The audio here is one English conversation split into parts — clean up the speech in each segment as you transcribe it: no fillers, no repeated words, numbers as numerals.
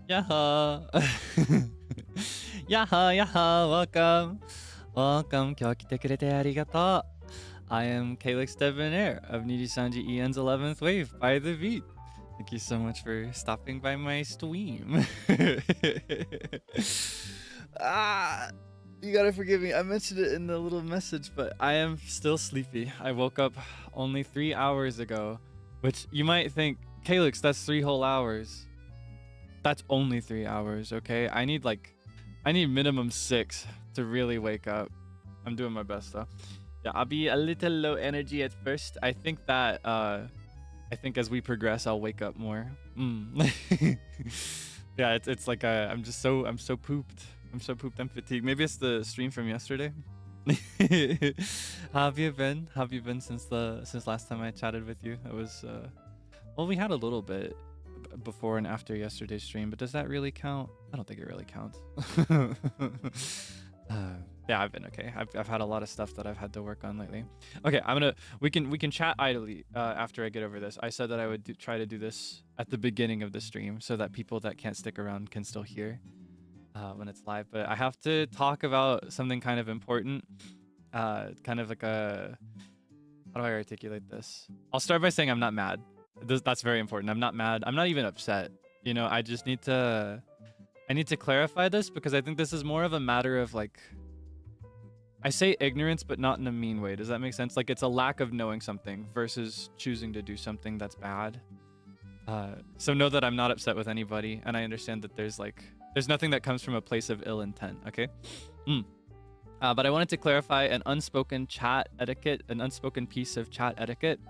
Yaha! Yaha, yaha, welcome! Welcome, 今日来てくれてありがとう. I am Kaelix Debonair of NIJISANJI EN's 11th Wave by the Beat. Thank you so much for stopping by my stream. You gotta forgive me. I mentioned it in the little message, but I am still sleepy. I woke up only 3 hours ago, which you might think, Kaelix, that's 3 whole hours. That's only 3 hours, okay? I need minimum 6 to really wake up. I'm doing my best though. Yeah, I'll be a little low energy at first. I think that I think as we progress I'll wake up more. Yeah, it's like I'm so pooped. I'm so pooped and fatigued. Maybe it's the stream from yesterday. How have you been? How have you been since last time I chatted with you? It was well, we had a little bit before and after yesterday's stream, but does that really count? I don't think it really counts. Yeah, I've been okay. I've had a lot of stuff that I've had to work on lately. Okay, we can chat idly after I get over this. I said that I would try to do this at the beginning of the stream so that people that can't stick around can still hear when it's live. But I have to talk about something kind of important. Kind of like a, how do I articulate this? I'll start by saying I'm not mad. That's very important. I'm not mad. I'm not even upset. You know, I just need to clarify this because I think this is more of a matter of like, I say ignorance, but not in a mean way. Does that make sense? Like it's a lack of knowing something versus choosing to do something that's bad. So know that I'm not upset with anybody. And I understand that there's nothing that comes from a place of ill intent. Okay. But I wanted to clarify an unspoken chat etiquette, an unspoken piece of chat etiquette.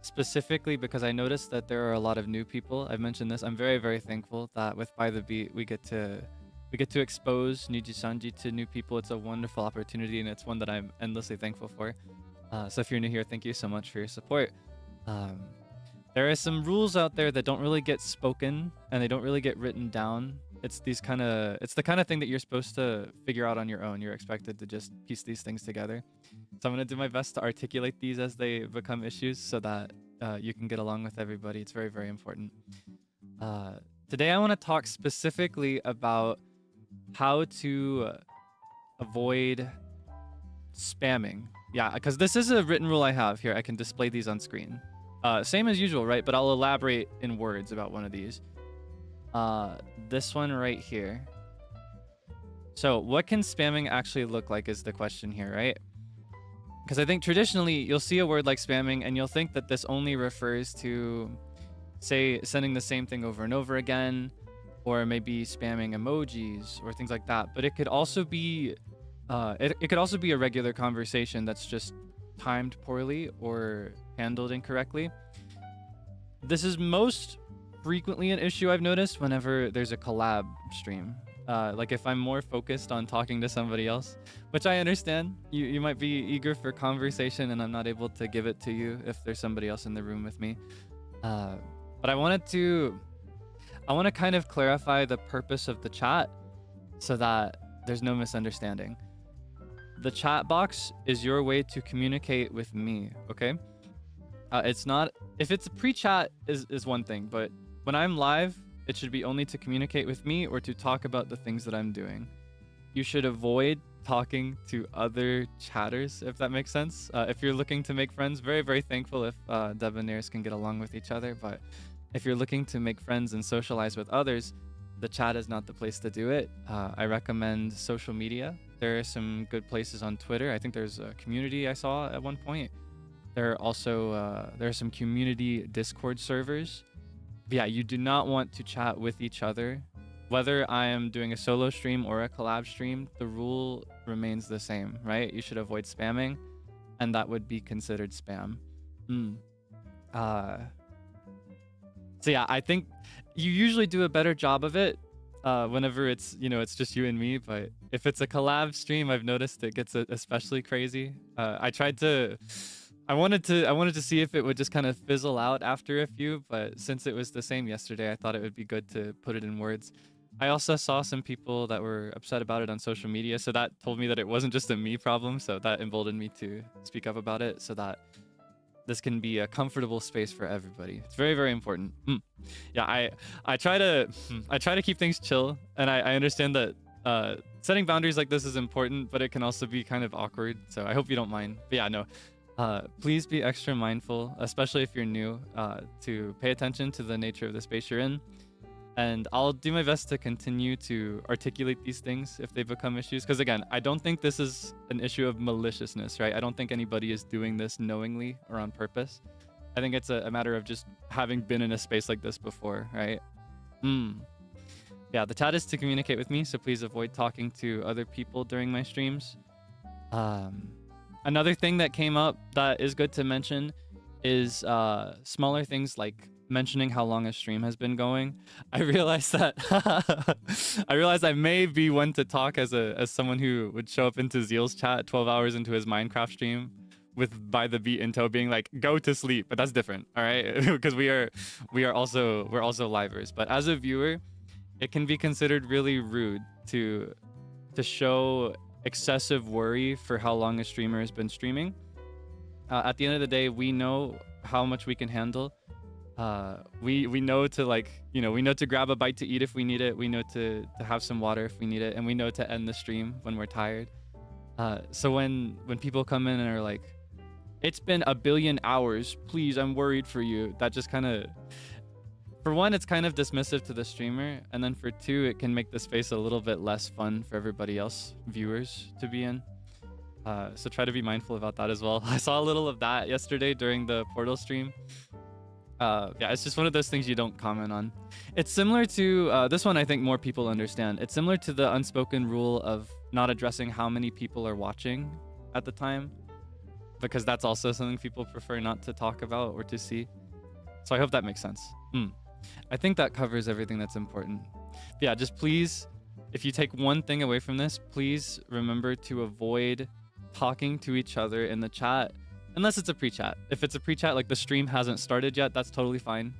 Specifically because I noticed that there are a lot of new people. I've mentioned this. I'm very, very thankful that with By the Beat, we get to expose Nijisanji to new people. It's a wonderful opportunity, and it's one that I'm endlessly thankful for. So if you're new here, thank you so much for your support. There are some rules out there that don't really get spoken, and they don't really get written down. It's the kind of thing that you're supposed to figure out on your own. You're expected to just piece these things together. So I'm going to do my best to articulate these as they become issues so that you can get along with everybody. It's very, very important. Today I want to talk specifically about how to avoid spamming. Yeah, because this is a written rule I have here. I can display these on screen. Same as usual, right? But I'll elaborate in words about one of these. This one right here. So what can spamming actually look like is the question here, right? Because I think traditionally you'll see a word like spamming and you'll think that this only refers to, say, sending the same thing over and over again, or maybe spamming emojis or things like that. But it could also be it could also be a regular conversation that's just timed poorly or handled incorrectly. This is most frequently an issue I've noticed whenever there's a collab stream. Like if I'm more focused on talking to somebody else, which I understand. You might be eager for conversation and I'm not able to give it to you if there's somebody else in the room with me. But I want to kind of clarify the purpose of the chat so that there's no misunderstanding. The chat box is your way to communicate with me, okay? It's not, if it's a pre-chat is one thing, but when I'm live, it should be only to communicate with me or to talk about the things that I'm doing. You should avoid talking to other chatters, if that makes sense. If you're looking to make friends, very, very thankful if debonhairs can get along with each other. But if you're looking to make friends and socialize with others, the chat is not the place to do it. I recommend social media. There are some good places on Twitter. I think there's a community I saw at one point. There are also there are some community Discord servers. But yeah, you do not want to chat with each other. Whether I am doing a solo stream or a collab stream, the rule remains the same, right? You should avoid spamming, and that would be considered spam. So yeah, I think you usually do a better job of it whenever it's, you know, it's just you and me. But if it's a collab stream, I've noticed it gets especially crazy. I wanted to see if it would just kind of fizzle out after a few, but since it was the same yesterday, I thought it would be good to put it in words. I also saw some people that were upset about it on social media, so that told me that it wasn't just a me problem, so that emboldened me to speak up about it so that this can be a comfortable space for everybody. It's very, very important. Yeah, I try to keep things chill, and I understand that setting boundaries like this is important, but it can also be kind of awkward. So I hope you don't mind. But yeah, no. Please be extra mindful, especially if you're new, to pay attention to the nature of the space you're in. And I'll do my best to continue to articulate these things if they become issues. Because again, I don't think this is an issue of maliciousness, right? I don't think anybody is doing this knowingly or on purpose. I think it's a matter of just having been in a space like this before, right? Yeah, the chat is to communicate with me, so please avoid talking to other people during my streams. Another thing that came up that is good to mention is smaller things like mentioning how long a stream has been going. I realized that I may be one to talk as someone who would show up into Zeal's chat 12 hours into his Minecraft stream with by the beat in tow being like, go to sleep. But that's different, all right? Because we're also livers. But as a viewer, it can be considered really rude to show excessive worry for how long a streamer has been streaming. At the end of the day, we know how much we can handle. We know to we know to grab a bite to eat if we need it. We know to have some water if we need it, and we know to end the stream when we're tired. So when people come in and are like, it's been a billion hours, please, I'm worried for you, that just kind of, for one, it's kind of dismissive to the streamer, and then for two, it can make the space a little bit less fun for everybody else, viewers, to be in. So try to be mindful about that as well. I saw a little of that yesterday during the Portal stream. Yeah, it's just one of those things you don't comment on. It's similar to, this one I think more people understand. It's similar to the unspoken rule of not addressing how many people are watching at the time, because that's also something people prefer not to talk about or to see. So I hope that makes sense. I think that covers everything that's important. But yeah, just please, if you take one thing away from this, please remember to avoid talking to each other in the chat, unless it's a pre-chat. If it's a pre-chat, like the stream hasn't started yet, that's totally fine.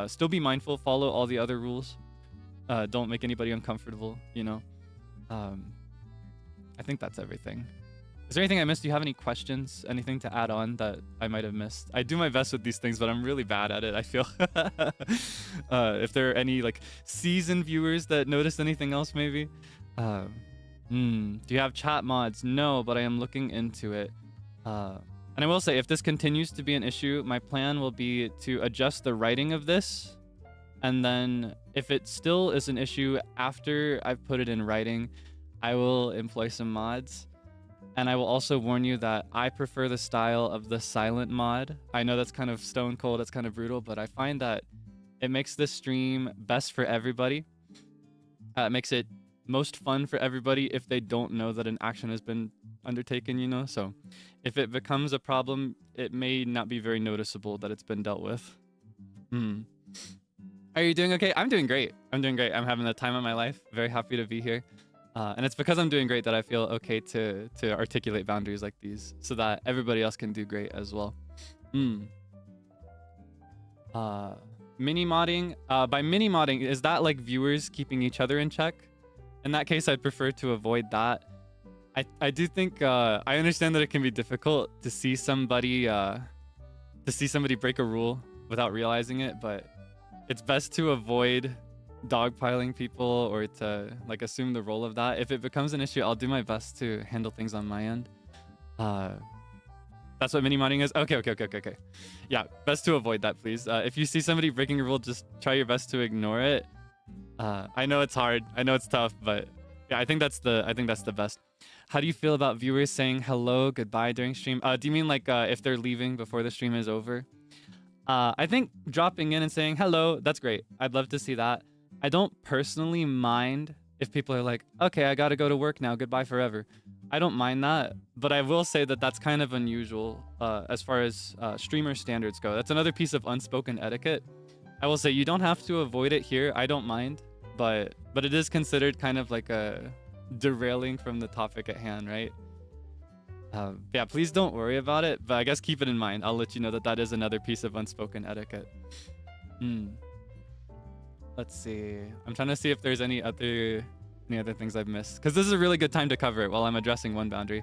Still be mindful, follow all the other rules. Don't make anybody uncomfortable, you know. I think that's everything. Is there anything I missed? Do you have any questions? Anything to add on that I might have missed? I do my best with these things, but I'm really bad at it, I feel. If there are any like seasoned viewers that noticed anything else, maybe. Do you have chat mods? No, but I am looking into it. And I will say, if this continues to be an issue, my plan will be to adjust the writing of this. And then if it still is an issue after I've put it in writing, I will employ some mods. And I will also warn you that I prefer the style of the silent mod. I know that's kind of stone cold, it's kind of brutal, but I find that it makes this stream best for everybody. It makes it most fun for everybody if they don't know that an action has been undertaken, you know? So if it becomes a problem, it may not be very noticeable that it's been dealt with. Are you doing okay? I'm doing great. I'm doing great. I'm having the time of my life. Very happy to be here. And it's because I'm doing great that I feel okay to articulate boundaries like these so that everybody else can do great as well. Mini-modding. By mini-modding, is that like viewers keeping each other in check? In that case, I'd prefer to avoid that. I do think, I understand that it can be difficult to see somebody break a rule without realizing it, but it's best to avoid dogpiling people or to like assume the role of that. If it becomes an issue, I'll do my best to handle things on my end. That's what mini modding is. Okay. Yeah, best to avoid that, please. If you see somebody breaking a rule, just try your best to ignore it. I know it's hard, I know it's tough, but yeah, I think that's the best. How do you feel about viewers saying hello, goodbye during stream? Do you mean like if they're leaving before the stream is over? I think dropping in and saying hello, that's great. I'd love to see that. I don't personally mind if people are like, okay, I gotta go to work now, goodbye forever. I don't mind that, but I will say that that's kind of unusual as far as streamer standards go. That's another piece of unspoken etiquette. I will say you don't have to avoid it here. I don't mind, but it is considered kind of like a derailing from the topic at hand, right? Yeah, please don't worry about it, but I guess keep it in mind. I'll let you know that that is another piece of unspoken etiquette. Let's see. I'm trying to see if there's any other things I've missed, because this is a really good time to cover it while I'm addressing one boundary.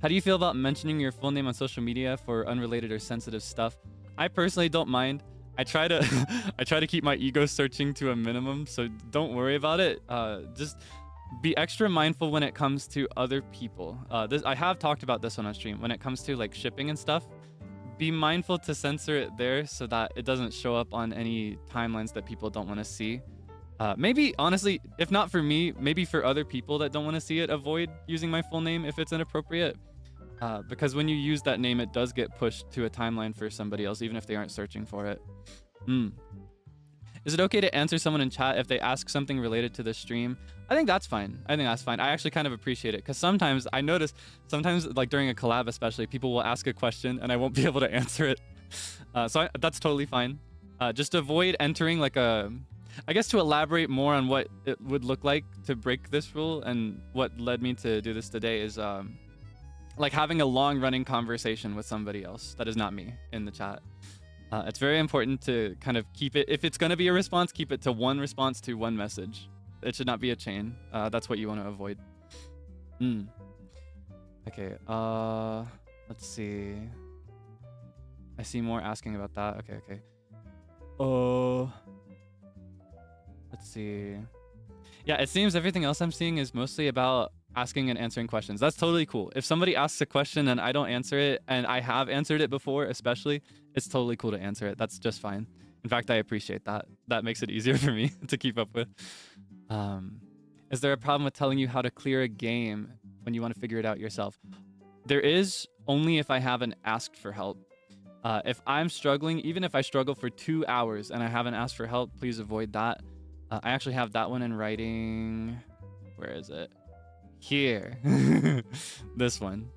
How do you feel about mentioning your full name on social media for unrelated or sensitive stuff? I personally don't mind. I try to I try to keep my ego searching to a minimum, so don't worry about it. Just be extra mindful when it comes to other people. I have talked about this on stream. When it comes to like shipping and stuff, be mindful to censor it there so that it doesn't show up on any timelines that people don't want to see. Maybe, honestly, if not for me, maybe for other people that don't want to see it, avoid using my full name if it's inappropriate. Because when you use that name, it does get pushed to a timeline for somebody else, even if they aren't searching for it. Is it okay to answer someone in chat if they ask something related to the stream? I think that's fine. I think that's fine. I actually kind of appreciate it because sometimes I notice, like during a collab especially, people will ask a question and I won't be able to answer it. That's totally fine. Just avoid entering like I guess to elaborate more on what it would look like to break this rule and what led me to do this today is like having a long running conversation with somebody else that is not me in the chat. It's very important to kind of keep it, if it's going to be a response, keep it to one response to one message. It should not be a chain. That's what you want to avoid. Okay, let's see. I see more asking about that. Okay. Let's see. Yeah, it seems everything else I'm seeing is mostly about asking and answering questions. That's totally cool. If somebody asks a question and I don't answer it, and I have answered it before, especially, it's totally cool to answer it. That's just fine. In fact, I appreciate that. That makes it easier for me to keep up with. Is there a problem with telling you how to clear a game when you want to figure it out yourself? There is, only if I haven't asked for help. If I'm struggling, even if I struggle for 2 hours and I haven't asked for help, please avoid that. I actually have that one in writing. Where is it? Here. This one.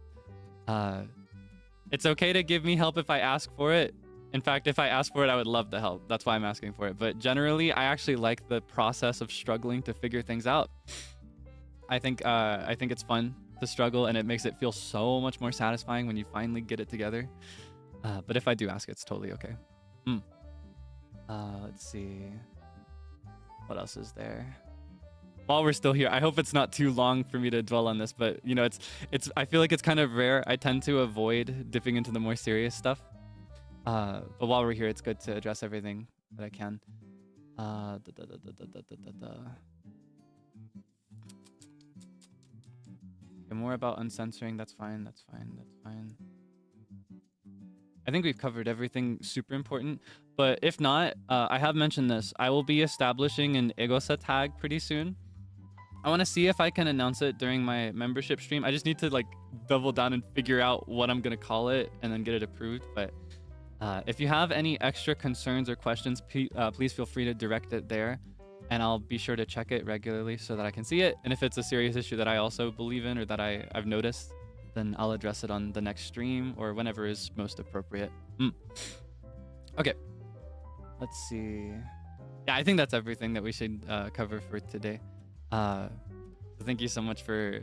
It's okay to give me help if I ask for it. In fact, if I ask for it, I would love the help. That's why I'm asking for it. But generally, I actually like the process of struggling to figure things out. I think it's fun to struggle, and it makes it feel so much more satisfying when you finally get it together. But if I do ask, it's totally okay. Let's see. What else is there? While we're still here, I hope it's not too long for me to dwell on this, but you know, I feel like it's kind of rare. I tend to avoid dipping into the more serious stuff. But while we're here, it's good to address everything that I can. Okay, more about uncensoring. That's fine. I think we've covered everything super important, but if not, I have mentioned this. I will be establishing an Egosa tag pretty soon. I want to see if I can announce it during my membership stream. I just need to like double down and figure out what I'm going to call it and then get it approved. But if you have any extra concerns or questions, please feel free to direct it there, and I'll be sure to check it regularly so that I can see it. And if it's a serious issue that I also believe in or that I've noticed, then I'll address it on the next stream or whenever is most appropriate. Okay. Let's see. Yeah, I think that's everything that we should cover for today. Thank you so much for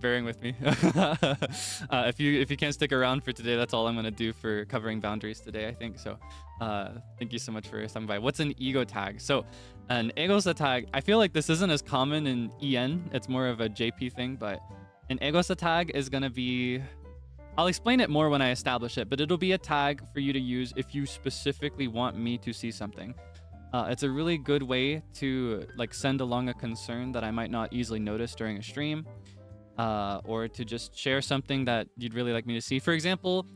bearing with me. If you can't stick around for today, that's all I'm gonna do for covering boundaries today, I think. So thank you so much for stopping by. What's an ego tag? So an Egosa tag, I feel like this isn't as common in EN. It's more of a JP thing, but an Egosa tag is gonna be, I'll explain it more when I establish it, but it'll be a tag for you to use if you specifically want me to see something. It's a really good way to like send along a concern that I might not easily notice during a stream, or to just share something that you'd really like me to see. For example,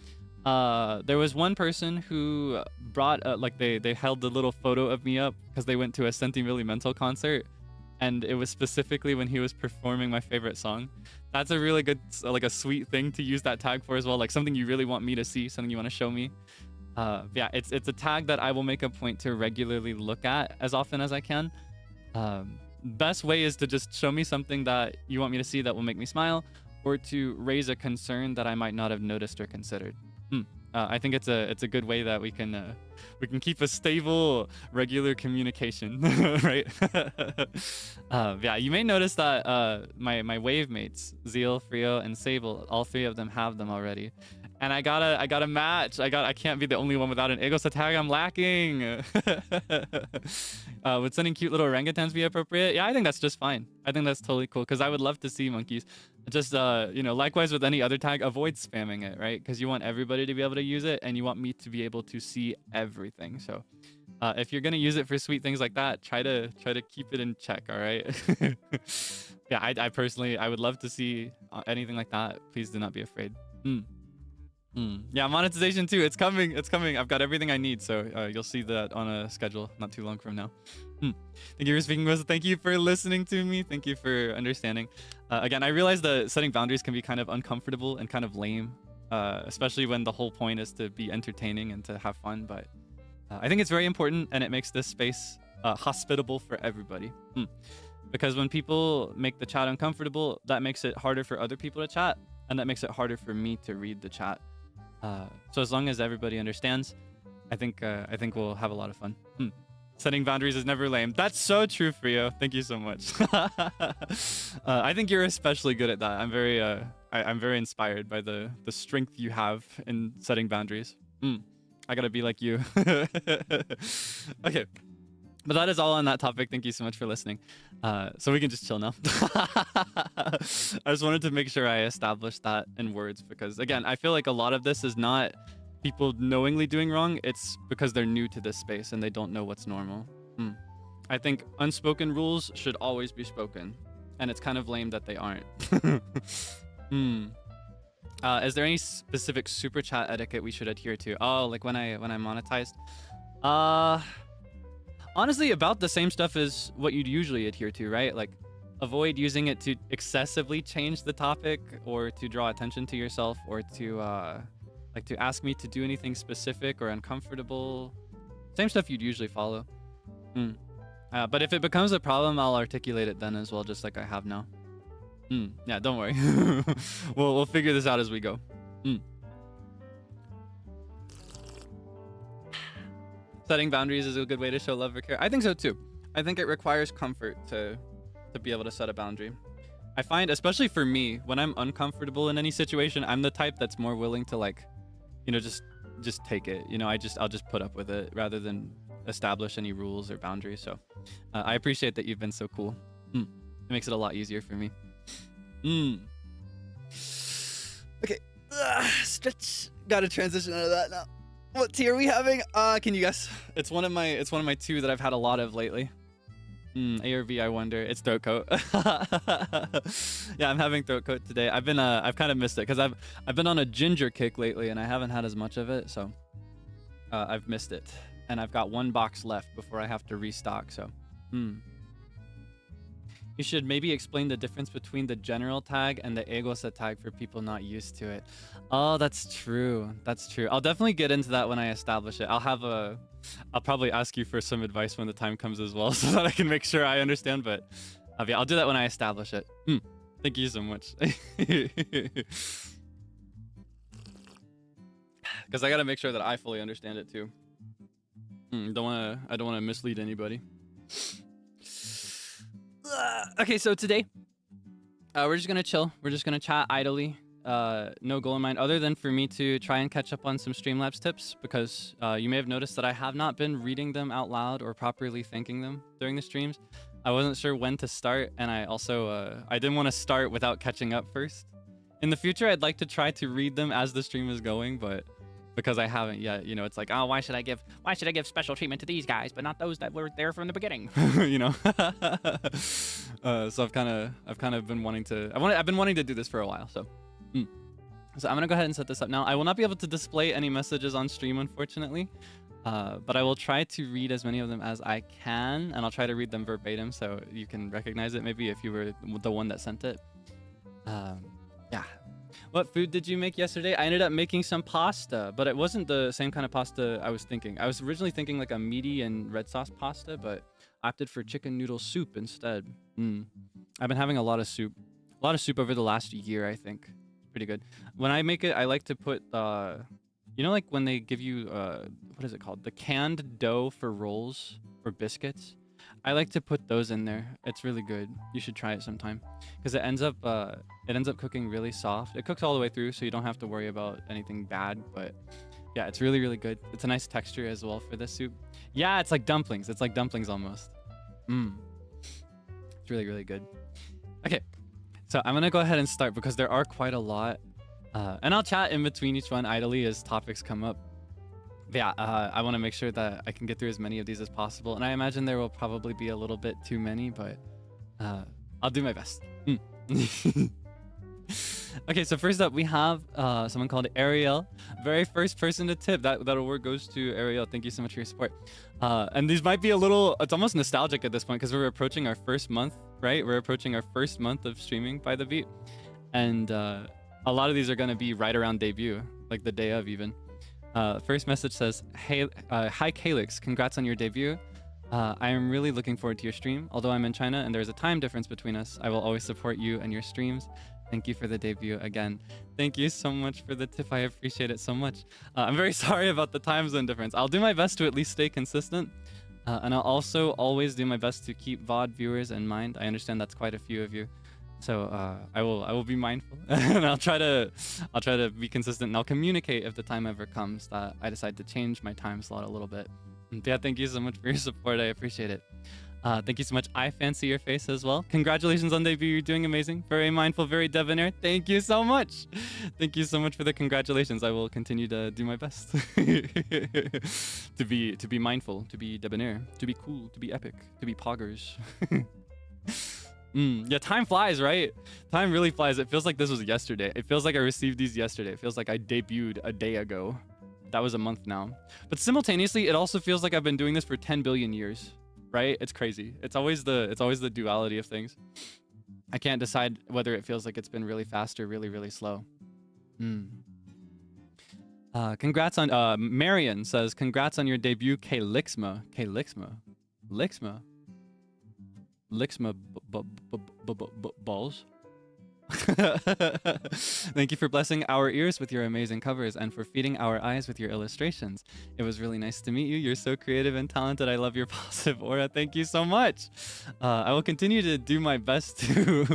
there was one person who brought like they held a little photo of me up because they went to a Sentimental concert, and it was specifically when he was performing my favorite song. That's a really good, like a sweet thing to use that tag for as well, like something you really want me to see, something you want to show me. Yeah, it's a tag that I will make a point to regularly look at as often as I can. Best way is to just show me something that you want me to see that will make me smile, or to raise a concern that I might not have noticed or considered. I think it's a good way that we can keep a stable, regular communication, right? Yeah, you may notice that my wave mates, Zeal, Frio, and Sable, all three of them have them already. And I gotta match. I can't be the only one without an Agosa tag. I'm lacking. Would sending cute little orangutans be appropriate? Yeah, I think that's just fine. I think that's totally cool because I would love to see monkeys. Just you know, likewise with any other tag, avoid spamming it, right? Because you want everybody to be able to use it, and you want me to be able to see everything. So if you're gonna use it for sweet things like that, try to keep it in check. All right. Yeah, I personally I would love to see anything like that. Please do not be afraid. Yeah, monetization too. It's coming. It's coming. I've got everything I need. So you'll see that on a schedule not too long from now. Thank you for speaking with us. Thank you for listening to me. Thank you for understanding. Again, I realize that setting boundaries can be kind of uncomfortable and kind of lame, especially when the whole point is to be entertaining and to have fun. But I think it's very important, and it makes this space hospitable for everybody. Because when people make the chat uncomfortable, that makes it harder for other people to chat, and that makes it harder for me to read the chat. So as long as everybody understands, I think we'll have a lot of fun. Setting boundaries is never lame. That's so true, Frio. Thank you so much. I think you're especially good at that. I'm very inspired by the strength you have in setting boundaries. I gotta be like you. Okay. But that is all on that topic. Thank you so much for listening. So we can just chill now. I just wanted to make sure I established that in words because, again, I feel like a lot of this is not people knowingly doing wrong. It's because they're new to this space and they don't know what's normal. I think unspoken rules should always be spoken. And it's kind of lame that they aren't. Is there any specific super chat etiquette we should adhere to? Oh, like when I monetized? Honestly, about the same stuff as what you'd usually adhere to, right? Like, avoid using it to excessively change the topic or to draw attention to yourself or to, like, to ask me to do anything specific or uncomfortable. Same stuff you'd usually follow. But if it becomes a problem, I'll articulate it then as well, just like I have now. Yeah, don't worry. We'll figure this out as we go. Setting boundaries is a good way to show love or care. I think so too. I think it requires comfort to be able to set a boundary. I find, especially for me, when I'm uncomfortable in any situation, I'm the type that's more willing to, like, you know, just take it. You know, I'll just put up with it rather than establish any rules or boundaries. So I appreciate that you've been so cool. It makes it a lot easier for me. Okay. Stretch. Gotta transition out of that now. What tea are we having? Can you guess? It's one of my two that I've had a lot of lately. A or V, I wonder. It's throat coat. Yeah, I'm having throat coat today. I've kind of missed it because I've been on a ginger kick lately and I haven't had as much of it, so I've missed it. And I've got one box left before I have to restock, so you should maybe explain the difference between the general tag and the Egosa tag for people not used to it. Oh, that's true. That's true. I'll definitely get into that when I establish it. I'll probably ask you for some advice when the time comes as well so that I can make sure I understand, but yeah, I'll do that when I establish it. Thank you so much. Because I gotta make sure that I fully understand it too. I don't wanna mislead anybody. Okay, so today we're just gonna chill. We're just gonna chat idly. No goal in mind other than for me to try and catch up on some Streamlabs tips because you may have noticed that I have not been reading them out loud or properly thanking them during the streams. I wasn't sure when to start, and I also I didn't want to start without catching up first. In the future, I'd like to try to read them as the stream is going, but because I haven't yet, you know, it's like, oh, why should I give special treatment to these guys, but not those that were there from the beginning, you know? So I've kind of been wanting to, I've been wanting to do this for a while, so. So I'm gonna go ahead and set this up now. I will not be able to display any messages on stream, unfortunately, but I will try to read as many of them as I can, and I'll try to read them verbatim so you can recognize it, maybe if you were the one that sent it. Yeah. What food did you make yesterday? I ended up making some pasta, but it wasn't the same kind of pasta I was thinking. I was originally thinking like a meaty and red sauce pasta, but I opted for chicken noodle soup instead. I've been having a lot of soup over the last year, I think. It's pretty good. When I make it, I like to put, you know, like when they give you, what is it called? The canned dough for rolls or biscuits. I like to put those in there. It's really good. You should try it sometime because it ends up cooking really soft. It cooks all the way through, so you don't have to worry about anything bad. But yeah, it's really, really good. It's a nice texture as well for this soup. Yeah, it's like dumplings. It's like dumplings almost. It's really, really good. Okay, so I'm gonna go ahead and start because there are quite a lot, and I'll chat in between each one idly as topics come up. But yeah, I want to make sure that I can get through as many of these as possible, and I imagine there will probably be a little bit too many, but I'll do my best. Okay, so first up we have someone called Ariel. Very first person to tip. That award goes to Ariel. Thank you so much for your support. And these might be a little, it's almost nostalgic at this point because we're approaching our first month, right? We're approaching our first month of streaming by the beat. And a lot of these are going to be right around debut, like the day of even. First message says, hey, hi Kaelix, congrats on your debut. I am really looking forward to your stream. Although I'm in China and there's a time difference between us, I will always support you and your streams. Thank you for the debut again. Thank you so much for the tip. I appreciate it so much. I'm very sorry about the time zone difference. I'll do my best to at least stay consistent. And I'll also always do my best to keep VOD viewers in mind. I understand that's quite a few of you. So I will be mindful and I'll try to be consistent, and I'll communicate if the time ever comes that I decide to change my time slot a little bit. But yeah, thank you so much for your support. I appreciate it. Thank you so much. I fancy your face as well. Congratulations on debut. You're doing amazing. Very mindful, very debonair. Thank you so much. Thank you so much for the congratulations. I will continue to do my best to be mindful, to be debonair, to be cool, to be epic, to be poggers. Yeah, time flies, right? Time really flies. It feels like this was yesterday. It feels like I received these yesterday. It feels like I debuted a day ago. That was a month now. But simultaneously, it also feels like I've been doing this for 10 billion years. Right? It's crazy. It's always the duality of things. I can't decide whether it feels like it's been really fast or really, really slow. Congrats on Marion says, congrats on your debut, Kaelixma. Lixma balls. Thank you for blessing our ears with your amazing covers and for feeding our eyes with your illustrations. It was really nice to meet you. You're so creative and talented. I love your positive aura. Thank you so much. I will continue to do my best to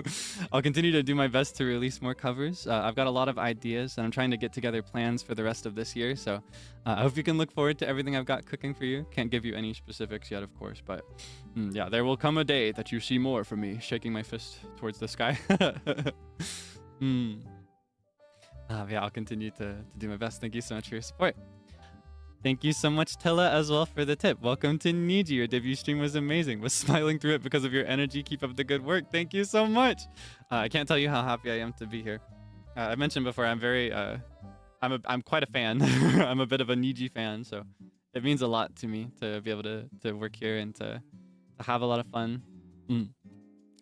release more covers. I've got a lot of ideas and I'm trying to get together plans for the rest of this year. So I hope you can look forward to everything I've got cooking for you. Can't give you any specifics yet, of course, but yeah, there will come a day that you see more from me, shaking my fist towards the sky. Yeah, I'll continue to do my best. Thank you so much for your support. Thank you so much, Tilla, as well for the tip. Welcome to Niji. Your debut stream was amazing. Was smiling through it because of your energy. Keep up the good work. Thank you so much. I can't tell you how happy I am to be here. I mentioned before, I'm very I'm quite a fan. I'm a bit of a Niji fan, so it means a lot to me to be able to work here and to have a lot of fun.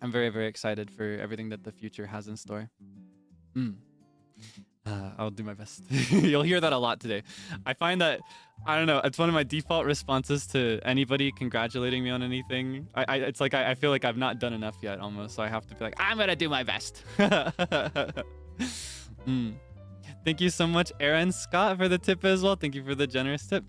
I'm very, very excited for everything that the future has in store. I'll do my best. You'll hear that a lot today. I find that, I don't know, it's one of my default responses to anybody congratulating me on anything. It's like I feel like I've not done enough yet almost, so I have to be like, I'm gonna do my best. Thank you so much, Aaron Scott, for the tip as well. Thank you for the generous tip.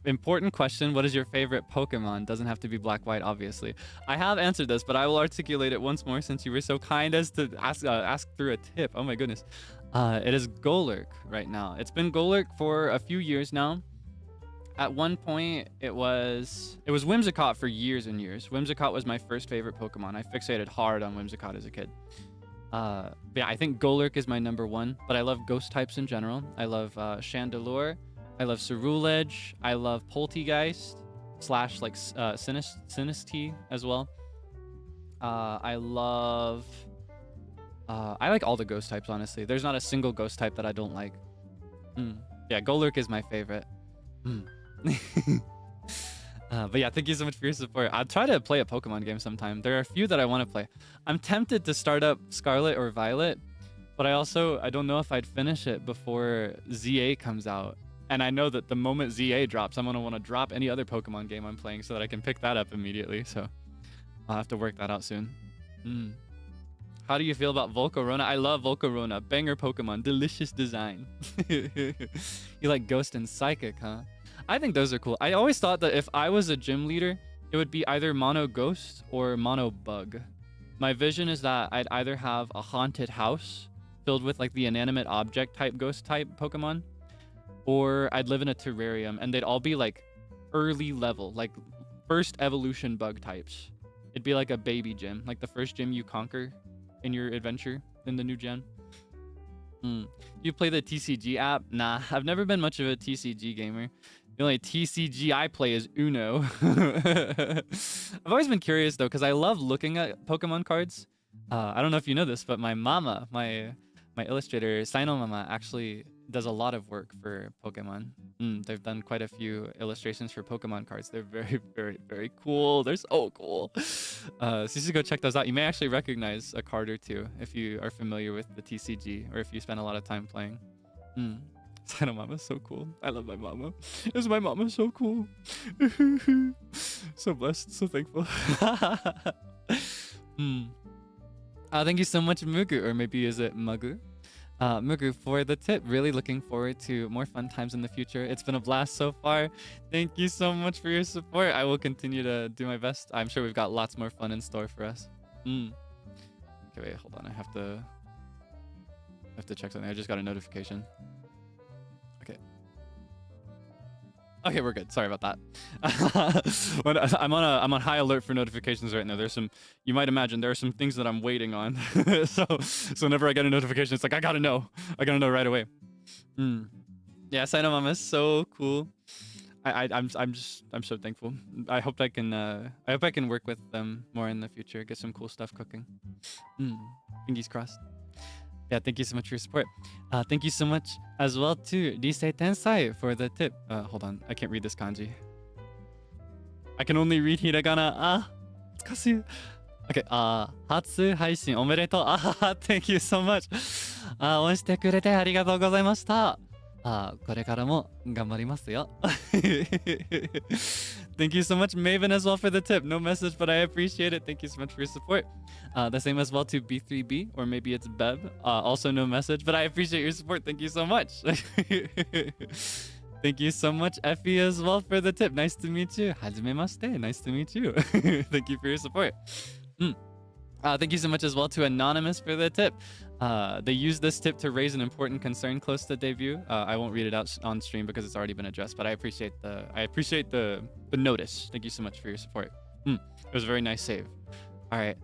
Important question. What is your favorite Pokemon? Doesn't have to be black, white, obviously. I have answered this, but I will articulate it once more since you were so kind as to ask through a tip. Oh my goodness. It is Golurk right now. It's been Golurk for a few years now. At one point, it was Whimsicott for years and years. Whimsicott was my first favorite Pokemon. I fixated hard on Whimsicott as a kid. But yeah, I think Golurk is my number one, but I love ghost types in general. I love Chandelure. I love Cerulege. I love Poltegeist / like Sinistea as well. I like all the ghost types, honestly. There's not a single ghost type that I don't like. Yeah, Golurk is my favorite. But yeah, thank you so much for your support. I'll try to play a Pokemon game sometime. There are a few that I want to play. I'm tempted to start up Scarlet or Violet, but I don't know if I'd finish it before ZA comes out. And I know that the moment ZA drops, I'm going to want to drop any other Pokemon game I'm playing so that I can pick that up immediately. So I'll have to work that out soon. How do you feel about Volcarona? I love Volcarona. Banger Pokemon. Delicious design. You like Ghost and Psychic, huh? I think those are cool. I always thought that if I was a gym leader it would be either mono ghost or mono bug. My vision is that I'd either have a haunted house filled with like the inanimate object type ghost type Pokemon, or I'd live in a terrarium and they'd all be like early level, like first evolution bug types. It'd be like a baby gym, like the first gym you conquer in your adventure in the new gen. You play the TCG app? Nah, I've never been much of a TCG gamer. The only TCG I play is Uno. I've always been curious though, because I love looking at Pokemon cards. I don't know if you know this, but my mama, my illustrator, Saino Mama, actually does a lot of work for Pokemon. They've done quite a few illustrations for Pokemon cards. They're very, very, very cool. They're so cool. So you should go check those out. You may actually recognize a card or two if you are familiar with the TCG or if you spend a lot of time playing. Saino Mama's so cool. I love my mama. Is my mama so cool? So blessed, so thankful. Thank you so much, Mugu, or maybe is it Mugu? Mugu, for the tip. Really looking forward to more fun times in the future. It's been a blast so far. Thank you so much for your support. I will continue to do my best. I'm sure we've got lots more fun in store for us. Okay, wait, hold on. I have to check something. I just got a notification. Okay, we're good. Sorry about that. I'm on high alert for notifications right now. There's some, you might imagine there are some things that I'm waiting on. so whenever I get a notification, it's like I gotta know right away. Yeah, Saino Mama is so cool. I'm so thankful. I hope I can work with them more in the future. Get some cool stuff cooking. Fingers crossed. Yeah, thank you so much for your support. Thank you so much as well to Risei Tensai for the tip. Hold on, I can't read this kanji. I can only read hiragana. Okay, Hatsu Haishin omedetou. Thank you so much. 応援してくれてありがとうございました。これからも頑張りますよ。Thank you so much, Maven, as well for the tip. No message, but I appreciate it. Thank you so much for your support. The same as well to B3B, or maybe it's Beb. Also no message, but I appreciate your support. Thank you so much. Thank you so much, Effie, as well for the tip. Nice to meet you. Hajimemashite. Nice to meet you. Thank you for your support. Thank you so much as well to Anonymous for the tip. They used this tip to raise an important concern close to debut. I won't read it out on stream because it's already been addressed, but I appreciate the notice. Thank you so much for your support. It was a very nice save. All right.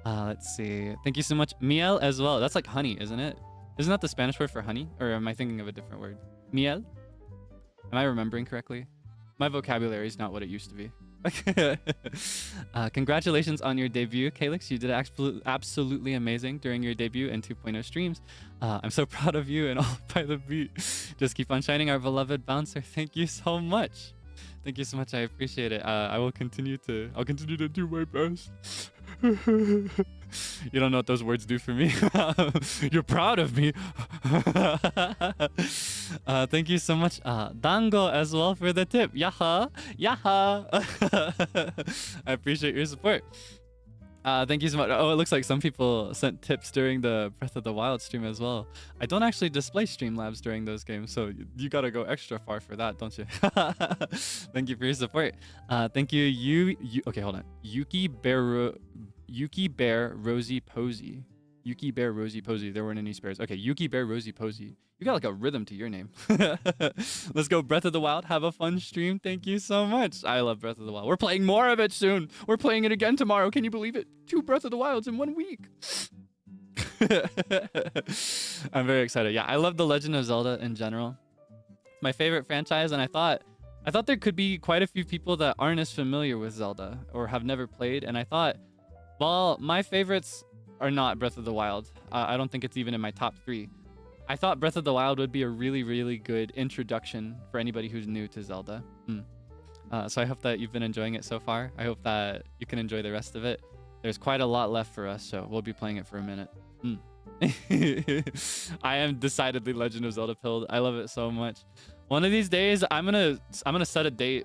Let's see. Thank you so much, miel as well. That's like honey, isn't it? Isn't that the Spanish word for honey? Or am I thinking of a different word? Miel? Am I remembering correctly? My vocabulary is not what it used to be. Congratulations on your debut, Kaelix. You did absolutely amazing during your debut and 2.0 streams. I'm so proud of you and all by the beat. Just keep on shining, our beloved bouncer. Thank you so much. Thank you so much. I appreciate it. I'll continue to do my best. You don't know what those words do for me. You're proud of me. Thank you so much, Dango, as well for the tip. Yaha, yaha. I appreciate your support. Thank you so much. Oh, it looks like some people sent tips during the Breath of the Wild stream as well. I don't actually display Streamlabs during those games, so you gotta go extra far for that, don't you? Thank you for your support. Thank you, okay, hold on. Yuki Bear Rosie Posey. Yuki Bear Rosie Posey. There weren't any spares. Okay, Yuki Bear Rosie Posey. You got like a rhythm to your name. Let's go Breath of the Wild. Have a fun stream. Thank you so much. I love Breath of the Wild. We're playing more of it soon. We're playing it again tomorrow. Can you believe it? 2 Breath of the Wilds in 1 week. I'm very excited. Yeah, I love The Legend of Zelda in general. It's my favorite franchise, and I thought there could be quite a few people that aren't as familiar with Zelda or have never played, and I thought, well, my favorites are not Breath of the Wild. I don't think it's even in my top 3. I thought Breath of the Wild would be a really, really good introduction for anybody who's new to Zelda. So I hope that you've been enjoying it so far. I hope that you can enjoy the rest of it. There's quite a lot left for us, so we'll be playing it for a minute. I am decidedly Legend of Zelda pilled. I love it so much. One of these days, I'm gonna set a date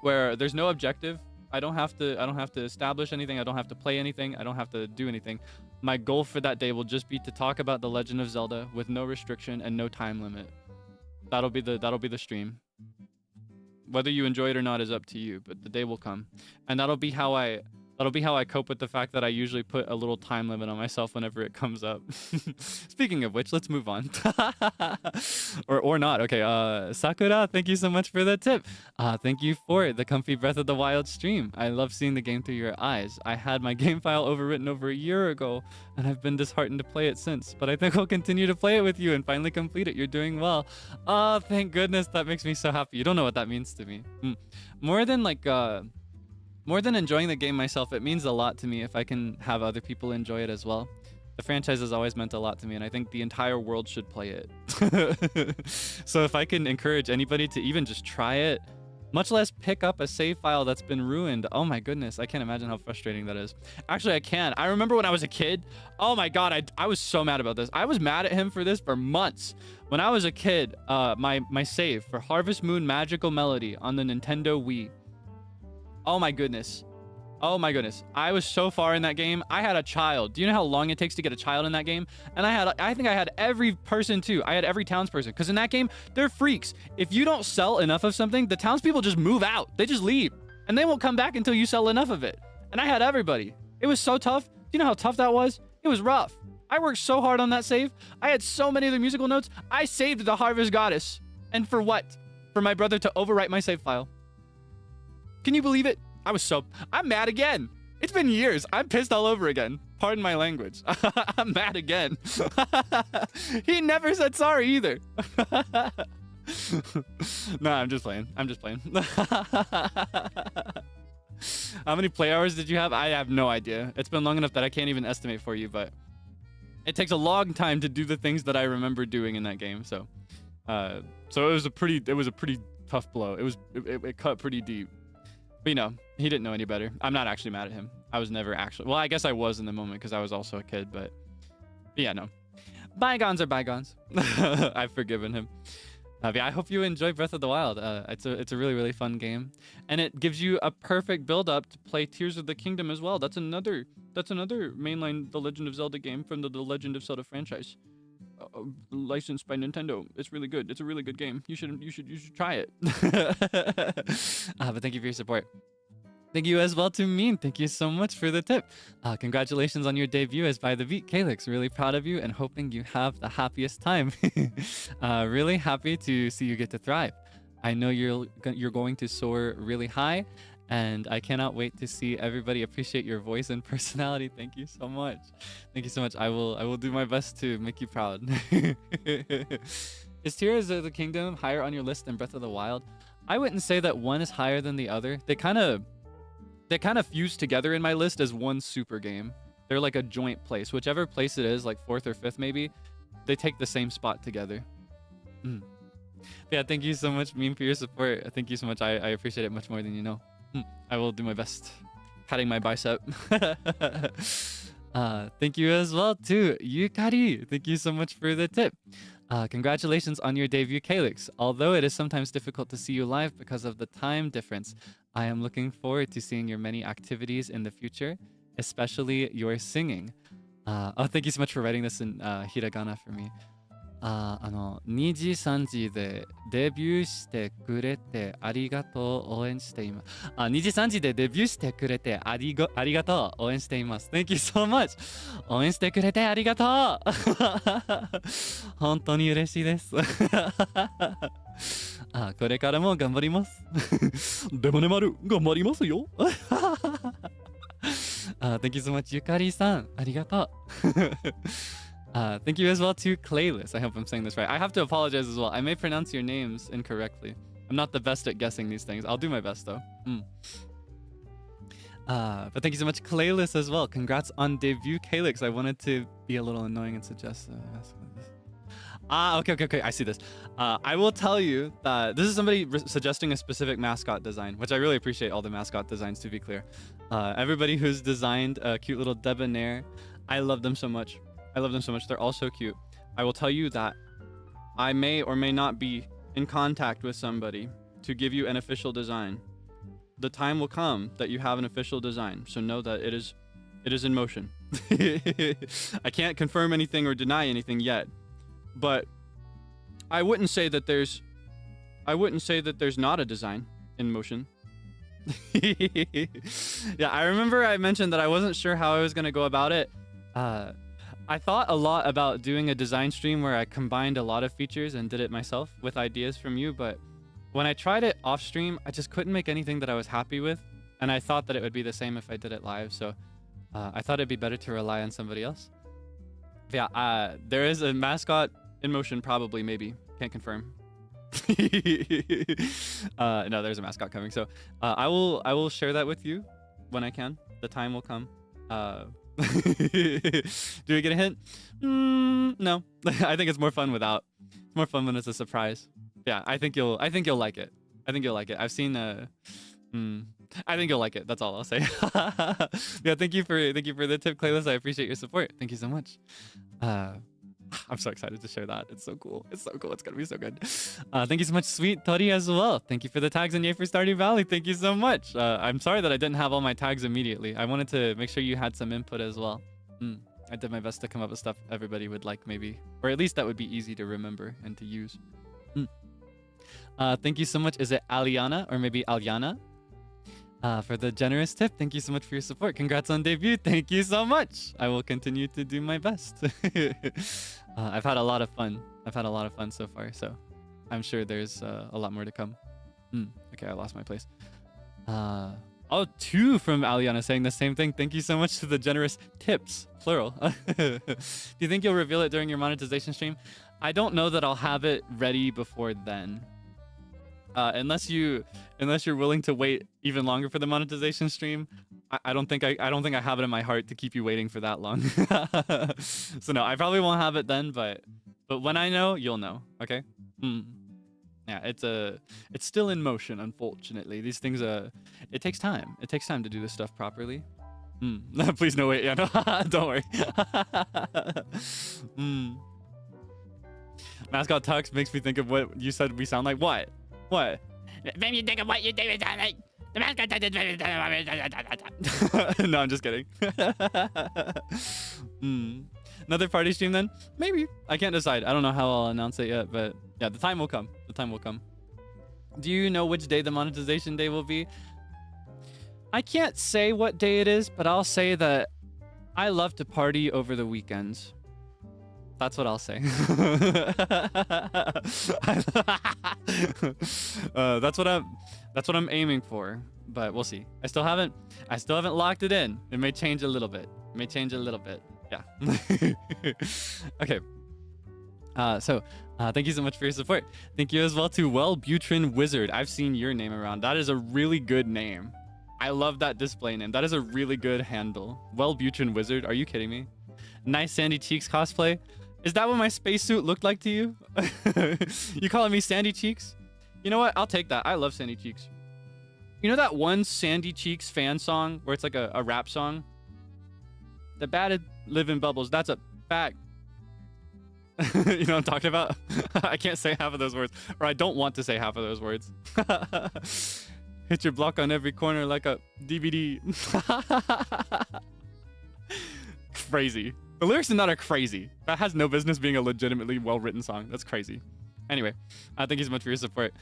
where there's no objective. I don't have to establish anything. I don't have to play anything. I don't have to do anything. My goal for that day will just be to talk about The Legend of Zelda with no restriction and no time limit. That'll be the stream. Whether you enjoy it or not is up to you, but the day will come. And that'll be how I cope with the fact that I usually put a little time limit on myself whenever it comes up. Speaking of which, let's move on. or not. Okay, Sakura, thank you so much for the tip. Thank you for the comfy Breath of the Wild stream. I love seeing the game through your eyes. I had my game file overwritten over a year ago, and I've been disheartened to play it since. But I think I'll continue to play it with you and finally complete it. You're doing well. Oh, thank goodness. That makes me so happy. You don't know what that means to me. More than enjoying the game myself, it means a lot to me if I can have other people enjoy it as well. The franchise has always meant a lot to me, and I think the entire world should play it. So if I can encourage anybody to even just try it, much less pick up a save file that's been ruined, oh my goodness, I can't imagine how frustrating that is. Actually, I can. I remember when I was a kid, oh my god, I was so mad about this. I was mad at him for this for months. When I was a kid, my save for Harvest Moon Magical Melody on the Nintendo Wii, oh my goodness. Oh my goodness. I was so far in that game. I had a child. Do you know how long it takes to get a child in that game? And I think I had every person too. I had every townsperson. Because in that game, they're freaks. If you don't sell enough of something, the townspeople just move out. They just leave. And they won't come back until you sell enough of it. And I had everybody. It was so tough. Do you know how tough that was? It was rough. I worked so hard on that save. I had so many of the musical notes. I saved the Harvest Goddess. And for what? For my brother to overwrite my save file. Can you believe it? I'm mad again. It's been years. I'm pissed all over again. Pardon my language. I'm mad again. He never said sorry either. Nah, I'm just playing. How many play hours did you have? I have no idea. It's been long enough that I can't even estimate for you, but it takes a long time to do the things that I remember doing in that game. So it was a pretty tough blow. It cut pretty deep. But you know, he didn't know any better. I'm not actually mad at him. I was never actually... Well, I guess I was in the moment because I was also a kid, but yeah, no. Bygones are bygones. I've forgiven him. Yeah, I hope you enjoy Breath of the Wild. It's a really, really fun game. And it gives you a perfect build-up to play Tears of the Kingdom as well. That's another mainline The Legend of Zelda game from the Legend of Zelda franchise. Licensed by Nintendo. It's really good. It's a really good game. You should try it. But thank you for your support. Thank you as well to Mean. Thank you so much for the tip. Congratulations on your debut as By the Beat, Kaelix. Really proud of you and hoping you have the happiest time. Really happy to see you get to thrive. I know you're going to soar really high, and I cannot wait to see everybody appreciate your voice and personality. Thank you so much. Thank you so much. I will do my best to make you proud. Is Tears of the Kingdom higher on your list than Breath of the Wild? I wouldn't say that one is higher than the other. They kind of fuse together in my list as one super game. They're like a joint place. Whichever place it is, like 4th or 5th maybe, they take the same spot together. Yeah, thank you so much, Meme, for your support. Thank you so much. I appreciate it much more than you know. I will do my best. Patting my bicep. Thank you as well to Yukari. Thank you so much for the tip. Congratulations on your debut, Kaelix. Although it is sometimes difficult to see you live because of the time difference, I am looking forward to seeing your many activities in the future, especially your singing. Thank you so much for writing this in hiragana for me. 2時3時でデビューしてくれてありがとう応援しています。2時3時でデビューしてくれてありがとう応援しています。Thank you so much. 応援してくれてありがとう。本当に嬉しいです。これからも頑張ります。でもねまる頑張りますよ。Thank you so much, ゆかりさん。ありがとう。Thank you as well to Kaelix. I hope I'm saying this right. I have to apologize as well. I may pronounce your names incorrectly. I'm not the best at guessing these things. I'll do my best though. But thank you so much, Kaelix, as well. Congrats on debut, Kaelix. I wanted to be a little annoying and suggest... Okay. I see this. I will tell you that this is somebody suggesting a specific mascot design, which I really appreciate all the mascot designs, to be clear. Everybody who's designed a cute little debonair, I love them so much. They're all so cute. I will tell you that I may or may not be in contact with somebody to give you an official design. The time will come that you have an official design, so know that it is in motion. I can't confirm anything or deny anything yet, but I wouldn't say that there's not a design. in motion. Yeah, I remember I mentioned that I wasn't sure how I was going to go about it. I thought a lot about doing a design stream where I combined a lot of features and did it myself with ideas from you, but when I tried it off stream, I just couldn't make anything that I was happy with, and I thought that it would be the same if I did it live, so I thought it'd be better to rely on somebody else. But yeah, there is a mascot in motion, probably, maybe. Can't confirm. No, there's a mascot coming, so I will share that with you when I can. The time will come. Do we get a hint? No. I think it's more fun without. It's more fun when it's a surprise. Yeah, I think you'll like it. I think you'll like it. I've seen I think you'll like it. That's all I'll say. Yeah, thank you for the tip, Kaelix. I appreciate your support. Thank you so much. I'm so excited to share that. It's so cool. It's so cool. It's gonna be so good. Thank you so much, Sweet Tori, as well. Thank you for the tags and yay for Stardew Valley. Thank you so much. I'm sorry that I didn't have all my tags immediately. I wanted to make sure you had some input as well. I did my best to come up with stuff everybody would like, maybe, or at least that would be easy to remember and to use. Thank you so much. Is it Aliana or maybe Aliana? For the generous tip. Thank you so much for your support. Congrats on debut. Thank you so much. I will continue to do my best. I've had a lot of fun. I've had a lot of fun so far, so I'm sure there's a lot more to come. Okay, I lost my place. Oh, 2 from Aliana saying the same thing. Thank you so much to the generous tips, plural. Do you think you'll reveal it during your monetization stream? I don't know that I'll have it ready before then. Unless you're willing to wait even longer for the monetization stream, I don't think I have it in my heart to keep you waiting for that long. So no, I probably won't have it then, but when I know, you'll know. Okay. Yeah, it's still in motion, unfortunately. These things it takes time. It takes time to do this stuff properly. Please no, wait. Yeah, no. Don't worry. Mascot Tux makes me think of what you said we sound like. What? What? Maybe you think of what you do sound like. The mascot No, I'm just kidding. Another party stream then? Maybe. I can't decide. I don't know how I'll announce it yet, but yeah, the time will come. The time will come. Do you know which day the monetization day will be? I can't say what day it is, but I'll say that I love to party over the weekends. That's what I'll say. That's what I'm aiming for, but we'll see. I still haven't locked it in. It may change a little bit. Yeah. Okay. So thank you so much for your support. Thank you as well to Wellbutrin Wizard. I've seen your name around. That is a really good name. I love that display name. That is a really good handle. Wellbutrin Wizard. Are you kidding me? Nice Sandy Cheeks cosplay. Is that what my spacesuit looked like to you? You calling me Sandy Cheeks? You know what? I'll take that. I love Sandy Cheeks. You know that one Sandy Cheeks fan song where it's like a rap song? The bad live in bubbles. That's a fact. You know what I'm talking about? I can't say half of those words. Or I don't want to say half of those words. Hit your block on every corner like a DVD. Crazy. The lyrics in that are crazy. That has no business being a legitimately well-written song. That's crazy. Anyway, thank you so much for your support.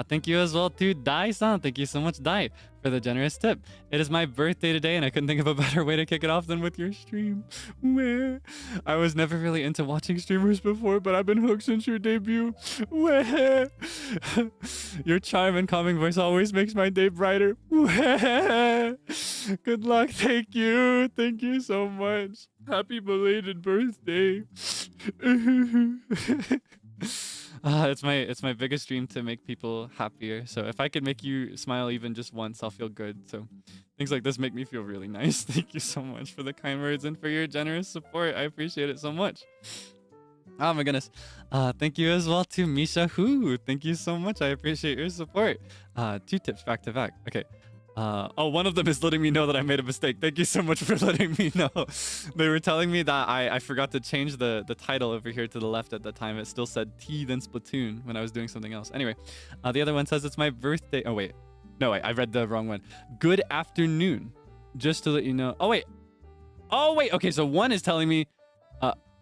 Thank you as well to Dai-san. Thank you so much, Dai, for the generous tip. It is my birthday today, and I couldn't think of a better way to kick it off than with your stream. Where? I was never really into watching streamers before, but I've been hooked since your debut. Where? Your charm and calming voice always makes my day brighter. Where? Good luck. Thank you. Thank you so much. Happy belated birthday. It's my biggest dream to make people happier. So if I could make you smile even just once, I'll feel good. So things like this make me feel really nice. Thank you so much for the kind words and for your generous support. I appreciate it so much. Oh my goodness. Thank you as well to Misha Hu. Thank you so much. I appreciate your support. 2 tips back to back. Okay. Oh, one of them is letting me know that I made a mistake. Thank you so much for letting me know. They were telling me that I forgot to change the title over here to the left at the time. It still said T then Splatoon when I was doing something else. Anyway, the other one says it's my birthday. Oh, wait. No, wait. I read the wrong one. Good afternoon. Just to let you know. Oh, wait. Okay, so one is telling me...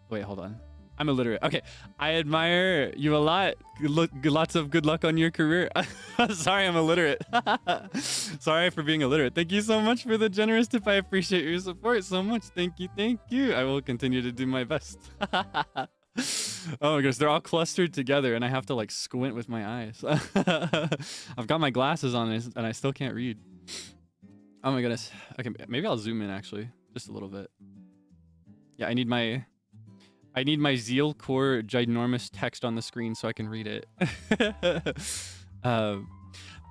wait, hold on. I'm illiterate. Okay, I admire you a lot. Lots of good luck on your career. Sorry, I'm illiterate. Sorry for being illiterate. Thank you so much for the generous tip. I appreciate your support so much. Thank you, thank you. I will continue to do my best. Oh my gosh, they're all clustered together and I have to like squint with my eyes. I've got my glasses on and I still can't read. Oh my goodness. Okay, maybe I'll zoom in actually, just a little bit. Yeah, I need my Zeal core ginormous text on the screen so I can read it.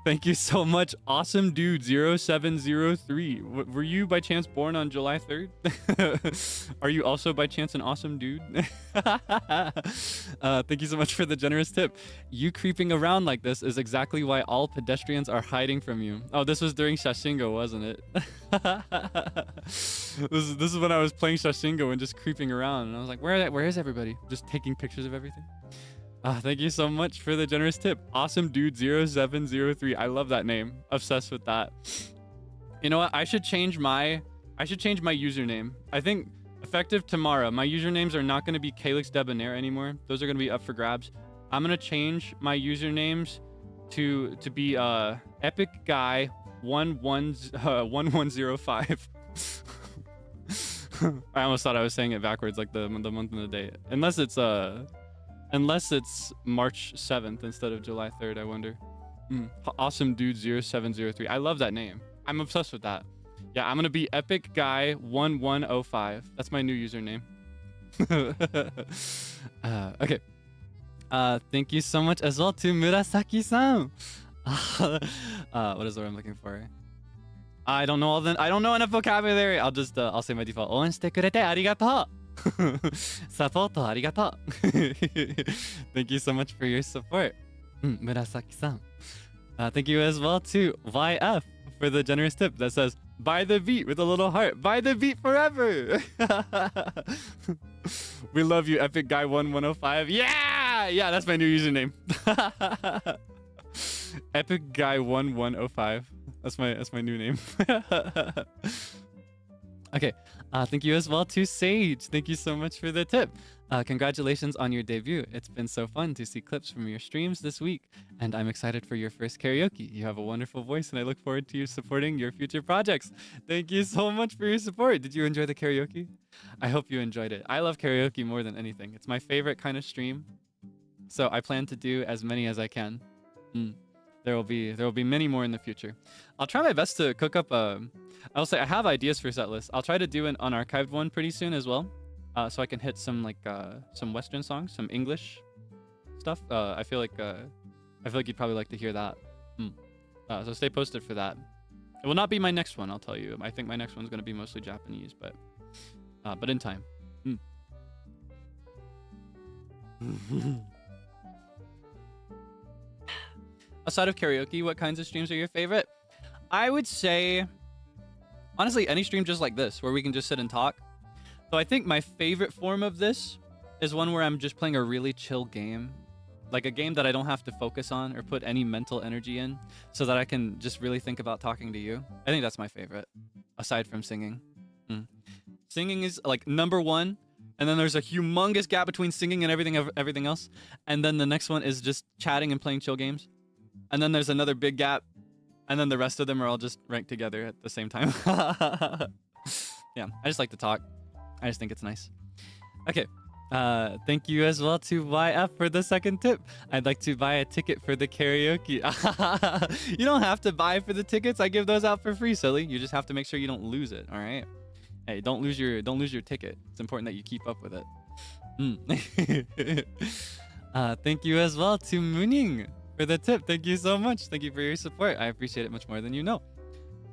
Thank you so much, awesome dude 0703. Were you by chance born on July 3rd? Are you also by chance an awesome dude? Thank you so much for the generous tip. You creeping around like this is exactly why all pedestrians are hiding from you. Oh, this was during Shashingo, wasn't it? This is when I was playing Shashingo and just creeping around, and I was like, where is everybody? Just taking pictures of everything. Thank you so much for the generous tip. Awesome dude 0703. I love that name. Obsessed with that. You know what? I should change my username. I think effective tomorrow, my usernames are not going to be Kaelix Debonair anymore. Those are going to be up for grabs. I'm going to change my usernames to be epic guy 1105. I almost thought I was saying it backwards, like the month and the day. Unless it's March 7th instead of July 3rd, I wonder. Awesome dude 0703. I love that name. I'm obsessed with that. Yeah, I'm gonna be epic guy 1105. That's my new username. Okay. Thank you so much as well to Murasaki-san. What is the word I'm looking for? I don't know enough vocabulary. I'll say my default. 応援してくれてありがとう. Support arigato. Thank you so much for your support. Murasaki-san. Thank you as well to YF for the generous tip that says, buy the beat with a little heart. Buy the beat forever. We love you, Epic Guy 1105. Yeah, that's my new username. Epic Guy 1105. That's my new name. Okay. Thank you as well to Sage. Thank you so much for the tip. Congratulations on your debut. It's been so fun to see clips from your streams this week, and I'm excited for your first karaoke. You have a wonderful voice, and I look forward to you supporting your future projects. Thank you so much for your support. Did you enjoy the karaoke? I hope you enjoyed it. I love karaoke more than anything. It's my favorite kind of stream, so I plan to do as many as I can. There will be many more in the future. I'll try my best to cook up I'll say I have ideas for set lists. I'll try to do an unarchived one pretty soon as well, so I can hit some some Western songs, some English stuff. I feel like you'd probably like to hear that. So stay posted for that. It will not be my next one, I'll tell you. I think my next one's going to be mostly Japanese, but in time. Aside of karaoke, what kinds of streams are your favorite? I would say, honestly, any stream just like this, where we can just sit and talk. So I think my favorite form of this is one where I'm just playing a really chill game. Like a game that I don't have to focus on or put any mental energy in, so that I can just really think about talking to you. I think that's my favorite, aside from singing. Singing is like number one, and then there's a humongous gap between singing and everything else. And then the next one is just chatting and playing chill games. And then there's another big gap. And then the rest of them are all just ranked together at the same time. Yeah, I just like to talk. I just think it's nice. Okay. Thank you as well to YF for the second tip. I'd like to buy a ticket for the karaoke. You don't have to buy for the tickets. I give those out for free, silly. You just have to make sure you don't lose it, all right? Hey, don't lose your ticket. It's important that you keep up with it. Thank you as well to Mooning for the tip. Thank you so much. Thank you for your support. I appreciate it much more than you know.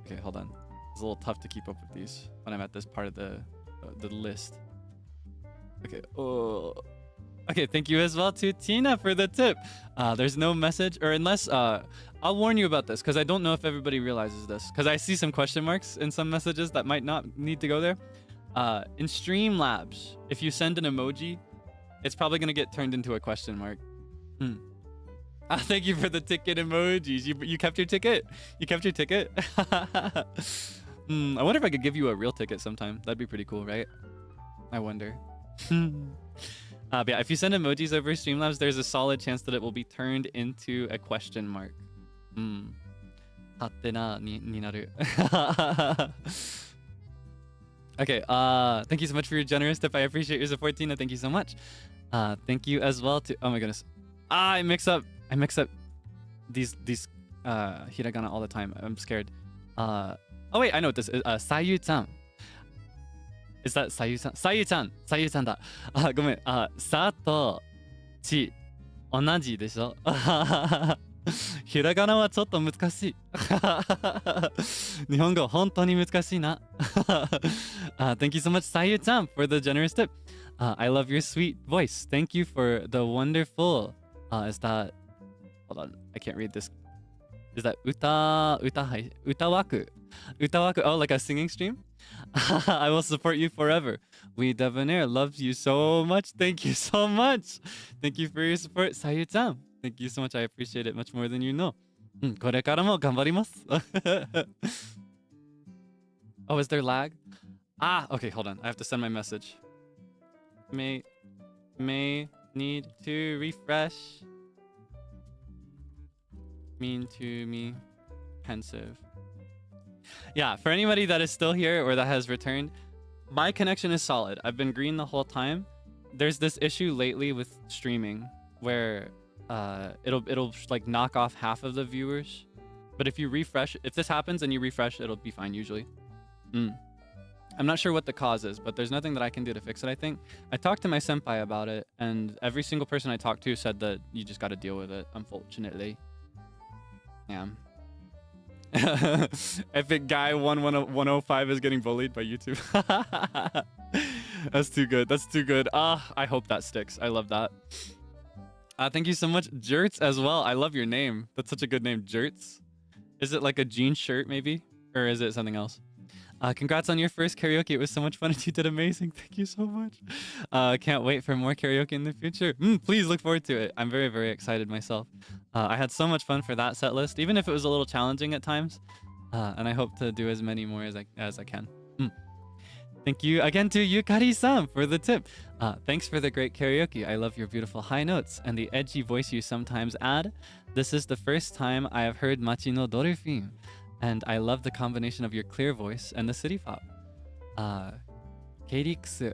Okay, hold on. It's a little tough to keep up with these when I'm at this part of the list. Okay. Oh. Okay, thank you as well to Tina for the tip. There's no message, or unless I'll warn you about this because I don't know if everybody realizes this, because I see some question marks in some messages that might not need to go there. In Streamlabs, if you send an emoji, it's probably gonna get turned into a question mark. Thank you for the ticket emojis. You kept your ticket? You kept your ticket? I wonder if I could give you a real ticket sometime. That'd be pretty cool, right? I wonder. But yeah, if you send emojis over Streamlabs, there's a solid chance that it will be turned into a question mark. Hatena ni naru. Okay, thank you so much for your generous tip. I appreciate your support, Tina. Thank you so much. Thank you as well to, oh my goodness. I mix up these hiragana all the time. I'm scared. Oh wait, I know what this is. Sayu-chan. Is that Sayu-chan? Sayu-chan. Sayu-chan だ。ごめん。さとち同じでしょ。ひらがなはちょっと難しい。日本語本当に難しいな。Thank you so much, Sayu-chan, for the generous tip. I love your sweet voice. Thank you for the wonderful. Is that? Hold on, I can't read this. Is that utawaku? Utawaku. Oh, like a singing stream? I will support you forever. We Debonair loves you so much. Thank you so much. Thank you for your support, Sayu-chan. Thank you so much. I appreciate it much more than you know. これからも頑張ります。Oh, is there lag? Okay, hold on. I have to send my message. May need to refresh. Mean to me. Pensive. Yeah, for anybody that is still here or that has returned, my connection is solid. I've been green the whole time. There's this issue lately with streaming where it'll like knock off half of the viewers. But if you refresh, if this happens and you refresh, it'll be fine usually. I'm not sure what the cause is, but there's nothing that I can do to fix it, I think. I talked to my senpai about it, and every single person I talked to said that you just got to deal with it, unfortunately. Yeah. Epic guy 105 is getting bullied by YouTube. That's too good. That's too good. I hope that sticks. I love that. Thank you so much, Jerts, as well. I love your name. That's such a good name, Jerts. Is it like a jean shirt, maybe? Or is it something else? Congrats on your first karaoke. It was so much fun and you did amazing. Thank you so much. Can't wait for more karaoke in the future. Please look forward to it. I'm very, very excited myself. I had so much fun for that set list, even if it was a little challenging at times. And I hope to do as many more as I can. Thank you again to Yukari-san for the tip. Thanks for the great karaoke. I love your beautiful high notes and the edgy voice you sometimes add. This is the first time I have heard Machi no Dolphin, and I love the combination of your clear voice and the city pop. Kaelix,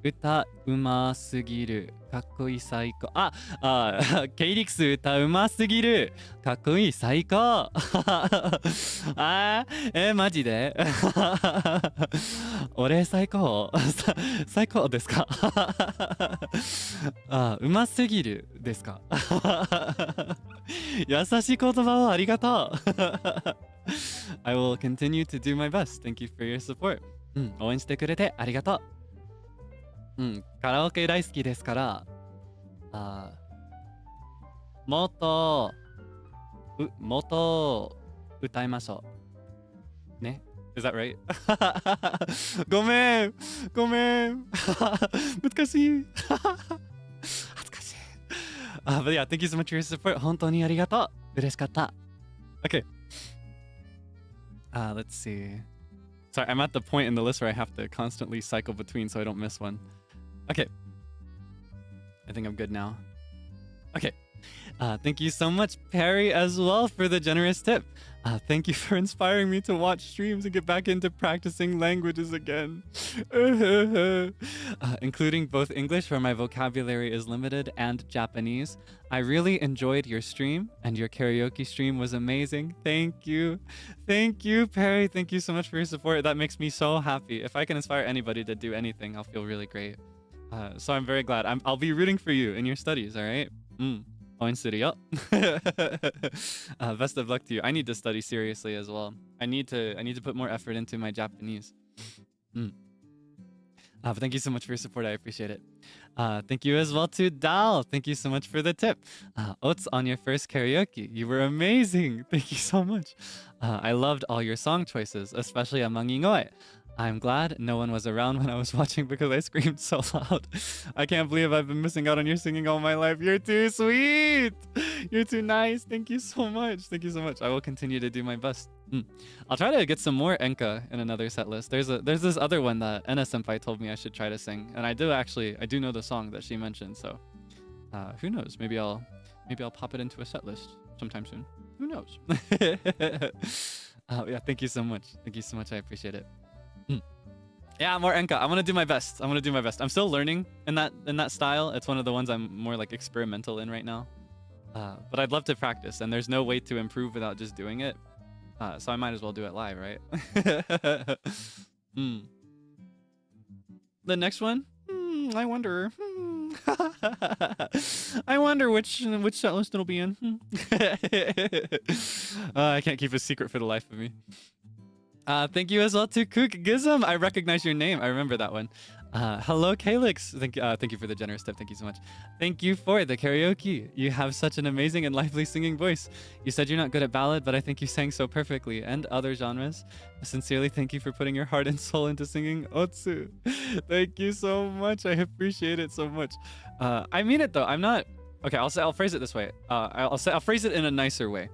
歌うますぎるかっこいい最高。ケイリクス歌うますぎるかっこいい最高。マジで俺最高最高ですか。うますぎるですか。優しい言葉をありがとう。I will continue to do my best. Thank you for your support. 応援してくれてありがとう。カラオケ大好きですから、もっと歌いましょう。ね。Is that right? ごめん難しい恥ずかしい。But yeah, thank you so much for your support. 本当にありがとう。嬉しかった。Okay. Let's see. Sorry, I'm at the point in the list where I have to constantly cycle between so I don't miss one. Okay. I think I'm good now. Okay. Thank you so much, Perry, as well, for the generous tip. Thank you for inspiring me to watch streams and get back into practicing languages again. Including both English, where my vocabulary is limited, and Japanese. I really enjoyed your stream, and your karaoke stream was amazing. Thank you. Thank you, Perry. Thank you so much for your support. That makes me so happy. If I can inspire anybody to do anything, I'll feel really great. So I'm very glad. I'll be rooting for you in your studies, all right? 応援するよ。Best of luck to you. I need to study seriously as well. I need to put more effort into my Japanese. But thank you so much for your support. I appreciate it. Thank you as well to Dal. Thank you so much for the tip. Oats on your first karaoke. You were amazing. Thank you so much. I loved all your song choices, especially Among Ingoe. I'm glad no one was around when I was watching because I screamed so loud. I can't believe I've been missing out on your singing all my life. You're too sweet. You're too nice. Thank you so much. Thank you so much. I will continue to do my best. I'll try to get some more enka in another set list. There's this other one that Enna Senpai told me I should try to sing, and I do know the song that she mentioned. So who knows? Maybe I'll pop it into a set list sometime soon. Who knows? Yeah, thank you so much. Thank you so much. I appreciate it. Yeah, more enka. I want to do my best. I'm still learning in that style. It's one of the ones I'm more like experimental in right now. But I'd love to practice, and there's no way to improve without just doing it. So I might as well do it live, right? The next one? I wonder. I wonder which set list it'll be in. I can't keep a secret for the life of me. Thank you as well to Kook Gizm. I recognize your name. I remember that one. Hello, Kaelix. Thank you for the generous tip. Thank you so much. Thank you for the karaoke. You have such an amazing and lively singing voice. You said you're not good at ballad, but I think you sang so perfectly, and other genres. Sincerely, thank you for putting your heart and soul into singing Otsu. Thank you so much. I appreciate it so much. I mean it though. I'm not. Okay, I'll phrase it this way. I'll phrase it in a nicer way.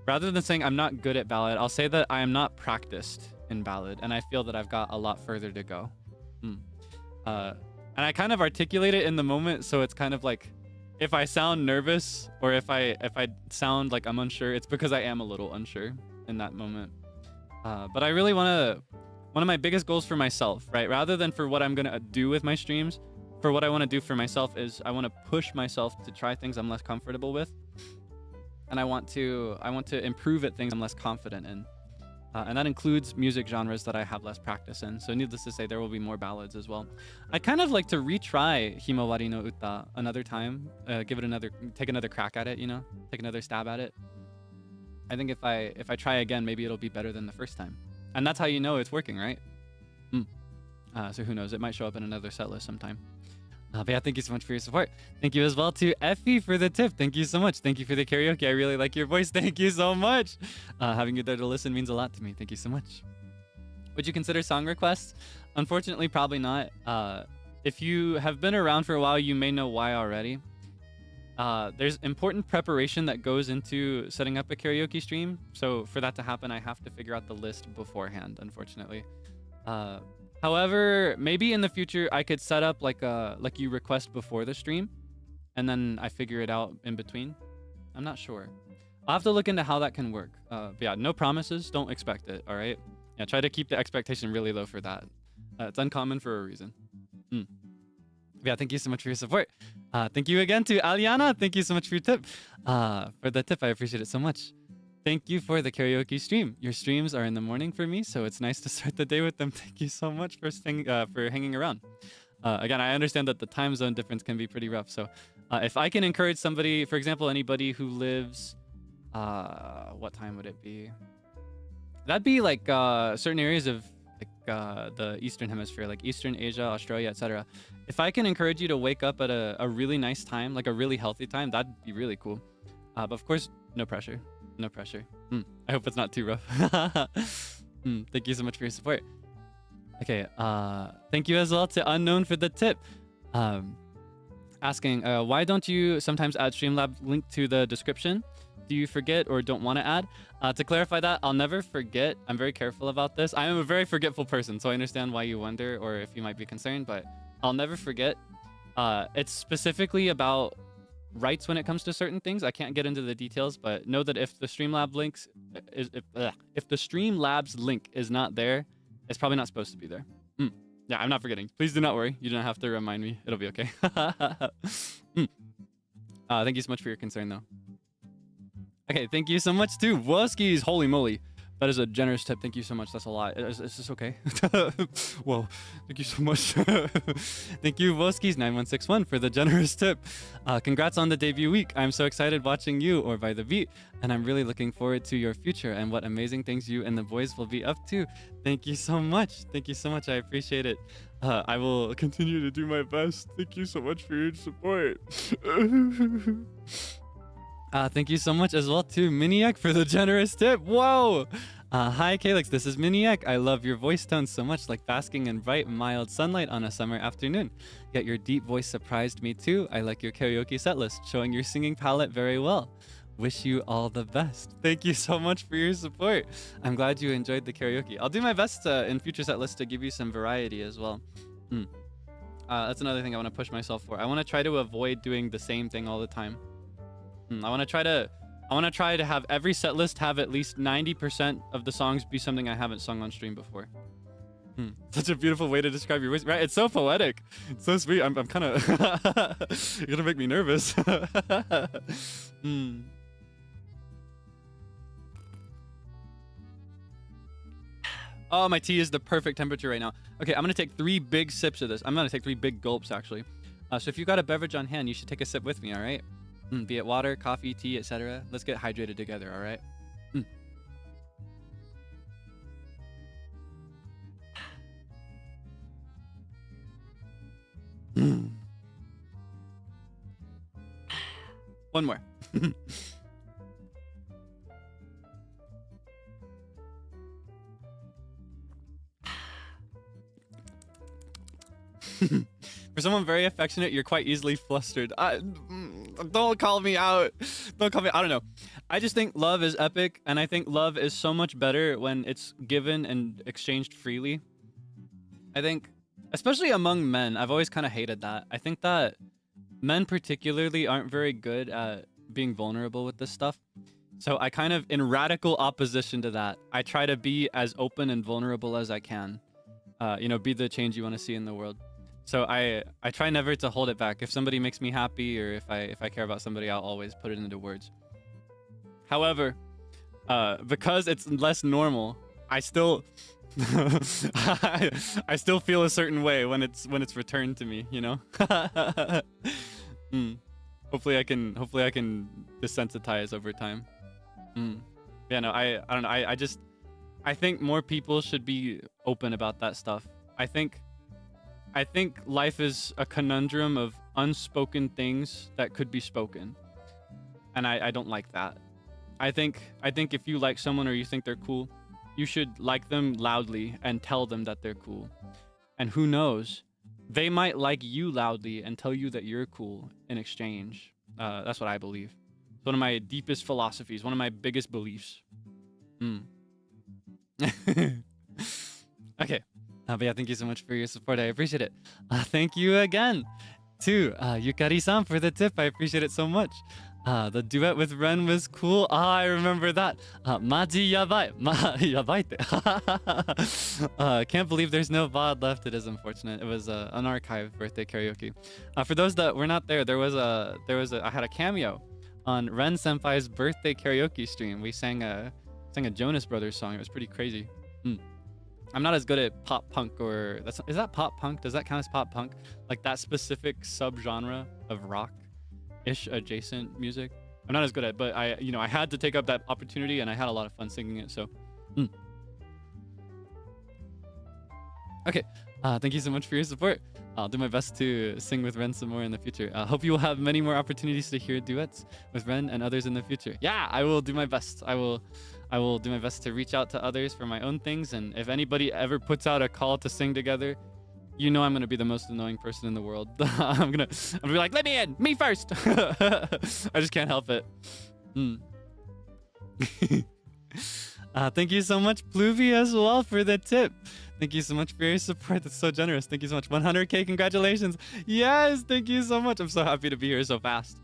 Rather than saying I'm not good at ballad, I'll say that I am not practiced in ballad, and I feel that I've got a lot further to go. And I kind of articulate it in the moment, so it's kind of like if I sound nervous or if I sound like I'm unsure, it's because I am a little unsure in that moment. But I really one of my biggest goals for myself, right? Rather than for what I'm gonna do with my streams, for what I want to do for myself is I want to push myself to try things I'm less comfortable with. And I want to improve at things I'm less confident in. And that includes music genres that I have less practice in. So needless to say, there will be more ballads as well. I kind of like to retry Himawari no Uta another time, take another crack at it, take another stab at it. I think if I try again, maybe it'll be better than the first time. And that's how you know it's working, right? So who knows? It might show up in another set list sometime. But yeah, thank you so much for your support. Thank you as well to Effie for the tip. Thank you so much. Thank you for the karaoke. I really like your voice. Thank you so much. Having you there to listen means a lot to me. Thank you so much. Would you consider song requests? Unfortunately, probably not. If you have been around for a while, you may know why already. There's important preparation that goes into setting up a karaoke stream. So for that to happen, I have to figure out the list beforehand, unfortunately. However, maybe in the future I could set up like you request before the stream, and then I figure it out in between. I'm not sure. I'll have to look into how that can work. But yeah, no promises. Don't expect it. All right. Yeah, try to keep the expectation really low for that. It's uncommon for a reason. Yeah, thank you so much for your support. Thank you again to Aliana. Thank you so much for your tip. For the tip, I appreciate it so much. Thank you for the karaoke stream. Your streams are in the morning for me, so it's nice to start the day with them. Thank you so much for hanging around. Again, I understand that the time zone difference can be pretty rough, so if I can encourage somebody, for example, anybody who lives, what time would it be? That'd be like certain areas of like the Eastern Hemisphere, like Eastern Asia, Australia, etc. If I can encourage you to wake up at a really nice time, like a really healthy time, that'd be really cool. But of course, no pressure. No pressure. I hope it's not too rough. Thank you so much for your support. Okay. Thank you as well to Unknown for the tip. Asking, why don't you sometimes add Streamlabs link to the description? Do you forget or don't want to add? To clarify that, I'll never forget. I'm very careful about this. I am a very forgetful person, so I understand why you wonder or if you might be concerned, but I'll never forget. It's specifically about rights when it comes to certain things. I can't get into the details, but know that if the Streamlabs link is not there, it's probably not supposed to be there. Yeah, I'm not forgetting. Please do not worry. You don't have to remind me. It'll be okay. Thank you so much for your concern, though. Okay, thank you so much to Woskies. Holy moly. That is a generous tip. Thank you so much. That's a lot. Is this okay? Whoa. Thank you so much. Thank you, Voskis9161, for the generous tip. Congrats on the debut week. I'm so excited watching you, or by the beat, and I'm really looking forward to your future and what amazing things you and the boys will be up to. Thank you so much. Thank you so much. I appreciate it. I will continue to do my best. Thank you so much for your support. Thank you so much as well to Miniac for the generous tip. Whoa! Hi, Kaelix. This is Miniek. I love your voice tone so much, like basking in bright, mild sunlight on a summer afternoon. Yet your deep voice surprised me too. I like your karaoke setlist, showing your singing palette very well. Wish you all the best. Thank you so much for your support. I'm glad you enjoyed the karaoke. I'll do my best in future set lists to give you some variety as well. That's another thing I want to push myself for. I want to try to avoid doing the same thing all the time. I want to try to have every set list have at least 90% of the songs be something I haven't sung on stream before. Such a beautiful way to describe your voice. Right? It's so poetic. It's so sweet. I'm kind of... You're going to make me nervous. Oh, my tea is the perfect temperature right now. Okay, I'm going to take 3 big sips of this. I'm going to take 3 big gulps, actually. So if you got a beverage on hand, you should take a sip with me, all right? Be it water, coffee, tea, etc. Let's get hydrated together, all right? One more. For someone very affectionate, you're quite easily flustered. Don't call me out. Don't call me. I don't know. I just think love is epic, and I think love is so much better when it's given and exchanged freely. I think, especially among men, I've always kind of hated that. I think that men particularly aren't very good at being vulnerable with this stuff. So I kind of, in radical opposition to that, I try to be as open and vulnerable as I can. You know, be the change you want to see in the world. So I try never to hold it back. If somebody makes me happy, or if I care about somebody, I'll always put it into words. However, because it's less normal, I still I still feel a certain way when it's returned to me, you know. Hopefully I can desensitize over time. Yeah, no, I don't know. I think more people should be open about that stuff. I think life is a conundrum of unspoken things that could be spoken. And I don't like that. I think if you like someone or you think they're cool, you should like them loudly and tell them that they're cool. And who knows, they might like you loudly and tell you that you're cool in exchange. That's what I believe. It's one of my deepest philosophies, one of my biggest beliefs. Okay. But yeah, thank you so much for your support. I appreciate it. Thank you again to Yukari-san for the tip. I appreciate it so much. The duet with Ren was cool. I remember that. Maji yabai. Yabai te. Can't believe there's no VOD left. It is unfortunate. It was an archive birthday karaoke. For those that were not there, I had a cameo on Ren Senpai's birthday karaoke stream. We sang a Jonas Brothers song. It was pretty crazy. I'm not as good at pop punk is that pop punk? Does that count as pop punk? Like that specific subgenre of rock-ish adjacent music? I'm not as good at it, but I had to take up that opportunity and I had a lot of fun singing it, so. Okay, thank you so much for your support. I'll do my best to sing with Ren some more in the future. Hope you will have many more opportunities to hear duets with Ren and others in the future. Yeah, I will do my best. I will do my best to reach out to others for my own things, and if anybody ever puts out a call to sing together, you know I'm gonna be the most annoying person in the world. I'm gonna be like, let me in, me first. I just can't help it. Thank you so much, Pluvy, as well, for the tip. Thank you so much for your support. That's so generous. Thank you so much. 100K, congratulations. Yes, thank you so much. I'm so happy to be here so fast.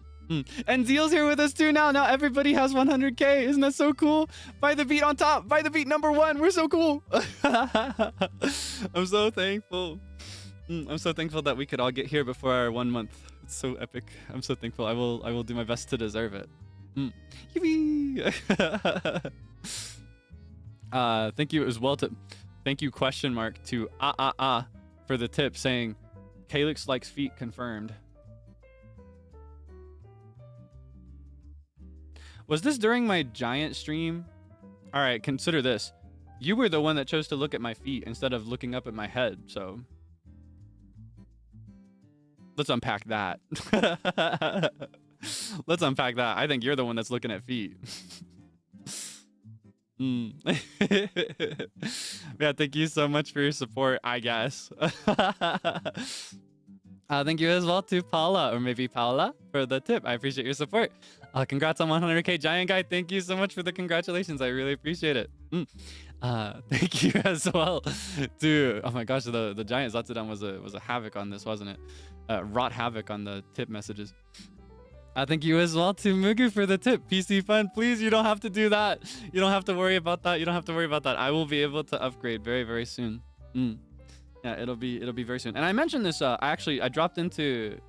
And Zeal's here with us too now. Now everybody has 100K. Isn't that so cool? By the beat on top. By the beat #1. We're so cool. I'm so thankful. I'm so thankful that we could all get here before our 1 month. It's so epic. I'm so thankful. I will do my best to deserve it. Yippee! Thank you as well to thank you to for the tip saying Kaelix likes feet confirmed. Was this during my giant stream? All right, consider this. You were the one that chose to look at my feet instead of looking up at my head, so let's unpack that. Let's unpack that. I think you're the one that's looking at feet. Yeah, thank you so much for your support, I guess. Thank you as well to Paula, or maybe Paula, for the tip. I appreciate your support. Congrats on 100k, Giant Guy. Thank you so much for the congratulations. I really appreciate it. Thank you as well to, oh my gosh, the giant Zatsudan was a havoc on this, wasn't it? Wrought havoc on the tip messages. Thank you as well to Mugu for the tip. PC fun, please. You don't have to do that. You don't have to worry about that. You don't have to worry about that. I will be able to upgrade very, very soon. Yeah, it'll be very soon. And I mentioned this. I dropped into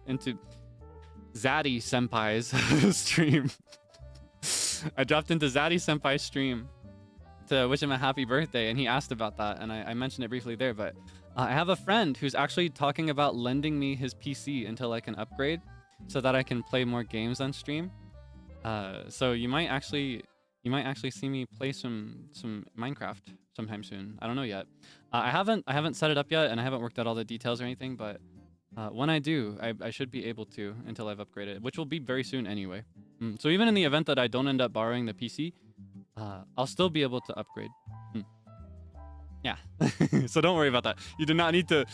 Zaddy Senpai's stream. I dropped into Zaddy Senpai's stream to wish him a happy birthday, and he asked about that, and I mentioned it briefly there. But I have a friend who's actually talking about lending me his PC until I can upgrade, so that I can play more games on stream. So you might actually see me play some Minecraft sometime soon. I don't know yet. I haven't set it up yet, and I haven't worked out all the details or anything. But when I do, I should be able to until I've upgraded, which will be very soon anyway. So even in the event that I don't end up borrowing the PC, I'll still be able to upgrade. Yeah. So don't worry about that. You do not need to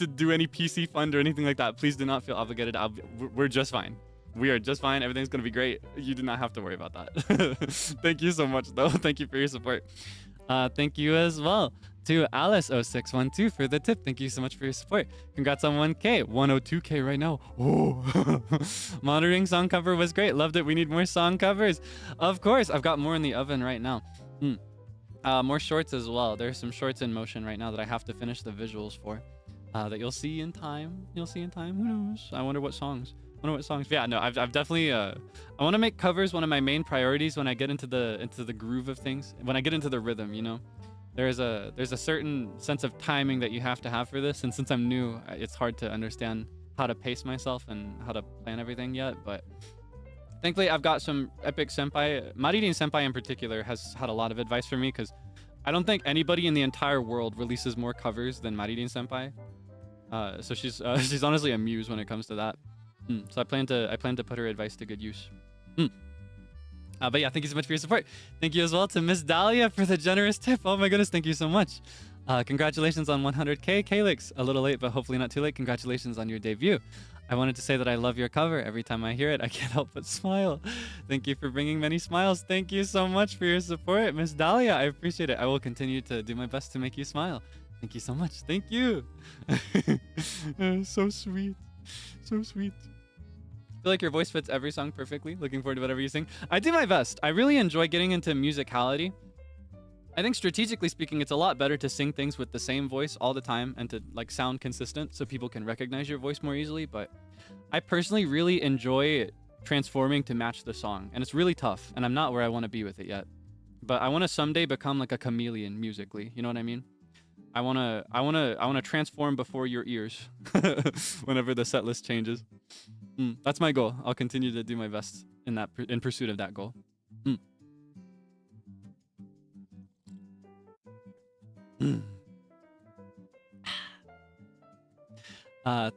do any PC fund or anything like that. Please do not feel obligated. We're just fine. We are just fine. Everything's gonna be great. You do not have to worry about that. Thank you so much though. Thank you for your support. Thank you as well to Alice0612 for the tip. Thank you so much for your support. Congrats on 1k, 102k right now. Oh, monitoring song cover was great. Loved it. We need more song covers. Of course, I've got more in the oven right now. More shorts as well. There's some shorts in motion right now that I have to finish the visuals for. That you'll see in time. You'll see in time. Who knows? I wonder what songs. Yeah, no, I've definitely I want to make covers one of my main priorities when I get into the groove of things. When I get into the rhythm, you know. There's a certain sense of timing that you have to have for this, and since I'm new, it's hard to understand how to pace myself and how to plan everything yet, but thankfully I've got some epic senpai. Maridin senpai in particular has had a lot of advice for me, because I don't think anybody in the entire world releases more covers than Maridin senpai. So she's honestly a muse when it comes to that. So I plan to put her advice to good use. But yeah, thank you so much for your support. Thank you as well to Miss Dahlia for the generous tip. Oh my goodness, thank you so much. Congratulations on 100k, Kaelix. A little late, but hopefully not too late. Congratulations on your debut. I wanted to say that I love your cover. Every time I hear it, I can't help but smile. Thank you for bringing many smiles. Thank you so much for your support, Miss Dahlia. I appreciate it. I will continue to do my best to make you smile. Thank you so much. Thank you. So sweet. So sweet. I feel like your voice fits every song perfectly. Looking forward to whatever you sing. I do my best. I really enjoy getting into musicality. I think strategically speaking, it's a lot better to sing things with the same voice all the time and to like sound consistent so people can recognize your voice more easily. But I personally really enjoy transforming to match the song, and it's really tough, and I'm not where I want to be with it yet. But I want to someday become like a chameleon musically. You know what I mean? I want to transform before your ears whenever the set list changes. That's my goal. I'll continue to do my best in pursuit of that goal.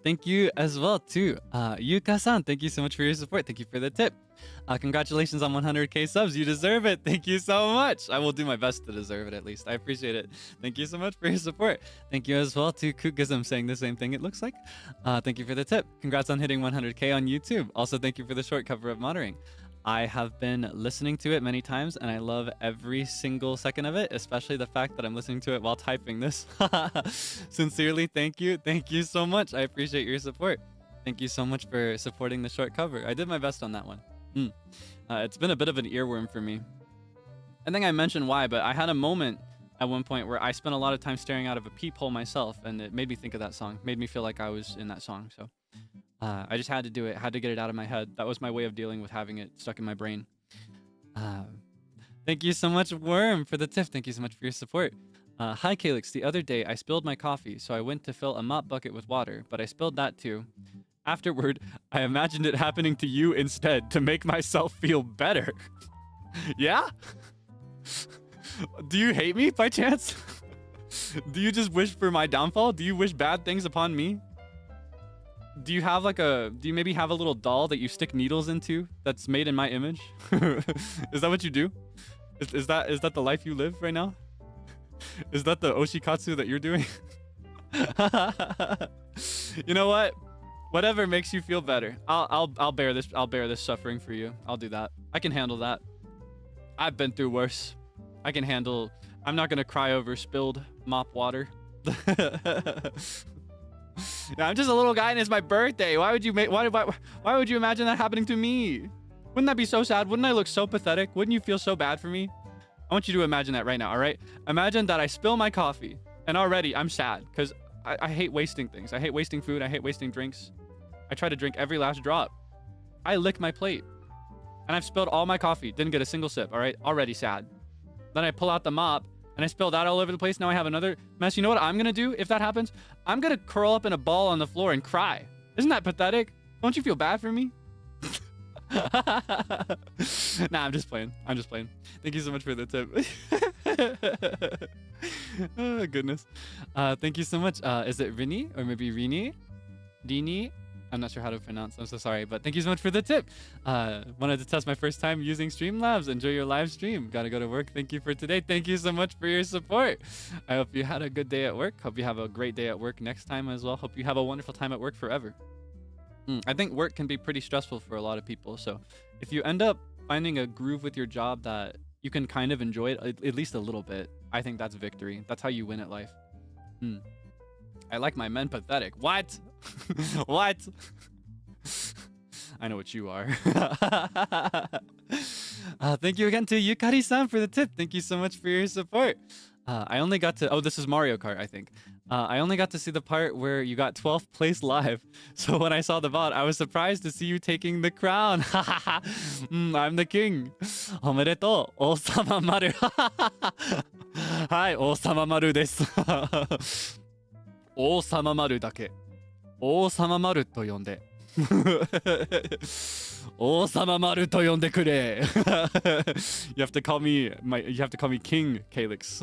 Thank you as well to Yuka-san. Thank you so much for your support. Thank you for the tip. Congratulations on 100k subs. You deserve it. Thank you so much. I will do my best to deserve it at least. I appreciate it. Thank you so much for your support. Thank you as well to Kukism saying the same thing, it looks like. Thank you for the tip. Congrats on hitting 100k on YouTube. Also, thank you for the short cover of Monitoring. I have been listening to it many times, and I love every single second of it, especially the fact that I'm listening to it while typing this. Sincerely, thank you. Thank you so much. I appreciate your support. Thank you so much for supporting the short cover. I did my best on that one. It's been a bit of an earworm for me. I think I mentioned why, but I had a moment at one point where I spent a lot of time staring out of a peephole myself, and it made me think of that song. Made me feel like I was in that song, so... I just had to do it, had to get it out of my head. That was my way of dealing with having it stuck in my brain. Thank you so much, Worm, for the tip. Thank you so much for your support. Hi, Kaelix. The other day, I spilled my coffee, so I went to fill a mop bucket with water, but I spilled that too. Afterward, I imagined it happening to you instead to make myself feel better. Yeah? Do you hate me by chance? Do you just wish for my downfall? Do you wish bad things upon me? Do you have do you maybe have a little doll that you stick needles into that's made in my image? Is that what you do? Is that the life you live right now? Is that the oshikatsu that you're doing? You know what? Whatever makes you feel better. I'll bear this. I'll bear this suffering for you. I'll do that. I can handle that. I've been through worse. I can handle. I'm not gonna cry over spilled mop water. Yeah, I'm just a little guy and it's my birthday. Why would you make? Why would you imagine that happening to me? Wouldn't that be so sad? Wouldn't I look so pathetic? Wouldn't you feel so bad for me? I want you to imagine that right now. All right. Imagine that I spill my coffee and already I'm sad because I hate wasting things. I hate wasting food. I hate wasting drinks. I try to drink every last drop. I lick my plate and I've spilled all my coffee. Didn't get a single sip. All right. Already sad. Then I pull out the mop and I spill that all over the place. Now I have another mess. You know what I'm going to do if that happens? I'm going to curl up in a ball on the floor and cry. Isn't that pathetic? Don't you feel bad for me? Nah, I'm just playing. I'm just playing. Thank you so much for the tip. Oh, goodness. Thank you so much. Is it Rini or maybe Rini? I'm not sure how to pronounce. I'm so sorry, but thank you so much for the tip. Wanted to test my first time using Streamlabs. Enjoy your live stream. Gotta go to work. Thank you for today. Thank you so much for your support. I hope you had a good day at work. Hope you have a great day at work next time as well. Hope you have a wonderful time at work forever. I think work can be pretty stressful for a lot of people. So if you end up finding a groove with your job that you can kind of enjoy it at least a little bit, I think that's victory. That's how you win at life. I like my men pathetic. What? What? I know what you are. Thank you again to Yukari-san for the tip. Thank you so much for your support. I only got to... Oh, this is Mario Kart, I think. I only got to see the part where you got 12th place live. So when I saw the VOD, I was surprised to see you taking the crown. I'm the king. Omedetou. Osama Maru. Hi, Osama Maru desu. Osama Maru dake. Osama Maru to yonde. Osama Maru to yonde kure. You have to call me King Kaelix.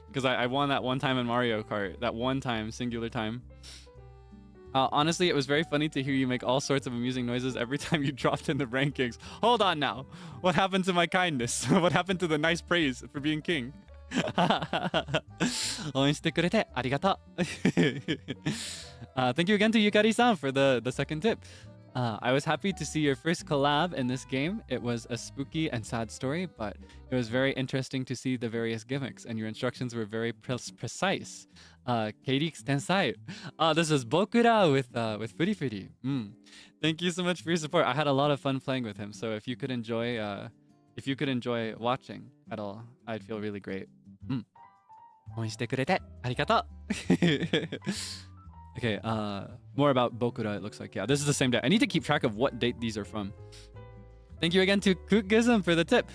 Because I won that one time in Mario Kart. That one time, singular time. Honestly, it was very funny to hear you make all sorts of amusing noises every time you dropped in the rankings. Hold on now. What happened to my kindness? What happened to the nice praise for being king? 応援してくれてありがとう。Thank you again to Yukari-san for the second tip. I was happy to see your first collab in this game. It was a spooky and sad story, but it was very interesting to see the various gimmicks, and your instructions were very precise. Kaelix Tensai. This is Bokura with Furi Furi. Thank you so much for your support. I had a lot of fun playing with him, so if you could enjoy watching at all, I'd feel really great. 応援してくれてありがとう。Okay, more about Bokura, it looks like. Yeah, this is the same day. I need to keep track of what date these are from. Thank you again to Kookgism for the tip.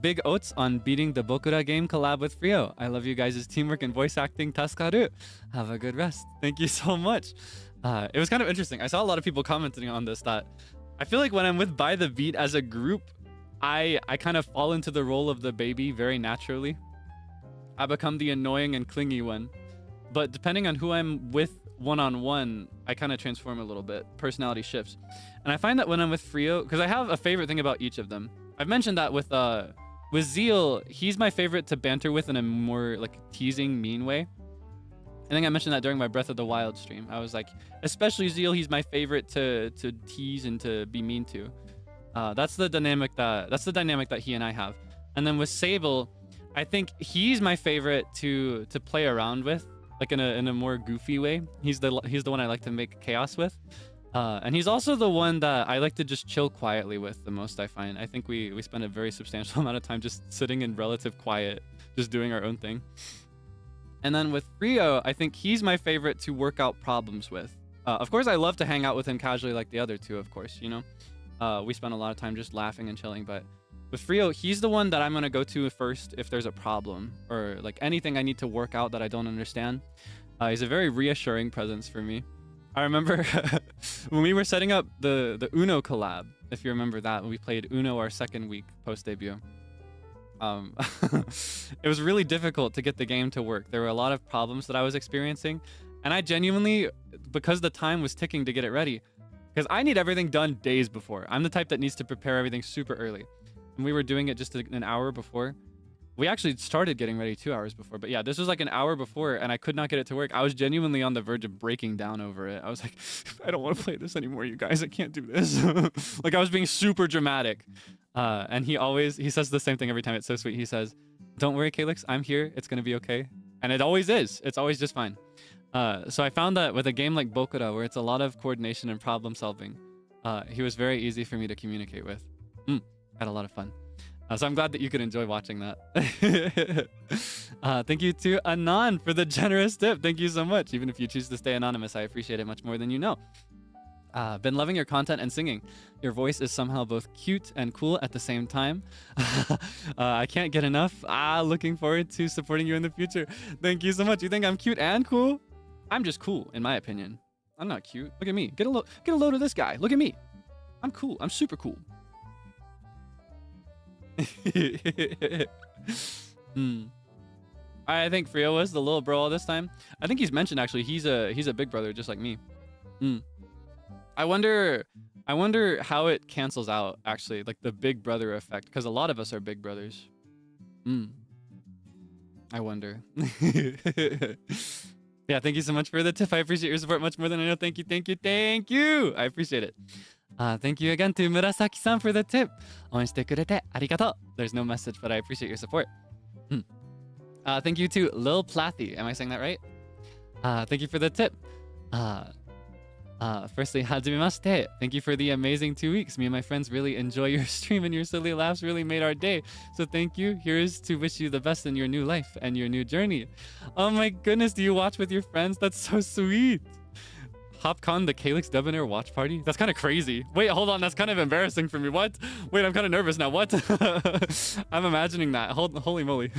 Big oats on beating the Bokura game collab with Frio. I love you guys' teamwork and voice acting. Tasukaru. Have a good rest. Thank you so much. It was kind of interesting. I saw a lot of people commenting on this that I feel like when I'm with By the Beat as a group, I kind of fall into the role of the baby very naturally. I become the annoying and clingy one. But depending on who I'm with one-on-one, I kind of transform a little bit. Personality shifts. And I find that when I'm with Frio, because I have a favorite thing about each of them. I've mentioned that with Zeal, he's my favorite to banter with in a more like teasing, mean way. I think I mentioned that during my Breath of the Wild stream. I was like, especially Zeal, he's my favorite to tease and to be mean to. That's the dynamic that he and I have. And then with Sable, I think he's my favorite to play around with, like in a more goofy way. He's the one I like to make chaos with. And he's also the one that I like to just chill quietly with the most, I find. I think we spend a very substantial amount of time just sitting in relative quiet, just doing our own thing. And then with Frio, I think he's my favorite to work out problems with. Of course, I love to hang out with him casually like the other two, of course, you know? We spend a lot of time just laughing and chilling, but with Frio, he's the one that I'm going to go to first if there's a problem or like anything I need to work out that I don't understand. He's a very reassuring presence for me. I remember when we were setting up the Uno collab, if you remember that, when we played Uno our second week post-debut. It was really difficult to get the game to work. There were a lot of problems that I was experiencing, and I genuinely, because the time was ticking to get it ready, because I need everything done days before. I'm the type that needs to prepare everything super early. and we were doing it just an hour before. We actually started getting ready 2 hours before, but yeah, this was like an hour before, and I could not get it to work. I was genuinely on the verge of breaking down over it. I was like, I don't want to play this anymore, you guys. I can't do this. Like, I was being super dramatic. And he says the same thing every time. It's so sweet. He says, don't worry, Kaelix, I'm here. It's going to be okay. And it always is. It's always just fine. So I found that with a game like Bokura, where it's a lot of coordination and problem solving, he was very easy for me to communicate with. Had a lot of fun. So I'm glad that you could enjoy watching that. Thank you to Anan for the generous tip. Thank you so much. Even if you choose to stay anonymous, I appreciate it much more than you know. Been loving your content and singing. Your voice is somehow both cute and cool at the same time. I can't get enough. Looking forward to supporting you in the future. Thank you so much. You think I'm cute and cool? I'm just cool, in my opinion. I'm not cute. Look at me. Get a load of this guy. Look at me. I'm cool. I'm super cool. I think Frio was the little bro all this time. I think he's mentioned actually he's a big brother just like me. I wonder how it cancels out actually, like the big brother effect, because a lot of us are big brothers. I wonder. Yeah, thank you so much for the tip. I appreciate your support much more than I know. Thank you, thank you, thank you. I appreciate it. Thank you again to Murasaki-san for the tip. 応援してくれてありがとう. There's no message, but I appreciate your support. Thank you to Lil Plathy. Am I saying that right? Thank you for the tip. Firstly, hajimemashite. Thank you for the amazing 2 weeks. Me and my friends really enjoy your stream, and your silly laughs really made our day. So thank you. Here's to wish you the best in your new life and your new journey. Oh my goodness, do you watch with your friends? That's so sweet. HopCon, the Kaelix Debonair watch party? That's kind of crazy. Wait, hold on. That's kind of embarrassing for me. What? Wait, I'm kind of nervous now. What? I'm imagining that. Holy moly.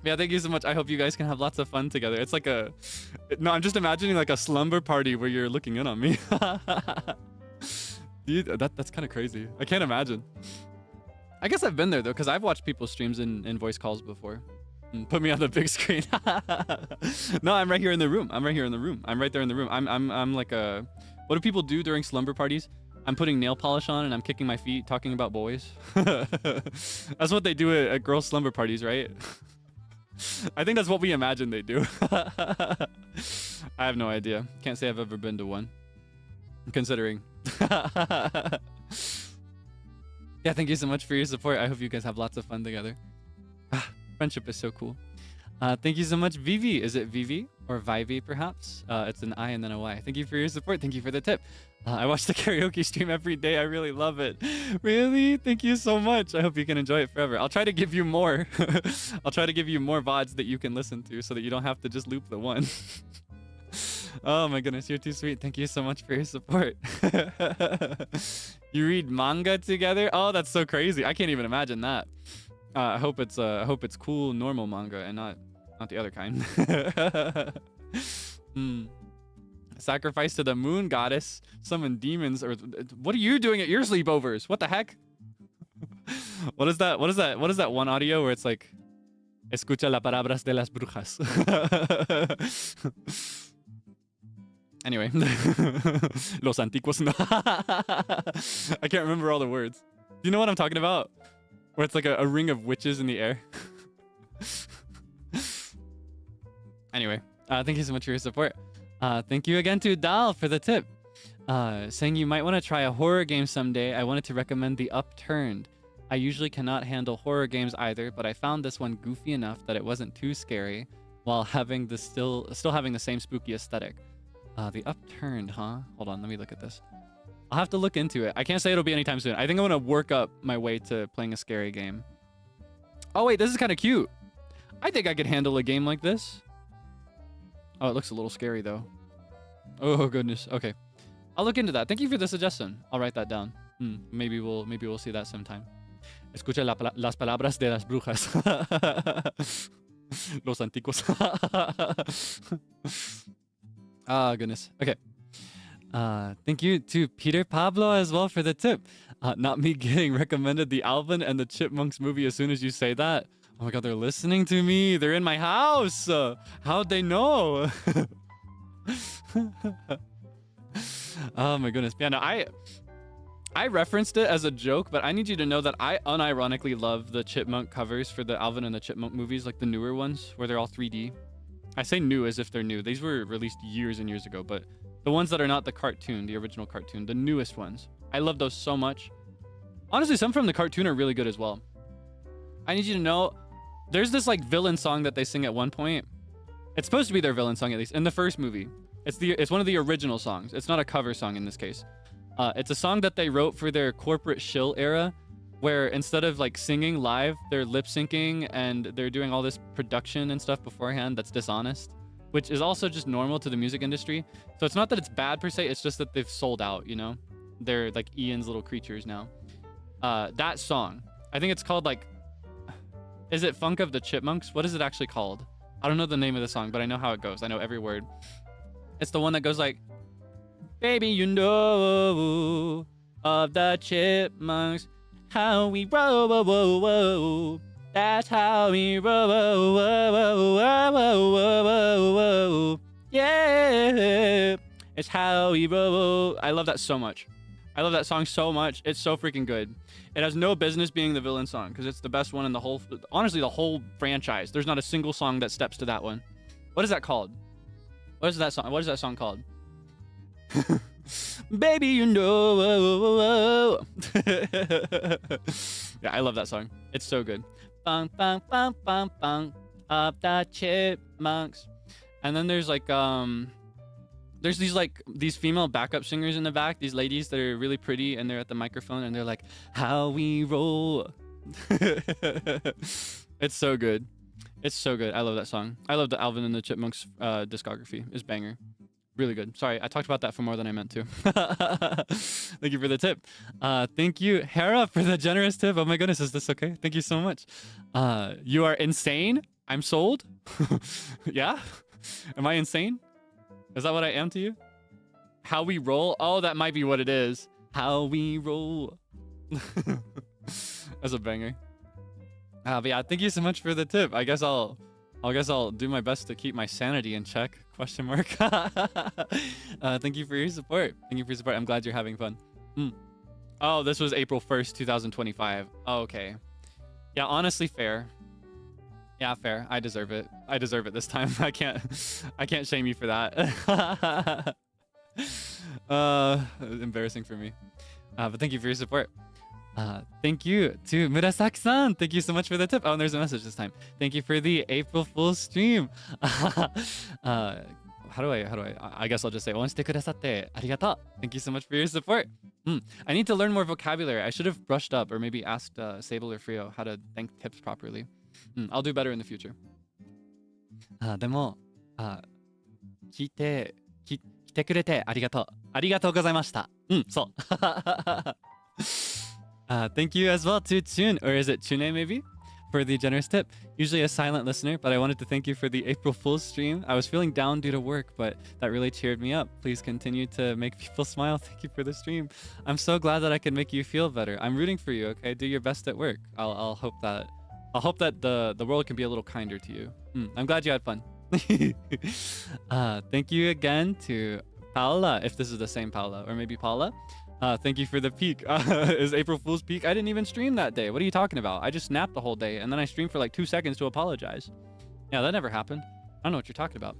Yeah, thank you so much. I hope you guys can have lots of fun together. It's like no, I'm just imagining like a slumber party where you're looking in on me. Dude, that's kind of crazy. I can't imagine. I guess I've been there though, because I've watched people's streams in voice calls before. Put me on the big screen. No, I'm right here in the room. I'm right here in the room. I'm right there in the room. I'm like what do people do during slumber parties? I'm putting nail polish on and I'm kicking my feet, talking about boys. That's what they do at girls' slumber parties, right? I think that's what we imagine they do. I have no idea. Can't say I've ever been to one. I'm considering. Yeah, thank you so much for your support. I hope you guys have lots of fun together. Friendship is so cool. Thank you so much, Vivi. Is it Vivi or Vivi, perhaps? It's an I and then a Y. Thank you for your support. Thank you for the tip. I watch the karaoke stream every day. I really love it. Really? Thank you so much. I hope you can enjoy it forever. I'll try to give you more. I'll try to give you more VODs that you can listen to so that you don't have to just loop the one. Oh my goodness, you're too sweet. Thank you so much for your support. You read manga together? Oh, that's so crazy. I can't even imagine that. I hope it's cool normal manga and not the other kind. Sacrifice to the moon goddess, summon demons, or what are you doing at your sleepovers? What the heck? What is that one audio where it's like escucha las palabras de las brujas? Anyway. Los antiguos. I can't remember all the words. Do you know what I'm talking about? Where it's like a ring of witches in the air. Anyway, thank you so much for your support. Thank you again to Dal for the tip. Saying you might want to try a horror game someday. I wanted to recommend The Upturned. I usually cannot handle horror games either, but I found this one goofy enough that it wasn't too scary while having the still having the same spooky aesthetic. The Upturned, huh? Hold on, let me look at this. I'll have to look into it. I can't say it'll be anytime soon. I think I'm going to work up my way to playing a scary game. Oh, wait, this is kind of cute. I think I could handle a game like this. Oh, it looks a little scary, though. Oh, goodness. Okay. I'll look into that. Thank you for the suggestion. I'll write that down. Maybe we'll see that sometime. Escucha las palabras de las brujas. Los antiguos. Ah, goodness. Okay. Thank you to Peter Pablo as well for the tip. Not me getting recommended the Alvin and the Chipmunks movie as soon as you say that. Oh my god, they're listening to me. They're in my house. How'd they know? Oh my goodness. Yeah, no, I referenced it as a joke, but I need you to know that I unironically love the Chipmunk covers for the Alvin and the Chipmunk movies, like the newer ones where they're all 3D. I say new as if they're new. These were released years and years ago, but the ones that are not the cartoon, the original cartoon, the newest ones, I love those so much. Honestly, some from the cartoon are really good as well. I need you to know, there's this like villain song that they sing at one point. It's supposed to be their villain song, at least in the first movie. It's one of the original songs. It's not a cover song in this case. It's a song that they wrote for their corporate shill era, where instead of like singing live, they're lip syncing and they're doing all this production and stuff beforehand that's dishonest, which is also just normal to the music industry. So it's not that it's bad per se, it's just that they've sold out, you know? They're like Ian's little creatures now. That song, I think it's called like, is it Funk of the Chipmunks? What is it actually called? I don't know the name of the song, but I know how it goes. I know every word. It's the one that goes like, baby, you know of the chipmunks, how we roll, whoa, whoa, whoa. That's how we roll, whoa, whoa, whoa, whoa, whoa, whoa. Yeah, it's how we roll. I love that so much. I love that song so much. It's so freaking good. It has no business being the villain song because it's the best one in the whole, honestly, the whole franchise. There's not a single song that steps to that one. What is that called? What is that song? What is that song called? Baby, you know. Yeah, I love that song. It's so good. Bang, bang, bang, bang, bang. Up the chipmunks. And then there's like, there's these female backup singers in the back, these ladies that are really pretty and they're at the microphone and they're like, how we roll. It's so good. It's so good. I love that song. I love the Alvin and the Chipmunks discography. It's banger. Really good. Sorry, I talked about that for more than I meant to. Thank you for the tip. Thank you, Hera, for the generous tip. Oh my goodness, is this okay? Thank you so much. You are insane. I'm sold. Yeah? Am I insane? Is that what I am to you? How we roll? Oh, that might be what it is. How we roll. That's a banger. But yeah, thank you so much for the tip. I guess I'll do my best to keep my sanity in check. Question mark. Thank you for your support. Thank you for your support. I'm glad you're having fun. Oh, this was April 1st, 2025. Oh, okay. Yeah, honestly, fair. Yeah, fair. I deserve it. I deserve it this time. I can't shame you for that. Embarrassing for me. But thank you for your support. Thank you to Murasaki-san. Thank you so much for the tip. Oh, and there's a message this time. Thank you for the April Fool's stream. How do I guess I'll just say, "Onshite kudasatte arigatou." Thank you so much for your support. I need to learn more vocabulary. I should have brushed up or maybe asked Sable or Frio how to thank tips properly. I'll do better in the future. でも、来てくれてありがとう。ありがとうございました。そう。Thank you as well to Chun, or is it Chune maybe, for the generous tip. Usually a silent listener, but I wanted to thank you for the April Fool's stream. I was feeling down due to work, but that really cheered me up. Please continue to make people smile. Thank you for the stream. I'm so glad that I could make you feel better. I'm rooting for you, okay? Do your best at work. I'll hope that the world can be a little kinder to you. I'm glad you had fun. Thank you again to Paula, if this is the same Paula, or maybe Paula. Thank you for the peak. Is April Fool's peak? I didn't even stream that day. What are you talking about? I just snapped the whole day and then I streamed for like 2 seconds to apologize. Yeah, that never happened. I don't know what you're talking about.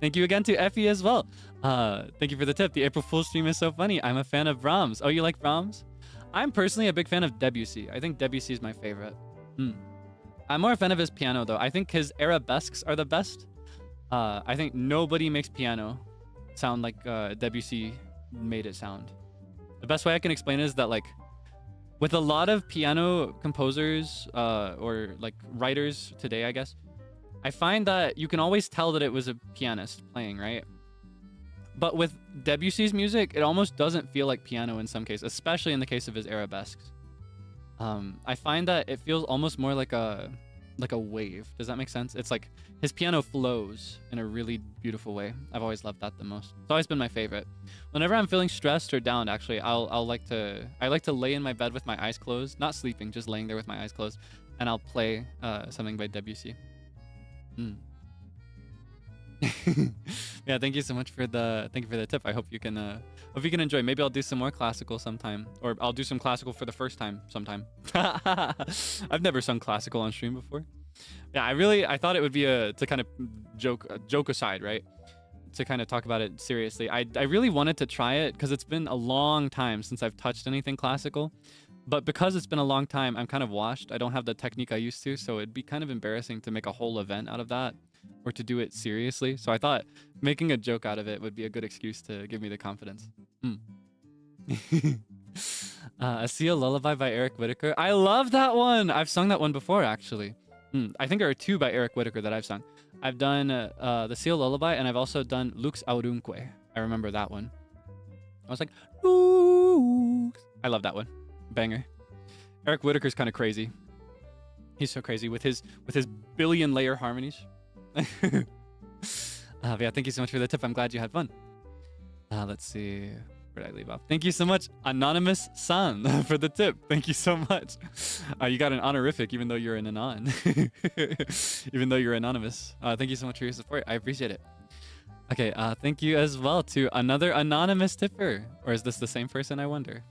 Thank you again to Effie as well. Thank you for the tip. The April Fool's stream is so funny. I'm a fan of Brahms. Oh, you like Brahms? I'm personally a big fan of Debussy. I think Debussy is my favorite. I'm more a fan of his piano though. I think his arabesques are the best. I think nobody makes piano sound like Debussy made it sound. The best way I can explain it is that, like, with a lot of piano composers or like writers today, I guess, I find that you can always tell that it was a pianist playing, right? But with Debussy's music, it almost doesn't feel like piano in some cases, especially in the case of his arabesques. I find that it feels almost more like a wave. Does that make sense? It's like his piano flows in a really beautiful way. I've always loved that the most. It's always been my favorite. Whenever I'm feeling stressed or down, actually, I like to lay in my bed with my eyes closed, not sleeping, just laying there with my eyes closed, and I'll play something by Debussy. Yeah, thank you so much for the tip. I hope you can enjoy. Maybe I'll do some more classical sometime, or I'll do some classical for the first time sometime. I've never sung classical on stream before. Yeah, I thought it would be to kind of joke aside, right? To kind of talk about it seriously. I really wanted to try it because it's been a long time since I've touched anything classical. But because it's been a long time, I'm kind of washed. I don't have the technique I used to, so it'd be kind of embarrassing to make a whole event out of that or to do it seriously. So I thought making a joke out of it would be a good excuse to give me the confidence. A Seal Lullaby by Eric Whitacre. I love that one. I've sung that one before, actually. I think there are two by Eric Whitacre that I've sung. I've done the Seal Lullaby, and I've also done Lux Aurunque. I remember that one. I was like, Lux. I love that one. Banger. Eric Whitacre's kind of crazy. He's so crazy with his billion layer harmonies. Yeah, thank you so much for the tip. I'm glad you had fun. Let's see. Where did I leave off? Thank you so much, Anonymous San, for the tip. Thank you so much. You got an honorific even though you're an anon. Even though you're anonymous. Thank you so much for your support. I appreciate it. Okay, thank you as well to another anonymous tipper. Or is this the same person, I wonder?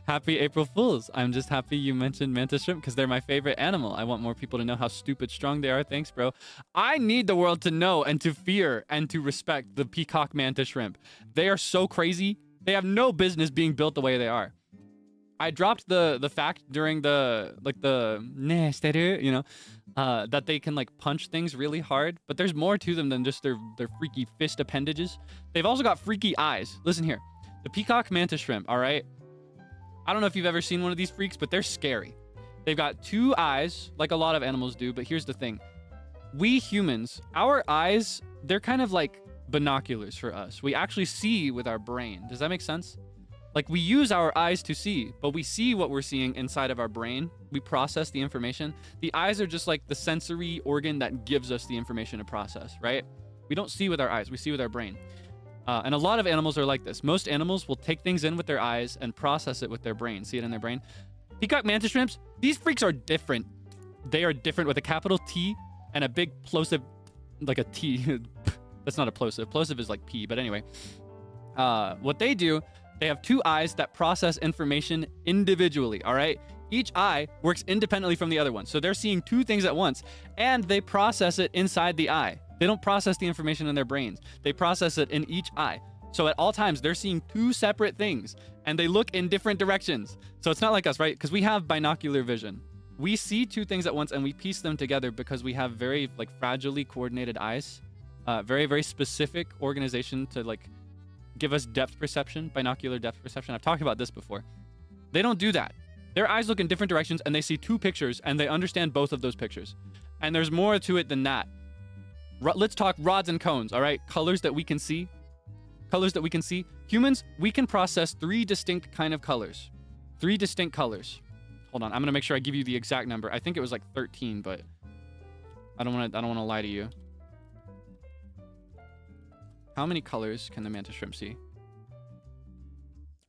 Happy April Fools. I'm just happy you mentioned mantis shrimp because they're my favorite animal. I want more people to know how stupid strong they are. Thanks, bro. I need the world to know and to fear and to respect the peacock mantis shrimp. They are so crazy. They have no business being built the way they are. I dropped the fact during the you know, that they can like punch things really hard, but there's more to them than just their freaky fist appendages. They've also got freaky eyes. Listen here, the peacock mantis shrimp. All right, I don't know if you've ever seen one of these freaks, but they're scary. They've got two eyes, like a lot of animals do. But here's the thing: we humans, our eyes, they're kind of like binoculars for us. We actually see with our brain. Does that make sense? Like, we use our eyes to see, but we see what we're seeing inside of our brain. We process the information. The eyes are just like the sensory organ that gives us the information to process, right? We don't see with our eyes, we see with our brain. And a lot of animals are like this. Most animals will take things in with their eyes and process it with their brain, see it in their brain. Peacock mantis shrimps, these freaks are different. They are different with a capital T and a big plosive, like a T. That's not a plosive. Plosive is like P, but anyway. What they do, they have two eyes that process information individually, all right? Each eye works independently from the other one. So they're seeing two things at once, and they process it inside the eye. They don't process the information in their brains. They process it in each eye. So at all times, they're seeing two separate things, and they look in different directions. So it's not like us, right? Because we have binocular vision. We see two things at once, and we piece them together because we have very like fragilely coordinated eyes. Very, very specific organization to like give us depth perception, binocular depth perception. I've talked about this before. They don't do that. Their eyes look in different directions and they see two pictures and they understand both of those pictures. And there's more to it than that. Let's talk rods and cones, all right? Colors that we can see. Colors that we can see. Humans, we can process three distinct kind of colors. Three distinct colors. Hold on, I'm gonna make sure I give you the exact number. I think it was like 13, but I don't wanna lie to you. How many colors can the mantis shrimp see?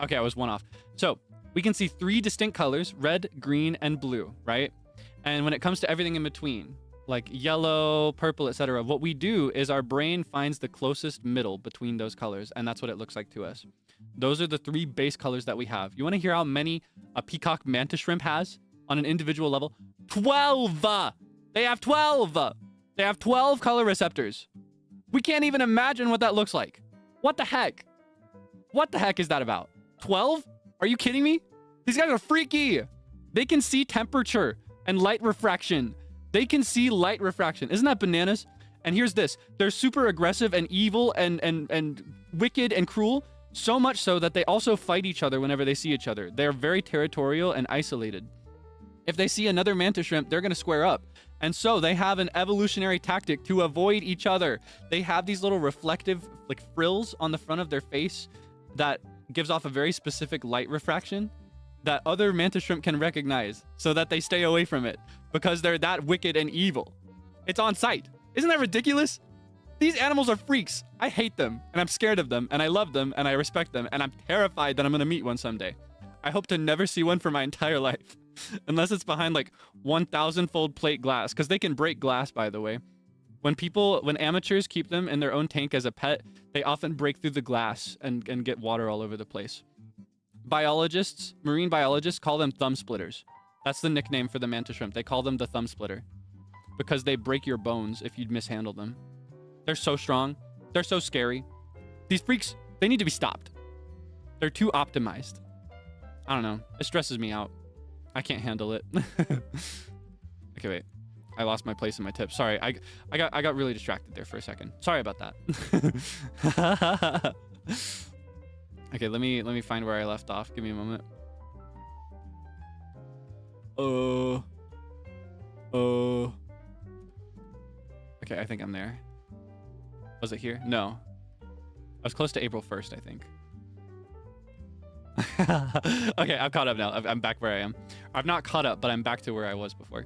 Okay, I was one off. So we can see three distinct colors, red, green, and blue, right? And when it comes to everything in between, like yellow, purple, etc., what we do is our brain finds the closest middle between those colors, and that's what it looks like to us. Those are the three base colors that we have. You want to hear how many a peacock mantis shrimp has on an individual level? 12! They have 12! They have 12 color receptors. We can't even imagine what that looks like. What the heck? What the heck is that about? 12? Are you kidding me? These guys are freaky. They can see temperature and light refraction. They can see light refraction. Isn't that bananas? And here's this. They're super aggressive and evil and wicked and cruel. So much so that they also fight each other whenever they see each other. They're very territorial and isolated. If they see another mantis shrimp, they're going to square up. And so they have an evolutionary tactic to avoid each other. They have these little reflective like frills on the front of their face that gives off a very specific light refraction that other mantis shrimp can recognize so that they stay away from it because they're that wicked and evil. It's on sight. Isn't that ridiculous? These animals are freaks. I hate them and I'm scared of them and I love them and I respect them and I'm terrified that I'm going to meet one someday. I hope to never see one for my entire life. Unless it's behind like 1,000-fold plate glass, because they can break glass, by the way. When amateurs keep them in their own tank as a pet, they often break through the glass and get water all over the place. Marine biologists call them thumb splitters. That's the nickname for the mantis shrimp. They call them the thumb splitter because they break your bones if you'd mishandle them. They're so strong. They're so scary. These freaks, they need to be stopped. They're too optimized. I don't know. It stresses me out. I can't handle it. Okay, wait. I lost my place in my tip. Sorry, I got really distracted there for a second. Sorry about that. Okay, let me find where I left off. Give me a moment. Okay, I think I'm there. Was it here? No. I was close to April 1st, I think. Okay, I'm caught up now. I'm back where I am. I'm not caught up, but I'm back to where I was before.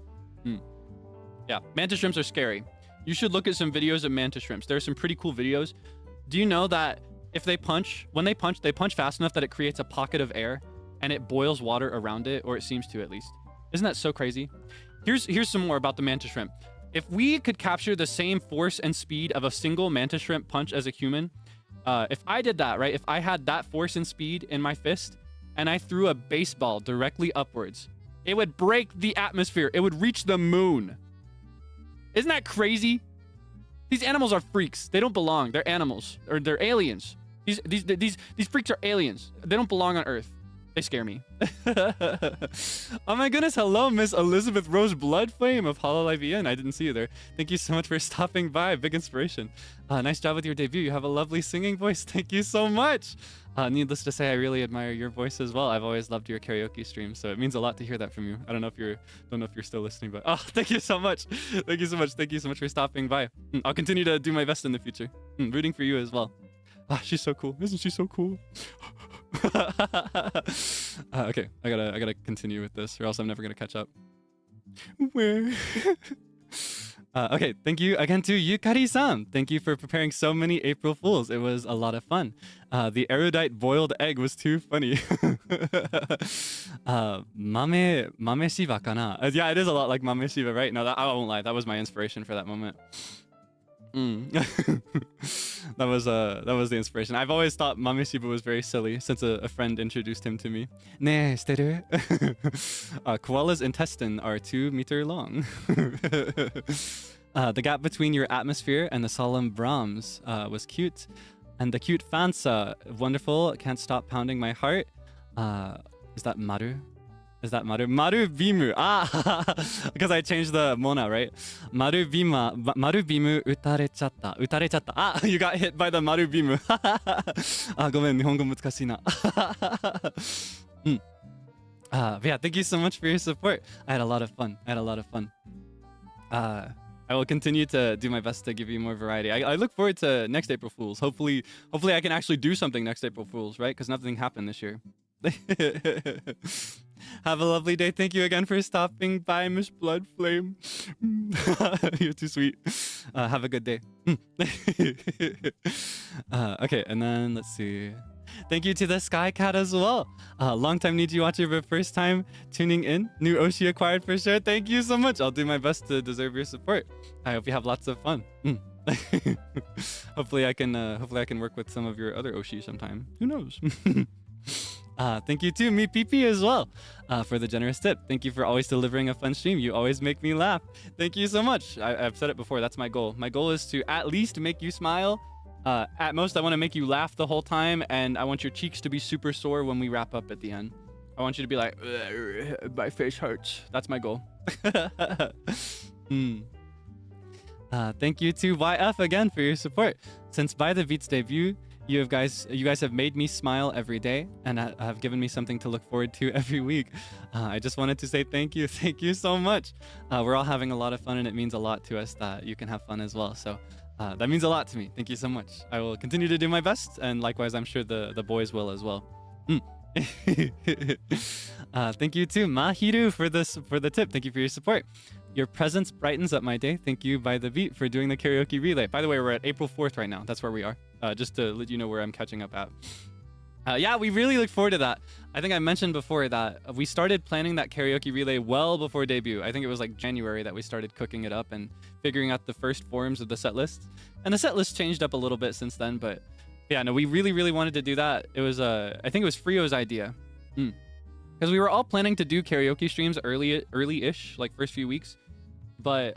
Yeah, mantis shrimps are scary. You should look at some videos of mantis shrimps. There are some pretty cool videos. Do you know that if they punch, when they punch fast enough that it creates a pocket of air and it boils water around it, or it seems to at least. Isn't that so crazy? Here's some more about the mantis shrimp. If we could capture the same force and speed of a single mantis shrimp punch as a human, if I did that, right? If I had that force and speed in my fist and I threw a baseball directly upwards, it would break the atmosphere. It would reach the moon. Isn't that crazy? These animals are freaks. They don't belong. They're animals, or they're aliens. These freaks are aliens. They don't belong on Earth. They scare me. Oh my goodness. Hello, Miss Elizabeth Rose Bloodflame of Hololive EN. I didn't see you there. Thank you so much for stopping by. Big inspiration. Nice job with your debut. You have a lovely singing voice. Thank you so much. Needless to say, I really admire your voice as well. I've always loved your karaoke stream, so it means a lot to hear that from you. I don't know if you're still listening, but thank you so much. Thank you so much. Thank you so much for stopping by. I'll continue to do my best in the future. Rooting for you as well. She's so cool. Isn't she so cool? Okay, I gotta continue with this, or else I'm never gonna catch up. Where? Okay, thank you again to Yukari-san. Thank you for preparing so many April Fools. It was a lot of fun. The erudite boiled egg was too funny. Mame Shiba kana? Yeah, it is a lot like Mame Shiba, right? No, I won't lie. That was my inspiration for that moment. That was the inspiration. I've always thought Mame Shiba was very silly since a friend introduced him to me. Ne, shiteru? Koala's intestine are 2 meters long. The gap between your atmosphere and the solemn Brahms was cute. And the cute fansa, wonderful, can't stop pounding my heart. Is that Maru? Is that Maru? Maru Bimu. Because I changed the Mona, right? Maru Bimu utarechatta. Utarechatta. You got hit by the Maru Bimu. Gomen, Nihongo mutsukashi na. But yeah, thank you so much for your support. I had a lot of fun. I will continue to do my best to give you more variety. I look forward to next April Fools. Hopefully I can actually do something next April Fools, right? Because nothing happened this year. Have a lovely day. Thank you again for stopping by, Miss Bloodflame. You're too sweet. Have a good day. Okay, and then let's see. Thank you to the Sky Cat as well. Long time Niji watcher, but first time tuning in. New Oshi acquired for sure. Thank you so much. I'll do my best to deserve your support. I hope you have lots of fun. Hopefully I can work with some of your other Oshi sometime. Who knows? Thank you to me PP as well for the generous tip. Thank you for always delivering a fun stream. You always make me laugh. Thank you so much. I've said it before. That's my goal. My goal is to at least make you smile. At most, I want to make you laugh the whole time, and I want your cheeks to be super sore when we wrap up at the end. I want you to be like, my face hurts. That's my goal. Thank you to YF again for your support. Since By the Beats debut, you guys have made me smile every day and have given me something to look forward to every week. I just wanted to say thank you. Thank you so much. We're all having a lot of fun, and it means a lot to us that you can have fun as well. So that means a lot to me. Thank you so much. I will continue to do my best, and likewise, I'm sure the boys will as well. Thank you to Mahiru for the tip. Thank you for your support. Your presence brightens up my day. Thank you, By the Beat, for doing the karaoke relay. By the way, we're at April 4th right now. That's where we are. Just to let you know where I'm catching up at. Yeah, we really look forward to that. I think I mentioned before that we started planning that karaoke relay well before debut. I think it was like January that we started cooking it up and figuring out the first forms of the set list. And the set list changed up a little bit since then, but yeah, no, we really wanted to do that. It was I think it was Frio's idea. Because we were all planning to do karaoke streams early-ish, like first few weeks. But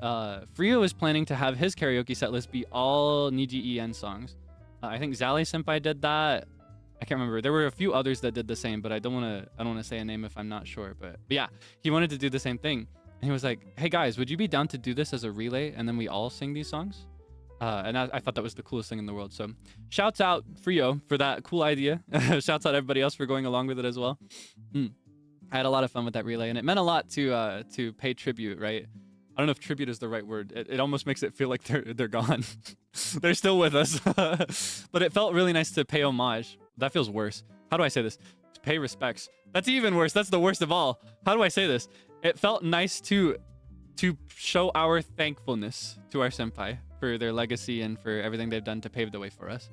Frio was planning to have his karaoke set list be all Niji En songs. I think Zali Senpai did that. I can't remember. There were a few others that did the same, but I don't want to say a name if I'm not sure. But yeah, he wanted to do the same thing. And he was like, hey guys, would you be down to do this as a relay? And then we all sing these songs? And I thought that was the coolest thing in the world. So shouts out Frio for that cool idea. Shouts out everybody else for going along with it as well. I had a lot of fun with that relay, and it meant a lot to pay tribute, right? I don't know if tribute is the right word. It almost makes it feel like they're gone. They're still with us. But it felt really nice to pay homage. That feels worse. How do I say this? To pay respects. That's even worse. That's the worst of all. How do I say this? It felt nice to show our thankfulness to our senpai for their legacy and for everything they've done to pave the way for us.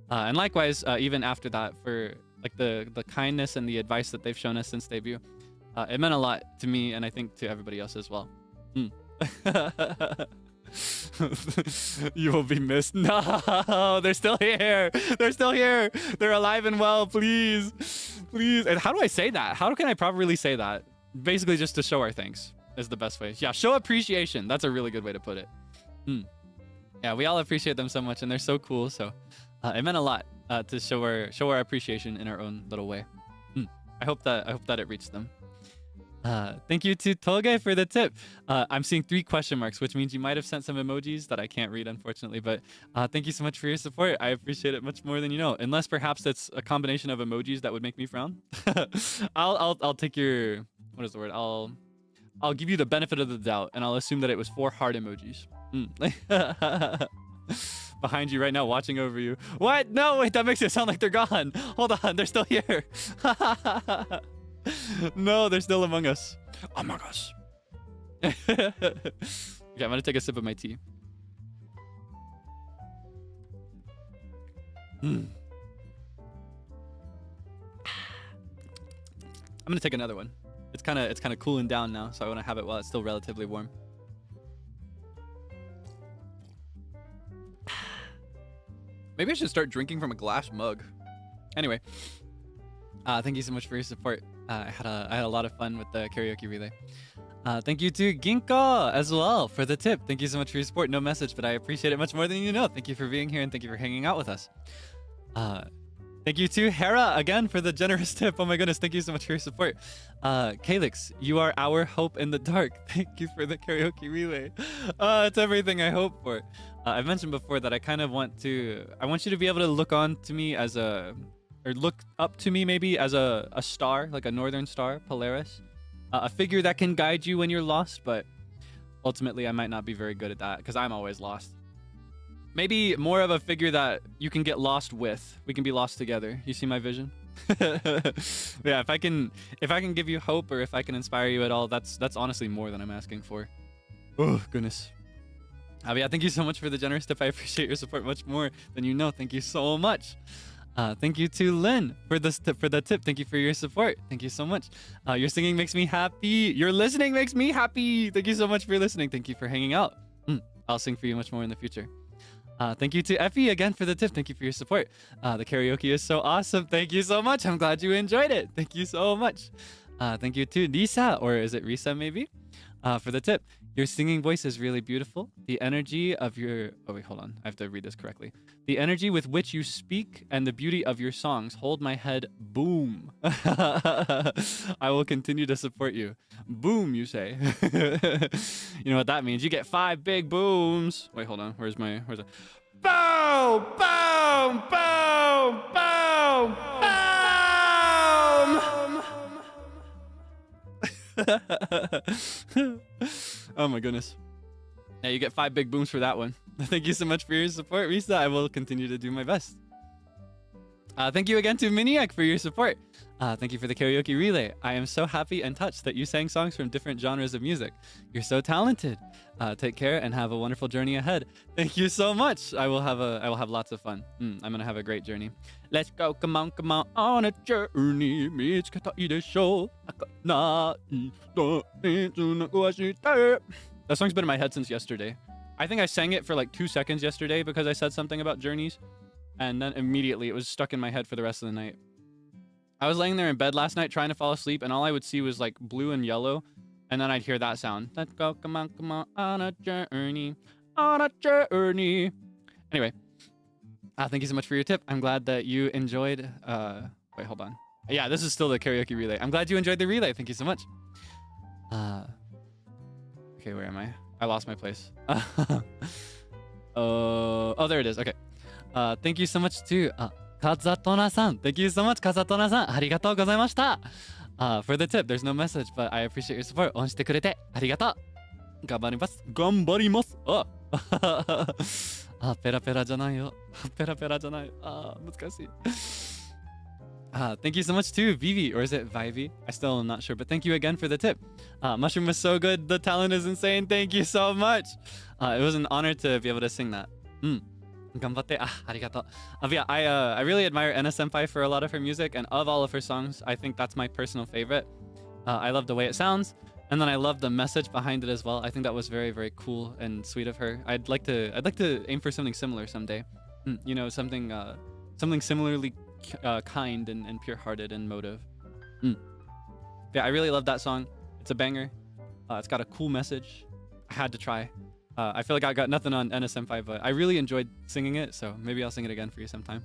And likewise, even after that, for like the kindness and the advice that they've shown us since debut. It meant a lot to me, and I think to everybody else as well. You will be missed. No, they're still here. They're still here. They're alive and well. Please. And how do I say that? How can I properly say that? Basically just to show our thanks is the best way. Yeah, show appreciation. That's a really good way to put it. Yeah, we all appreciate them so much, and they're so cool. So it meant a lot to show our appreciation in our own little way. I hope that it reached them. Thank you to Toge for the tip. I'm seeing 3 question marks, which means you might have sent some emojis that I can't read, unfortunately. But thank you so much for your support. I appreciate it much more than you know. Unless perhaps it's a combination of emojis that would make me frown. I'll take your, what is the word? I'll give you the benefit of the doubt, and I'll assume that it was 4 heart emojis. Behind you right now, watching over you. What? No, wait, that makes it sound like they're gone. Hold on, they're still here. No, they're still among us. Among us. Okay, I'm gonna take a sip of my tea. I'm gonna take another one. It's kind of cooling down now, so I want to have it while it's still relatively warm. Maybe I should start drinking from a glass mug. Anyway, thank you so much for your support. I had a lot of fun with the karaoke relay. Thank you to Ginko as well for the tip. Thank you so much for your support. No message, but I appreciate it much more than you know. Thank you for being here, and thank you for hanging out with us. Thank you to Hera again for the generous tip. Oh my goodness, thank you so much for your support. Kaelix, you are our hope in the dark. Thank you for the karaoke relay. It's everything I hope for. I've mentioned before that I kind of want you to be able to look on to me as or look up to me maybe as a star, like a northern star, Polaris. A figure that can guide you when you're lost, but ultimately I might not be very good at that because I'm always lost. Maybe more of a figure that you can get lost with. We can be lost together. You see my vision? Yeah, if I can give you hope, or if I can inspire you at all, that's honestly more than I'm asking for. Oh, goodness. Yeah, thank you so much for the generous tip. I appreciate your support much more than you know. Thank you so much. Thank you to Lynn for the tip. Thank you for your support. Thank you so much. Your singing makes me happy. Your listening makes me happy. Thank you so much for listening. Thank you for hanging out. I'll sing for you much more in the future. Thank you to Effie again for the tip. Thank you for your support. The karaoke is so awesome. Thank you so much. I'm glad you enjoyed it. Thank you so much. Thank you to Lisa, or is it Risa maybe, for the tip. Your singing voice is really beautiful. The energy of your... Oh, wait, hold on. I have to read this correctly. The energy with which you speak and the beauty of your songs hold my head boom. I will continue to support you. Boom, you say. You know what that means. You get 5 big booms. Wait, hold on. Where's it? Boom! Boom! Boom! Boom! Boom! Oh my goodness. Yeah, you get 5 big booms for that one. Thank you so much for your support, Risa. I will continue to do my best. Thank you again to Miniac for your support. Thank you for the karaoke relay. I am so happy and touched that you sang songs from different genres of music. You're so talented. Take care and have a wonderful journey ahead. Thank you so much. I will have lots of fun. I'm gonna have a great journey. Let's go, come on a journey. That song's been in my head since yesterday. I think I sang it for like 2 seconds yesterday because I said something about journeys, and then immediately it was stuck in my head for the rest of the night. I was laying there in bed last night trying to fall asleep, and all I would see was like blue and yellow, and then I'd hear that sound. Let's go, come on a journey, on a journey. Anyway, thank you so much for your tip. I'm glad that you enjoyed. Wait, hold on. Yeah, this is still the karaoke relay. I'm glad you enjoyed the relay. Thank you so much. Okay, where am I? I lost my place. Oh, there it is. Okay. Thank you so much to Kazatona-san. Thank you so much, Kazatona-san. Arigatou gozaimashita. For the tip, there's no message, but I appreciate your support. 応援してくれてありがとう。頑張ります。頑張ります。ペラペラじゃないよ。ペラペラじゃない。難しい。Thank you so much too, Vivi, or is it Vivi? I still am not sure, but thank you again for the tip. Mushroom was so good. The talent is insane. Thank you so much. It was an honor to be able to sing that. 頑張って。ありがとう。But yeah, I really admire Enna Senpai for a lot of her music, and of all of her songs, I think that's my personal favorite. I love the way it sounds, and then I love the message behind it as well. I think that was very, very cool and sweet of her. I'd like to aim for something similar someday. You know, something similarly kind and pure-hearted and motive. Yeah, I really love that song. It's a banger. It's got a cool message. I had to try. I feel like I got nothing on Enna Senpai, but I really enjoyed singing it, so maybe I'll sing it again for you sometime.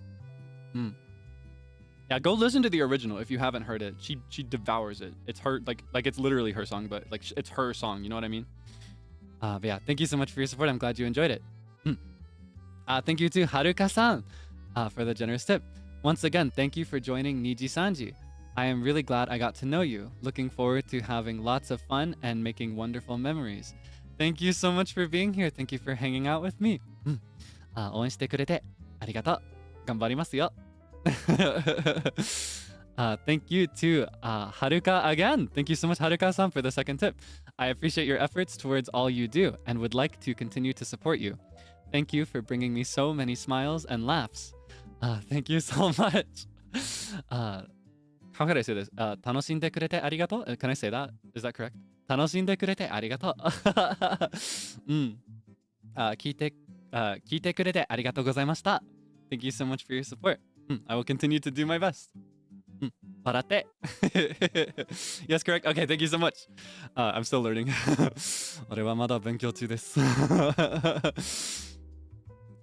Yeah, go listen to the original if you haven't heard it. She devours it. It's her, like it's literally her song, but like it's her song, you know what I mean? But yeah, thank you so much for your support. I'm glad you enjoyed it. Thank you to Haruka-san for the generous tip. Once again, thank you for joining Nijisanji. I am really glad I got to know you. Looking forward to having lots of fun and making wonderful memories. Thank you so much for being here. Thank you for hanging out with me. 応援してくれてありがとう。頑張りますよ。Thank you to Haruka again. Thank you so much, Haruka-san, for the second tip. I appreciate your efforts towards all you do and would like to continue to support you. Thank you for bringing me so many smiles and laughs. Thank you so much. How can I say this? 楽しんでくれてありがとう. Can I say that? Is that correct? 楽しんでくれてありがとう。聞いてくれてありがとうございました。Thank you so much for your support. I will continue to do my best. 笑って。Yes, correct. Okay, thank you so much. I'm still learning. 俺はまだ勉強中です。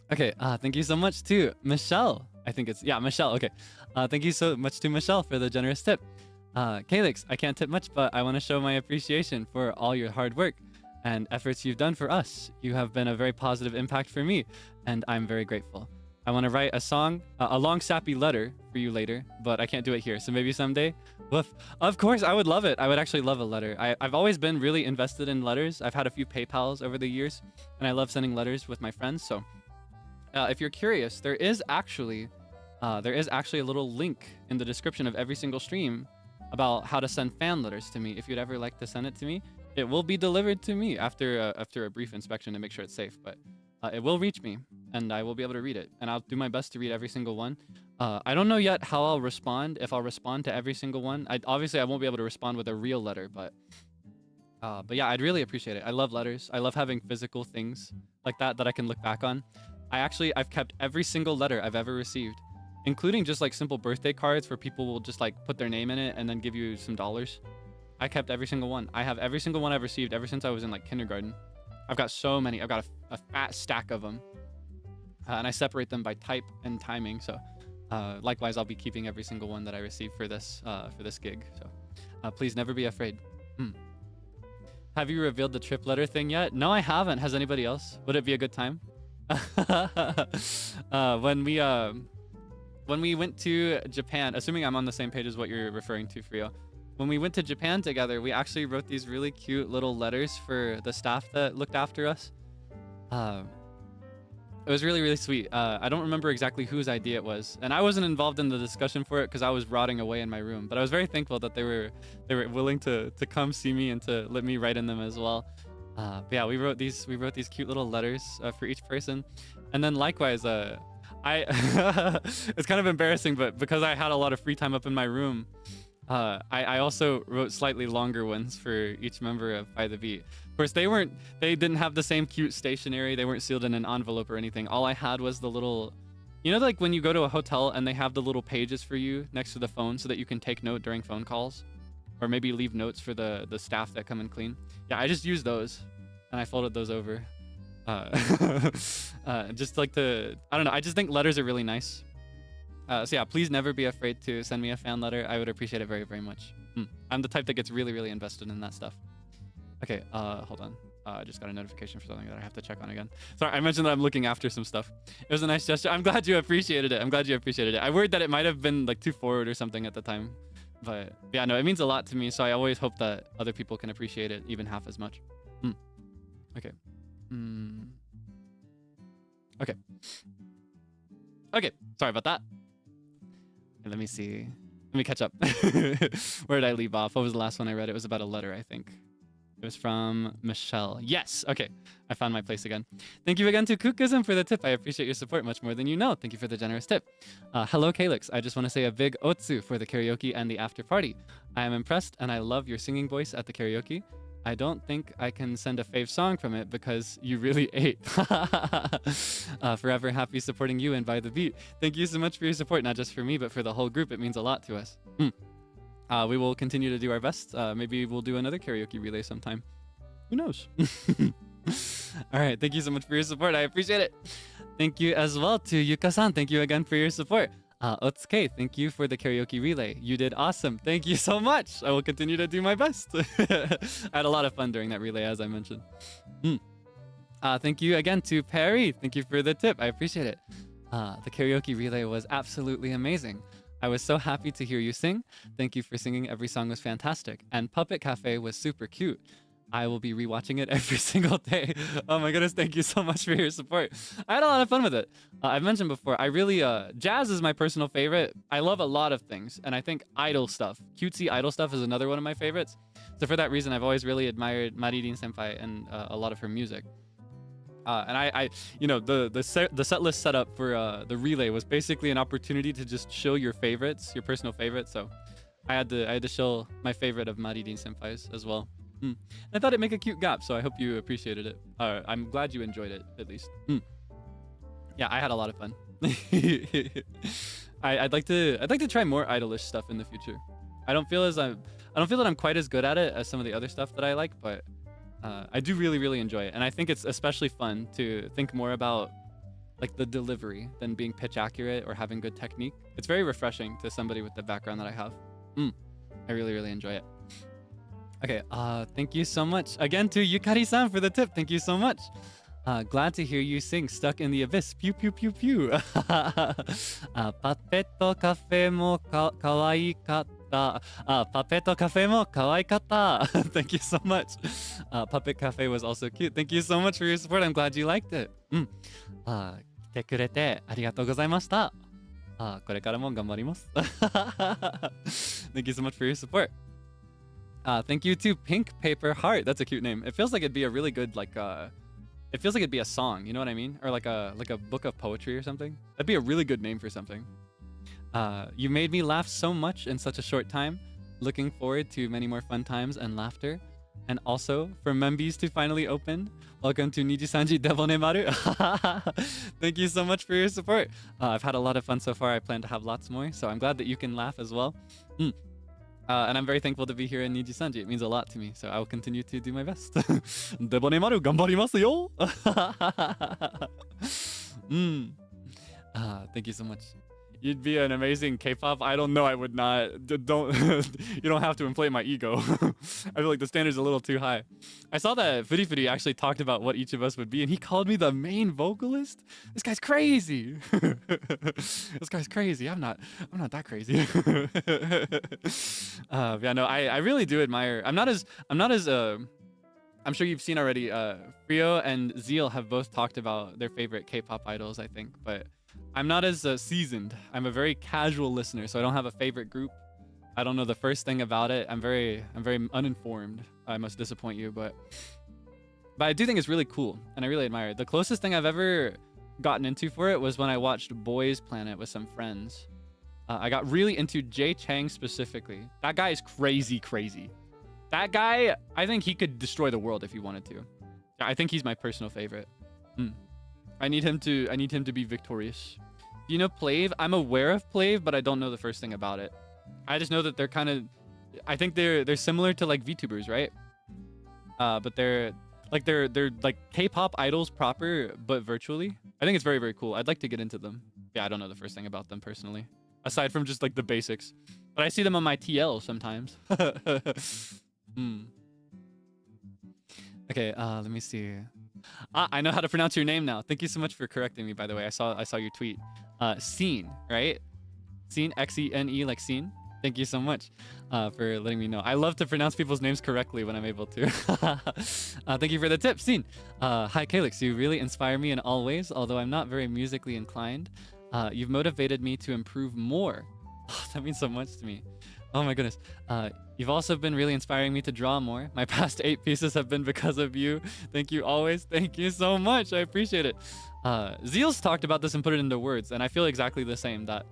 Okay, thank you so much to Michelle. I think it's, yeah, Michelle. Okay. Thank you so much to Michelle for the generous tip. Kaelix, I can't tip much, but I want to show my appreciation for all your hard work and efforts you've done for us. You have been a very positive impact for me, and I'm very grateful. I want to write a song, a long sappy letter for you later, but I can't do it here, so maybe someday. Woof. Of course, I would love it. I would actually love a letter. I've always been really invested in letters. I've had a few PayPals over the years, and I love sending letters with my friends, so if you're curious, there is actually a little link in the description of every single stream about how to send fan letters to me. If you'd ever like to send it to me, it will be delivered to me after a brief inspection to make sure it's safe. But it will reach me, and I will be able to read it. And I'll do my best to read every single one. I don't know yet how I'll respond, if I'll respond to every single one. Obviously, I won't be able to respond with a real letter, but yeah, I'd really appreciate it. I love letters. I love having physical things like that I can look back on. I've kept every single letter I've ever received, including just like simple birthday cards where people will just like put their name in it and then give you some dollars. I kept every single one. I have every single one I've received ever since I was in like kindergarten. I've got so many. I've got a fat stack of them. And I separate them by type and timing. So likewise, I'll be keeping every single one that I receive for this gig. So please never be afraid. Have you revealed the trip letter thing yet? No, I haven't. Has anybody else? Would it be a good time? When we went to Japan, assuming I'm on the same page as what you're referring to, Frio, when we went to Japan together, we actually wrote these really cute little letters for the staff that looked after us. It was really, really sweet. I don't remember exactly whose idea it was, and I wasn't involved in the discussion for it because I was rotting away in my room. But I was very thankful that they were willing to come see me and to let me write in them as well. But yeah, we wrote these cute little letters for each person, and then likewise, I it's kind of embarrassing, but because I had a lot of free time up in my room, I also wrote slightly longer ones for each member of By the Beat. Of course, they didn't have the same cute stationery. They weren't sealed in an envelope or anything. All I had was the little, you know, like when you go to a hotel and they have the little pages for you next to the phone so that you can take note during phone calls, or maybe leave notes for the staff that come and clean. Yeah, I just used those and I folded those over. Just like I don't know, I just think letters are really nice. So yeah, please never be afraid to send me a fan letter. I would appreciate it very, very much. I'm the type that gets really, really invested in that stuff. Okay, hold on. I just got a notification for something that I have to check on again. Sorry, I mentioned that I'm looking after some stuff. It was a nice gesture. I'm glad you appreciated it. I worried that it might have been like too forward or something at the time. But yeah, no, it means a lot to me. So I always hope that other people can appreciate it even half as much. Okay. Okay. Okay, sorry about that. Let me see. Let me catch up. Where did I leave off? What was the last one I read? It was about a letter, I think. It was from Michelle. Yes. Okay. I found my place again. Thank you again to Kookism for the tip. I appreciate your support much more than you know. Thank you for the generous tip. Hello, Kaelix. I just want to say a big otsu for the karaoke and the after party. I am impressed and I love your singing voice at the karaoke. I don't think I can send a fave song from it because you really ate. Forever happy supporting you and By the Beat. Thank you so much for your support, not just for me, but for the whole group. It means a lot to us. We will continue to do our best. Maybe we'll do another karaoke relay sometime. Who knows? All right. Thank you so much for your support. I appreciate it. Thank you as well to Yuka-san. Thank you again for your support. Otsuke, thank you for the karaoke relay. You did awesome. Thank you so much. I will continue to do my best. I had a lot of fun during that relay, as I mentioned. Thank you again to Perry. Thank you for the tip. I appreciate it. The karaoke relay was absolutely amazing. I was so happy to hear you sing. Thank you for singing. Every song was fantastic. And Puppet Cafe was super cute. I will be rewatching it every single day. Oh my goodness, thank you so much for your support. I had a lot of fun with it. I've mentioned before, I really, jazz is my personal favorite. I love a lot of things, and I think idol stuff, cutesy idol stuff is another one of my favorites. So for that reason, I've always really admired Maridin Senpai and a lot of her music. And I you know, the set list setup for the relay was basically an opportunity to just show your favorites, your personal favorites. So I had to show my favorite of Maridin Senpai's as well. I thought it'd make a cute gap, so I hope you appreciated it. I'm glad you enjoyed it, at least. Yeah, I had a lot of fun. I'd like to try more idolish stuff in the future. I don't feel that I'm quite as good at it as some of the other stuff that I like, but I do really, really enjoy it. And I think it's especially fun to think more about like the delivery than being pitch accurate or having good technique. It's very refreshing to somebody with the background that I have. I really, really enjoy it. Okay, thank you so much again to Yukari-san for the tip. Thank you so much. Glad to hear you sing Stuck in the Abyss. Pew, pew, pew, pew. Papetto cafe mo kawaikatta. Papetto cafe mo kawaikatta. Thank you so much. Puppet Cafe was also cute. Thank you so much for your support. I'm glad you liked it. 来てくれてありがとうございました。これからも頑張ります。Thank you so much for your support. Thank you to Pink Paper Heart. That's a cute name. It feels like it'd be a really good it feels like it'd be a song, you know what I mean? Or like a book of poetry or something. That'd be a really good name for something. You made me laugh so much in such a short time. Looking forward to many more fun times and laughter. And also for Membies to finally open. Welcome to NIJISANJI Debonair. Thank you so much for your support. I've had a lot of fun so far. I plan to have lots more, so I'm glad that you can laugh as well. And I'm very thankful to be here in NIJISANJI. It means a lot to me, so I will continue to do my best. Debonair ganbarimasu yo. Thank you so much. You'd be an amazing K-pop idol. No, I would not. Don't you don't have to inflate my ego. I feel like the standard's a little too high. I saw that Furi actually talked about what each of us would be, and he called me the main vocalist. This guy's crazy. This guy's crazy. I'm not that crazy. Yeah, no, I really do admire. I'm not as I'm sure you've seen already. Frio and Zeal have both talked about their favorite K-pop idols, I think, but I'm not as seasoned. I'm a very casual listener, so I don't have a favorite group. I don't know the first thing about it. I'm very uninformed. I must disappoint you, but I do think it's really cool, and I really admire it. The closest thing I've ever gotten into for it was when I watched Boys Planet with some friends. I got really into Jay Chang specifically. That guy is crazy. That guy, I think he could destroy the world if he wanted to. I think he's my personal favorite. I need him to be victorious. Do you know Plave? I'm aware of Plave, but I don't know the first thing about it. I just know that they're kind of, I think they're similar to like VTubers, right? But they're like K-pop idols proper, but virtually. I think it's very cool. I'd like to get into them. Yeah, I don't know the first thing about them personally, aside from just like the basics. But I see them on my TL sometimes. Okay, let me see. I know how to pronounce your name now. Thank you so much for correcting me, by the way. I saw your tweet. Scene, right? Scene, Xene, like scene. Thank you so much for letting me know. I love to pronounce people's names correctly when I'm able to. Thank you for the tip, Scene. Hi, Kaelix. You really inspire me in all ways, although I'm not very musically inclined. You've motivated me to improve more. Oh, that means so much to me. Oh my goodness. You've also been really inspiring me to draw more. My past 8 pieces have been because of you. Thank you always. Thank you so much. I appreciate it. Zeal's talked about this and put it into words, and I feel exactly the same. That,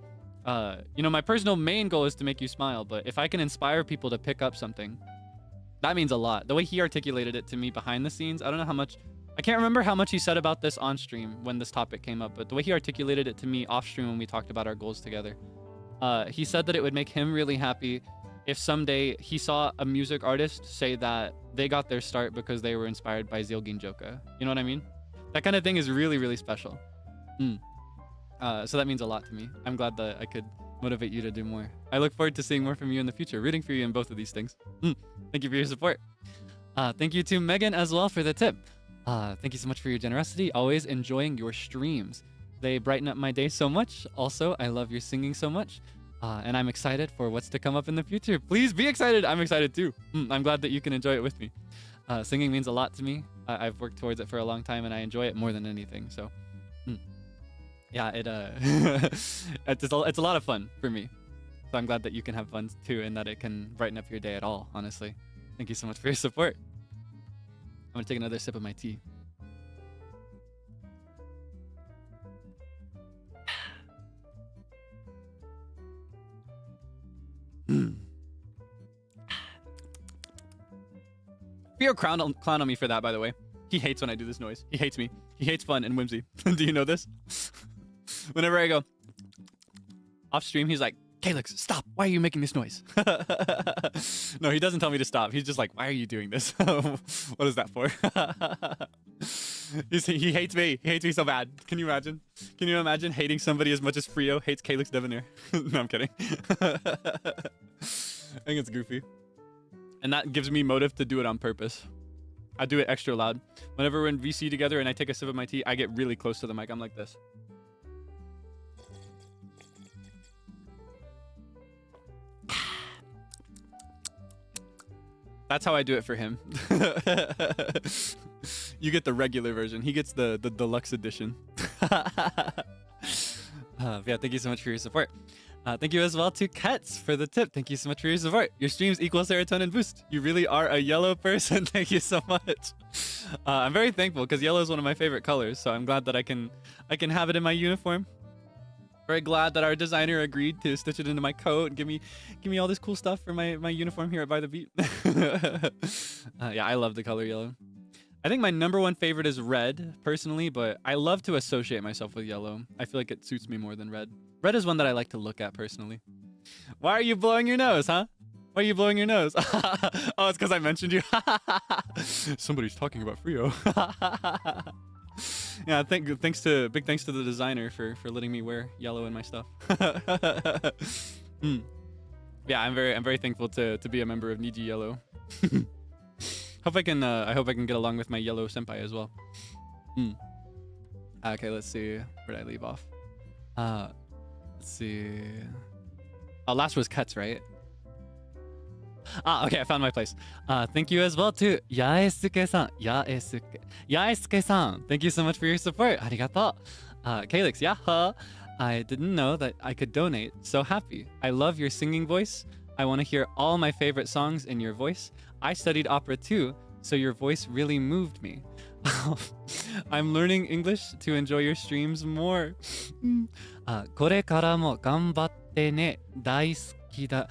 you know, my personal main goal is to make you smile, but if I can inspire people to pick up something, that means a lot. The way he articulated it to me behind the scenes, I don't know how much, I can't remember how much he said about this on stream when this topic came up, but the way he articulated it to me off stream when we talked about our goals together, he said that it would make him really happy if someday he saw a music artist say that they got their start because they were inspired by Zeal Ginjoka. You know what I mean? That kind of thing is really special. So that means a lot to me. I'm glad that I could motivate you to do more. I look forward to seeing more from you in the future, rooting for you in both of these things. Thank you for your support. Thank you to Megan as well for the tip. Thank you so much for your generosity. Always enjoying your streams. They brighten up my day so much. Also, I love your singing so much. And I'm excited for what's to come up in the future. Please be excited. I'm excited too. I'm glad that you can enjoy it with me. Singing means a lot to me. I've worked towards it for a long time and I enjoy it more than anything. So, yeah, it's a lot of fun for me. So I'm glad that you can have fun too and that it can brighten up your day at all, honestly. Thank you so much for your support. I'm gonna take another sip of my tea. Fear clown on me for that, by the way. He hates when I do this noise. He hates me. He hates fun and whimsy. Do you know this? Whenever I go off stream, he's like, Kaelix, stop. Why are you making this noise? No, he doesn't tell me to stop. He's just like, why are you doing this? What is that for? He hates me. He hates me so bad. Can you imagine? Can you imagine hating somebody as much as Frio hates Kaelix Debonair? No, I'm kidding. I think it's goofy. And that gives me motive to do it on purpose. I do it extra loud. Whenever we're in VC together and I take a sip of my tea, I get really close to the mic. I'm like this. That's how I do it for him. You get the regular version. He gets the deluxe edition. Yeah, thank you so much for your support. Thank you as well to Kets for the tip. Thank you so much for your support. Your streams equal serotonin boost. You really are a yellow person. Thank you so much. I'm very thankful because yellow is one of my favorite colors. So I'm glad that I can have it in my uniform. Very glad that our designer agreed to stitch it into my coat and give me all this cool stuff for my uniform here at By the Beat. Yeah, I love the color yellow. I think my #1 favorite is red, personally, but I love to associate myself with yellow. I feel like it suits me more than red. Red is one that I like to look at, personally. Why are you blowing your nose, huh? Why are you blowing your nose? Oh, it's because I mentioned you. Somebody's talking about Frio. Yeah, big thanks to the designer for letting me wear yellow in my stuff. Yeah, I'm very thankful to be a member of Niji Yellow. I hope I can get along with my yellow senpai as well. Okay, let's see. Where did I leave off? Let's see. Oh, last was Cuts, right? Okay, I found my place. Thank you as well to Yaesuke-san. Yaesuke-san, thank you so much for your support. Arigato. Kaelix, yaha. I didn't know that I could donate. So happy. I love your singing voice. I want to hear all my favorite songs in your voice. I studied opera too, so your voice really moved me. I'm learning English to enjoy your streams more. これからも頑張ってね。大好きだ。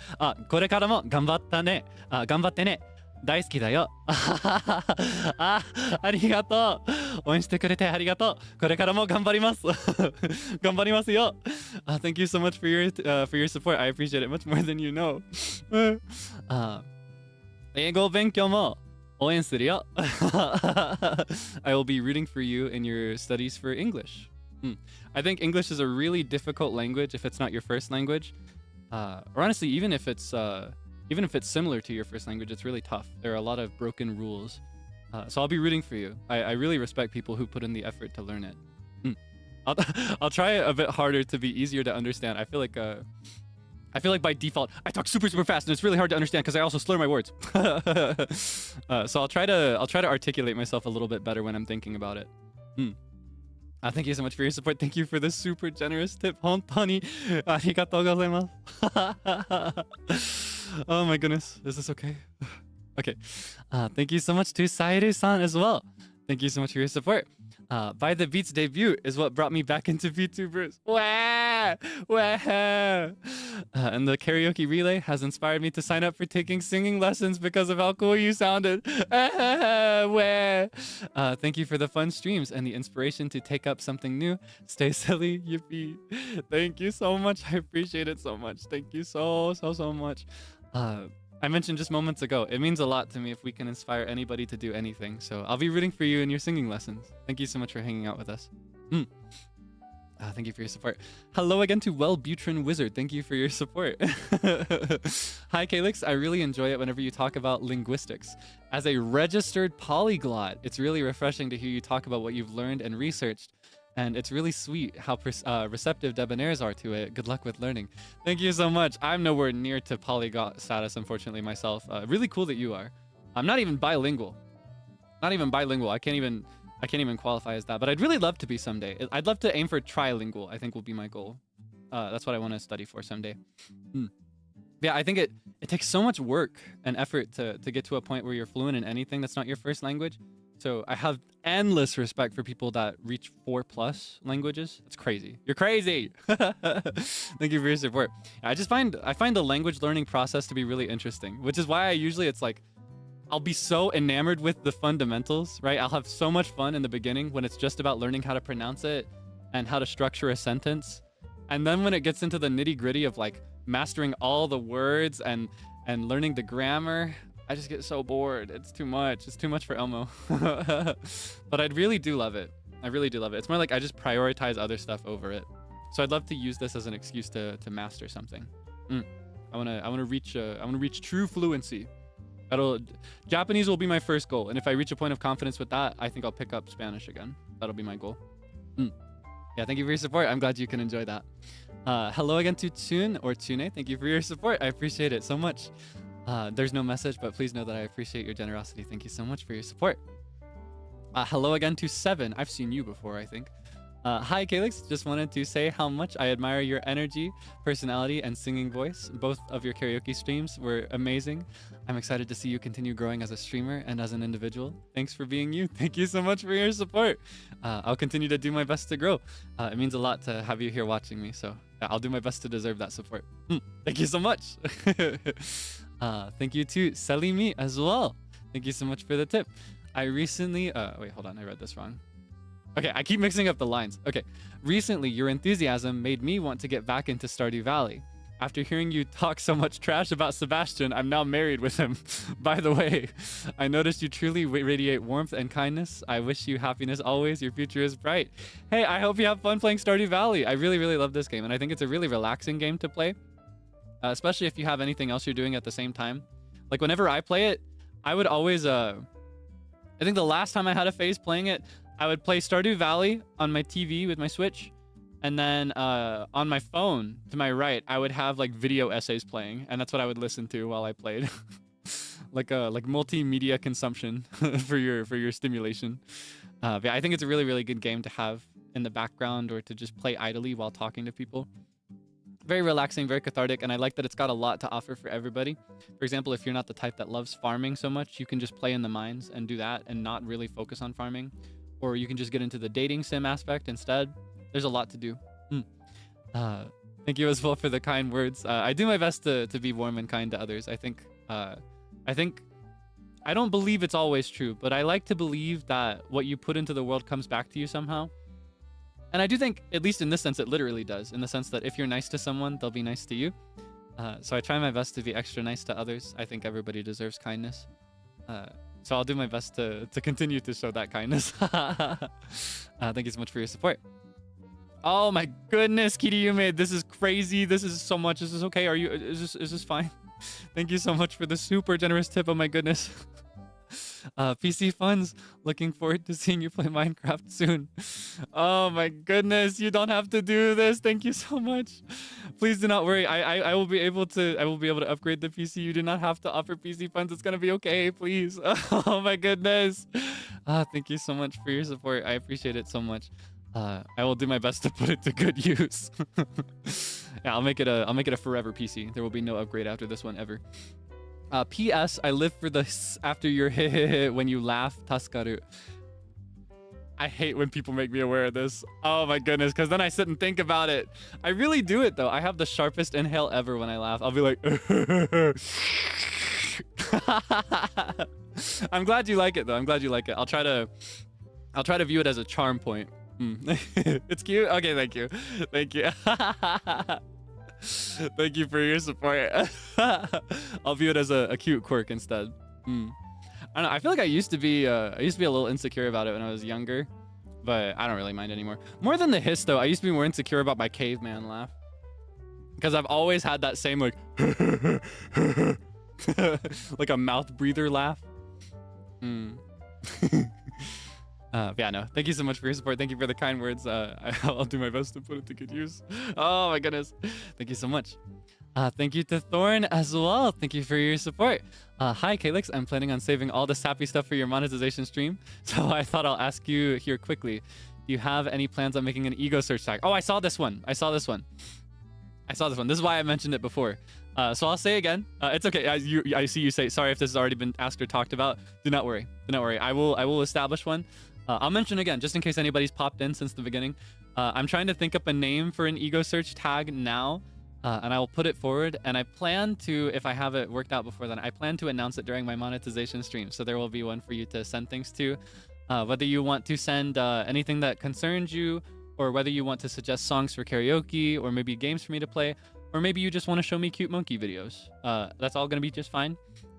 これからも頑張ったね。頑張ってね。大好きだよ。ありがとう。応援してくれてありがとう。これからも頑張ります。頑張りますよ。Thank you so much for your support. I appreciate it much more than you know. 英語勉強も応援するよ。I will be rooting for you in your studies for English. I think English is a really difficult language if it's not your first language. Or honestly, even if it's similar to your first language, it's really tough. There are a lot of broken rules. So I'll be rooting for you. I really respect people who put in the effort to learn it. I'll try a bit harder to be easier to understand. I feel like by default I talk super fast and it's really hard to understand because I also slur my words. So I'll try to articulate myself a little bit better when I'm thinking about it. Thank you so much for your support. Thank you for the super generous tip. 本当にありがとうございます。Oh my goodness. Is this okay? Okay. Thank you so much to Saeru-san as well. Thank you so much for your support. By the Beats debut is what brought me back into VTubers. Wah! Wah! And the karaoke relay has inspired me to sign up for taking singing lessons because of how cool you sounded. Wah! Thank you for the fun streams and the inspiration to take up something new. Stay silly, yippee. Thank you so much. I appreciate it so much. Thank you so much. I mentioned just moments ago, it means a lot to me if we can inspire anybody to do anything. So I'll be rooting for you in your singing lessons. Thank you so much for hanging out with us. Thank you for your support. Hello again to Wellbutrin Wizard. Thank you for your support. Hi, Kaelix. I really enjoy it whenever you talk about linguistics. As a registered polyglot, it's really refreshing to hear you talk about what you've learned and researched. And it's really sweet how receptive debonhairs are to it. Good luck with learning. Thank you so much. I'm nowhere near to polyglot status, unfortunately, myself. Really cool that you are. I'm not even bilingual. Not even bilingual. I can't even qualify as that. But I'd really love to be someday. I'd love to aim for trilingual, I think will be my goal. That's what I want to study for someday. Yeah, I think it takes so much work and effort to get to a point where you're fluent in anything that's not your first language. So I have endless respect for people that reach 4+ languages. It's crazy. You're crazy. Thank you for your support. I find the language learning process to be really interesting, which is why it's like I'll be so enamored with the fundamentals, right? I'll have so much fun in the beginning when it's just about learning how to pronounce it and how to structure a sentence. And then when it gets into the nitty-gritty of like mastering all the words and learning the grammar, I just get so bored. It's too much. It's too much for Elmo. But I really do love it. I really do love it. It's more like I just prioritize other stuff over it. So I'd love to use this as an excuse to master something. I wanna reach true fluency. Japanese will be my first goal, and if I reach a point of confidence with that, I think I'll pick up Spanish again. That'll be my goal. Yeah, thank you for your support. I'm glad you can enjoy that. Hello again to Tune or Tune. Thank you for your support. I appreciate it so much. There's no message, but please know that I appreciate your generosity. Thank you so much for your support. Hello again to 7. I've seen you before, I think. Hi, Kaelix. Just wanted to say how much I admire your energy, personality, and singing voice. Both of your karaoke streams were amazing. I'm excited to see you continue growing as a streamer and as an individual. Thanks for being you. Thank you so much for your support. I'll continue to do my best to grow. It means a lot to have you here watching me, so I'll do my best to deserve that support. Thank you so much. Thank you to Salimi as well. Thank you so much for the tip. I recently... wait, hold on. I read this wrong. Okay, I keep mixing up the lines. Okay. Recently, your enthusiasm made me want to get back into Stardew Valley. After hearing you talk so much trash about Sebastian, I'm now married with him. By the way, I noticed you truly radiate warmth and kindness. I wish you happiness always. Your future is bright. Hey, I hope you have fun playing Stardew Valley. I really, really love this game, and I think it's a really relaxing game to play. Especially if you have anything else you're doing at the same time. Like whenever I play it, I would always I think the last time I had a phase playing it, I would play Stardew Valley on my TV with my Switch, and then on my phone to my right I would have like video essays playing, and that's what I would listen to while I played. like multimedia consumption for your stimulation. But yeah, I think it's a really good game to have in the background or to just play idly while talking to people. Very relaxing, very cathartic, and I like that it's got a lot to offer for everybody. For example, if you're not the type that loves farming so much, you can just play in the mines and do that and not really focus on farming. Or you can just get into the dating sim aspect instead. There's a lot to do. Thank you as well for the kind words. I do my best to be warm and kind to others. I think I don't believe it's always true, but I like to believe that what you put into the world comes back to you somehow. And I do think, at least in this sense, it literally does, in the sense that if you're nice to someone, they'll be nice to you. So I try my best to be extra nice to others. I think everybody deserves kindness. So I'll do my best to continue to show that kindness. Thank you so much for your support. Oh my goodness, Kiriyume, this is crazy. This is so much. Is this okay? Is this fine? Thank you so much for the super generous tip. Oh my goodness. PC Funds, looking forward to seeing you play Minecraft soon. Oh my goodness, you don't have to do this. Thank you so much. Please do not worry. I will be able to upgrade the PC. You do not have to offer PC Funds. It's gonna be okay, please. Oh my goodness. Thank you so much for your support. I appreciate it so much. I will do my best to put it to good use. Yeah, I'll make it a forever PC. There will be no upgrade after this one ever. P.S. I live for this after your hit when you laugh. Tasukaru. I hate when people make me aware of this. Oh my goodness, because then I sit and think about it. I really do it though. I have the sharpest inhale ever when I laugh. I'll be like, I'm glad you like it though. I'm glad you like it. I'll try to view it as a charm point. It's cute. Okay, thank you. Thank you. Thank you for your support. I'll view it as a cute quirk instead. I don't know. I feel like I used to be a little insecure about it when I was younger, but I don't really mind anymore. More than the hiss though, I used to be more insecure about my caveman laugh, because I've always had that same like like a mouth breather laugh. Yeah, no. Thank you so much for your support. Thank you for the kind words. I'll do my best to put it to good use. Oh my goodness. Thank you so much. Thank you to Thorn as well. Thank you for your support. Hi, Kaelix. I'm planning on saving all this happy stuff for your monetization stream, so I thought I'll ask you here quickly. Do you have any plans on making an ego search tag? Oh, I saw this one. This is why I mentioned it before. So I'll say again. It's okay. I see you say sorry if this has already been asked or talked about. Do not worry. I will establish one. I'll mention again, just in case anybody's popped in since the beginning. I'm trying to think up a name for an ego search tag now, and I will put it forward. And I plan to, if I have it worked out before then, I plan to announce it during my monetization stream. So there will be one for you to send things to. Whether you want to send anything that concerns you, or whether you want to suggest songs for karaoke, or maybe games for me to play, or maybe you just want to show me cute monkey videos. That's all going to be just fine.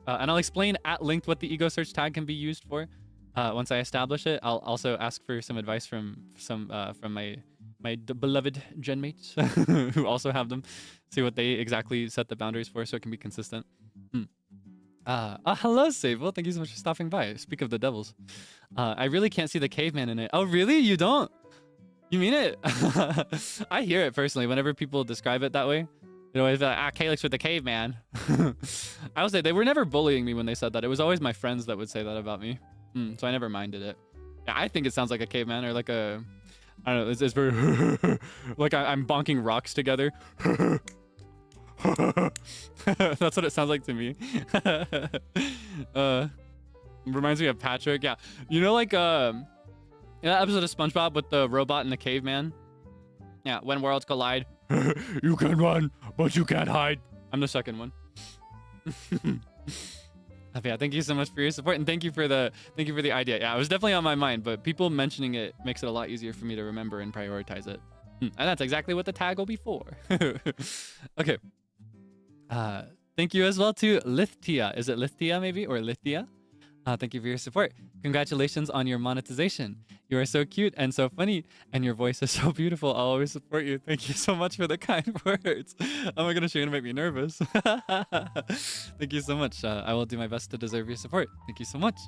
And I'll explain at length what the ego search tag can be used for. Once I establish it, I'll also ask for some advice from my beloved gen mates who also have them. See what they exactly set the boundaries for, so it can be consistent. Hello, Sable. Thank you so much for stopping by. Speak of the devils. I really can't see the caveman in it. Oh, really? You don't? You mean it? I hear it personally whenever people describe it that way. You know, Kaelix with the caveman. I will say they were never bullying me when they said that. It was always my friends that would say that about me. So I never minded it. Yeah, I think it sounds like a caveman, or like a, I don't know, it's very like I'm bonking rocks together. That's what it sounds like to me. Reminds me of Patrick. Yeah, you know, like that episode of SpongeBob with the robot and the caveman. Yeah, when worlds collide. You can run, but you can't hide. I'm the second one. Yeah, thank you so much for your support, and thank you for the idea. Yeah, it was definitely on my mind, but people mentioning it makes it a lot easier for me to remember and prioritize it. And that's exactly what the tag will be for. Okay. Thank you as well to Lithtia. Is it Lithtia maybe, or Lithia? Thank you for your support. Congratulations on your monetization. You are so cute and so funny, and your voice is so beautiful. I'll always support you. Thank you so much for the kind words. Oh my goodness, you're gonna make me nervous. Thank you so much. I will do my best to deserve your support. Thank you so much.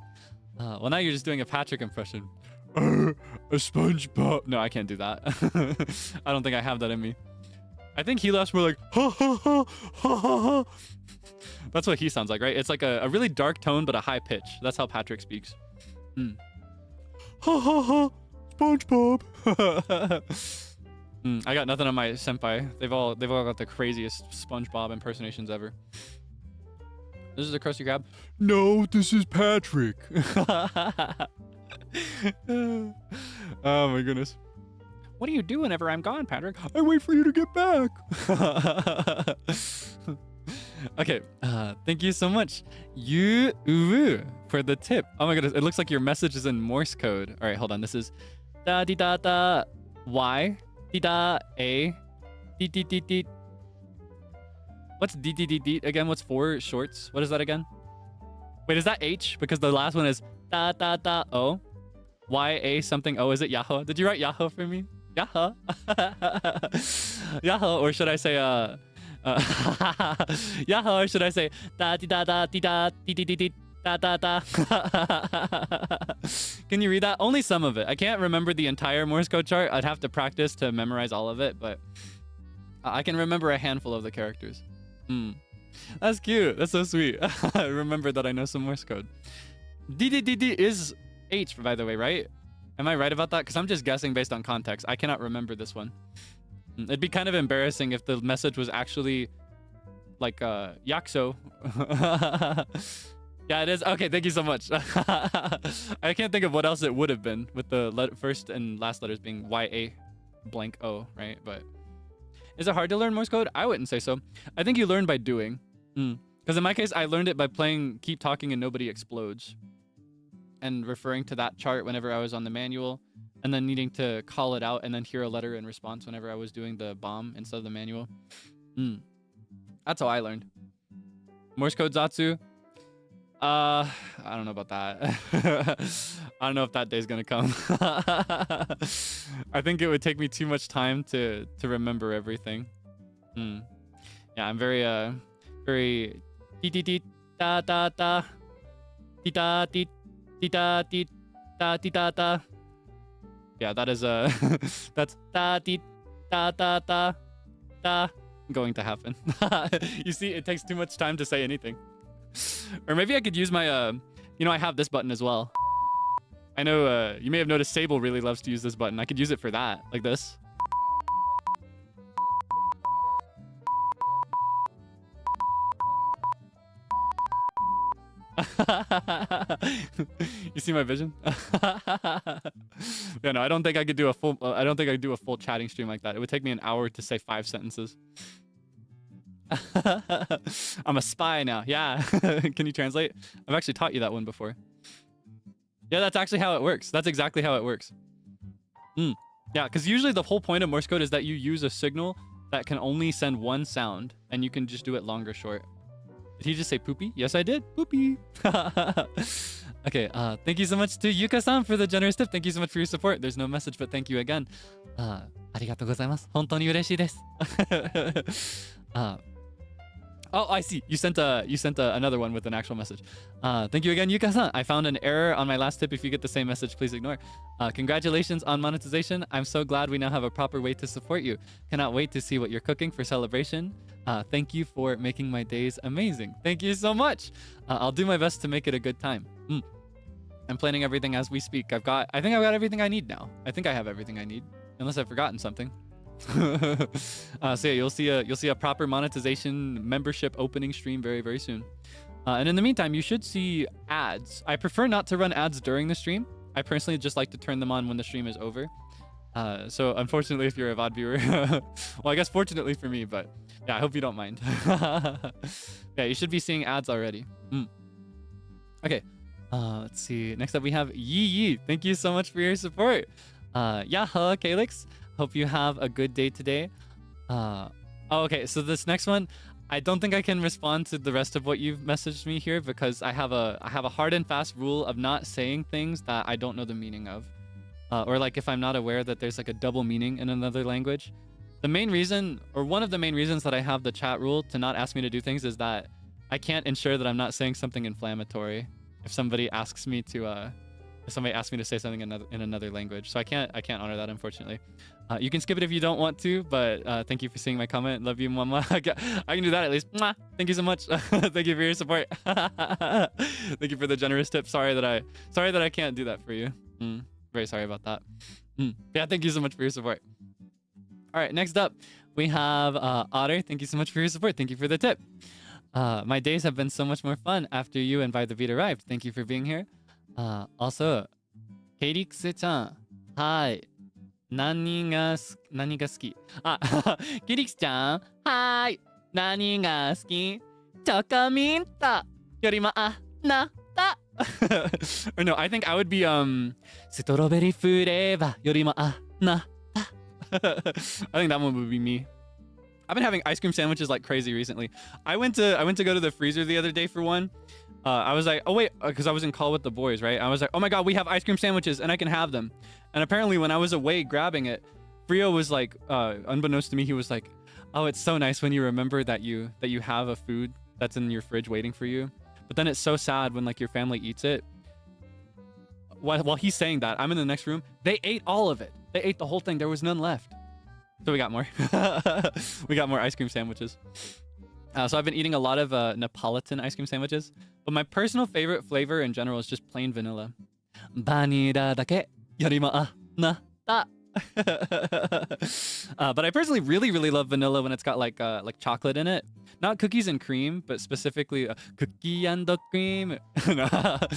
Well, now you're just doing a Patrick impression. A SpongeBob. No, I can't do that. I don't think I have that in me. I think he laughs more like ha ha ha ha ha ha. That's what he sounds like, right? It's like a really dark tone, but a high pitch. That's how Patrick speaks. Ha ha ha, SpongeBob. I got nothing on my senpai. They've all got the craziest SpongeBob impersonations ever. This is the crusty crab. No, this is Patrick. Oh my goodness. What do you do whenever I'm gone, Patrick? I wait for you to get back. Okay, thank you so much, Yu Uwu, for the tip. Oh my goodness, it looks like your message is in Morse code. All right, hold on. This is da di da da y di da a di di di di. What's di di di di again? What's 4 shorts? What is that again? Wait, is that H? Because the last one is da da da o y a something o. Is it Yahoo? Did you write Yahoo for me? Yahoo. Yahoo, or should I say Yahoo, or should I say da di da da di da di di di di da da da? Can you read that? Only some of it. I can't remember the entire Morse code chart. I'd have to practice to memorize all of it, but I can remember a handful of the characters. That's cute. That's so sweet. I remember that I know some Morse code. D D D D is H, by the way, right? Am I right about that? Because I'm just guessing based on context. I cannot remember this one. It'd be kind of embarrassing if the message was actually like Yakso. Yeah, it is. Okay, thank you so much. I can't think of what else it would have been with the first and last letters being YA blank O, right? But is it hard to learn Morse code? I wouldn't say so. I think you learn by doing. Because in my case, I learned it by playing Keep Talking and Nobody Explodes and referring to that chart whenever I was on the manual, and then needing to call it out and then hear a letter in response whenever I was doing the bomb instead of the manual. That's how I learned. Morse code Zatsu. I don't know about that. I don't know if that day's gonna come. I think it would take me too much time to remember everything. Yeah, I'm very very da da da da da da da da da. Yeah, that is that's da da da da da going to happen. You see, it takes too much time to say anything. Or maybe I could use my you know, I have this button as well. I know you may have noticed Sable really loves to use this button. I could use it for that, like this. You see my vision? Yeah, no, I don't think I could do a full I don't think I could do a full chatting stream like that. It would take me an hour to say 5 sentences. I'm a spy now. Yeah. Can you translate? I've actually taught you that one before. Yeah, that's actually how it works. That's exactly how it works. Yeah, because usually the whole point of Morse code is that you use a signal that can only send one sound, and you can just do it long or short. Did he just say poopy? Yes, I did. Poopy. Okay, thank you so much to Yuka-san for the generous tip. Thank you so much for your support. There's no message, but thank you again. ありがとうございます。本当に嬉しいです。Oh, I see. You sent another one with an actual message. Thank you again, Yuka-san. I found an error on my last tip. If you get the same message, please ignore. Congratulations on monetization. I'm so glad we now have a proper way to support you. Cannot wait to see what you're cooking for celebration. Thank you for making my days amazing. Thank you so much. I'll do my best to make it a good time. I'm planning everything as we speak. I think I've got everything I need now. I think I have everything I need, unless I've forgotten something. So yeah, you'll see a proper monetization membership opening stream very, very soon. And in the meantime, you should see ads. I prefer not to run ads during the stream. I personally just like to turn them on when the stream is over. So unfortunately, if you're a VOD viewer, well, I guess fortunately for me, but yeah, I hope you don't mind. Yeah, you should be seeing ads already. Okay, let's see. Next up, we have Yi Yi. Thank you so much for your support. Yaha, Kaelix. Hope you have a good day today. Oh, okay, so this next one, I don't think I can respond to the rest of what you've messaged me here because I have a hard and fast rule of not saying things that I don't know the meaning of. Or like if I'm not aware that there's like a double meaning in another language. The main reason, or one of the main reasons that I have the chat rule to not ask me to do things is that I can't ensure that I'm not saying something inflammatory. If somebody asks me to if somebody asks me to say something in another language. So I can't honor that, unfortunately. You can skip it if you don't want to, but thank you for seeing my comment. Love you, mama. I can do that at least. Mwah. Thank you so much. Thank you for your support. Thank you for the generous tip. Sorry that I can't do that for you. Very sorry about that. Yeah, thank you so much for your support. All right, next up we have Otter. Thank you so much for your support. Thank you for the tip. My days have been so much more fun after you and By the Beat arrived. Thank you for being here. Also, Kaelix-chan. Hi. 何が好き? Kaelix-chan. Hi. 何が好き? チョコミントよりもあなた. Or no, I think I would be ストロベリーフレーバーよりもあなた. I think that one would be me. I've been having ice cream sandwiches like crazy recently. I went to go to the freezer the other day for one. I was like, oh wait, because I was in call with the boys, right? I was like, oh my god, we have ice cream sandwiches and I can have them. And apparently when I was away grabbing it, Frio was like, unbeknownst to me, he was like, oh, it's so nice when you remember that you have a food that's in your fridge waiting for you. But then it's so sad when like your family eats it. While he's saying that, I'm in the next room. They ate all of it. They ate the whole thing. There was none left. So we got more. We got more ice cream sandwiches. So I've been eating a lot of Neapolitan ice cream sandwiches. But my personal favorite flavor in general is just plain vanilla. Vanilla dake yorimo anata. But I personally really love vanilla when it's got like chocolate in it. Not cookies and cream, but specifically cookie and cream. Not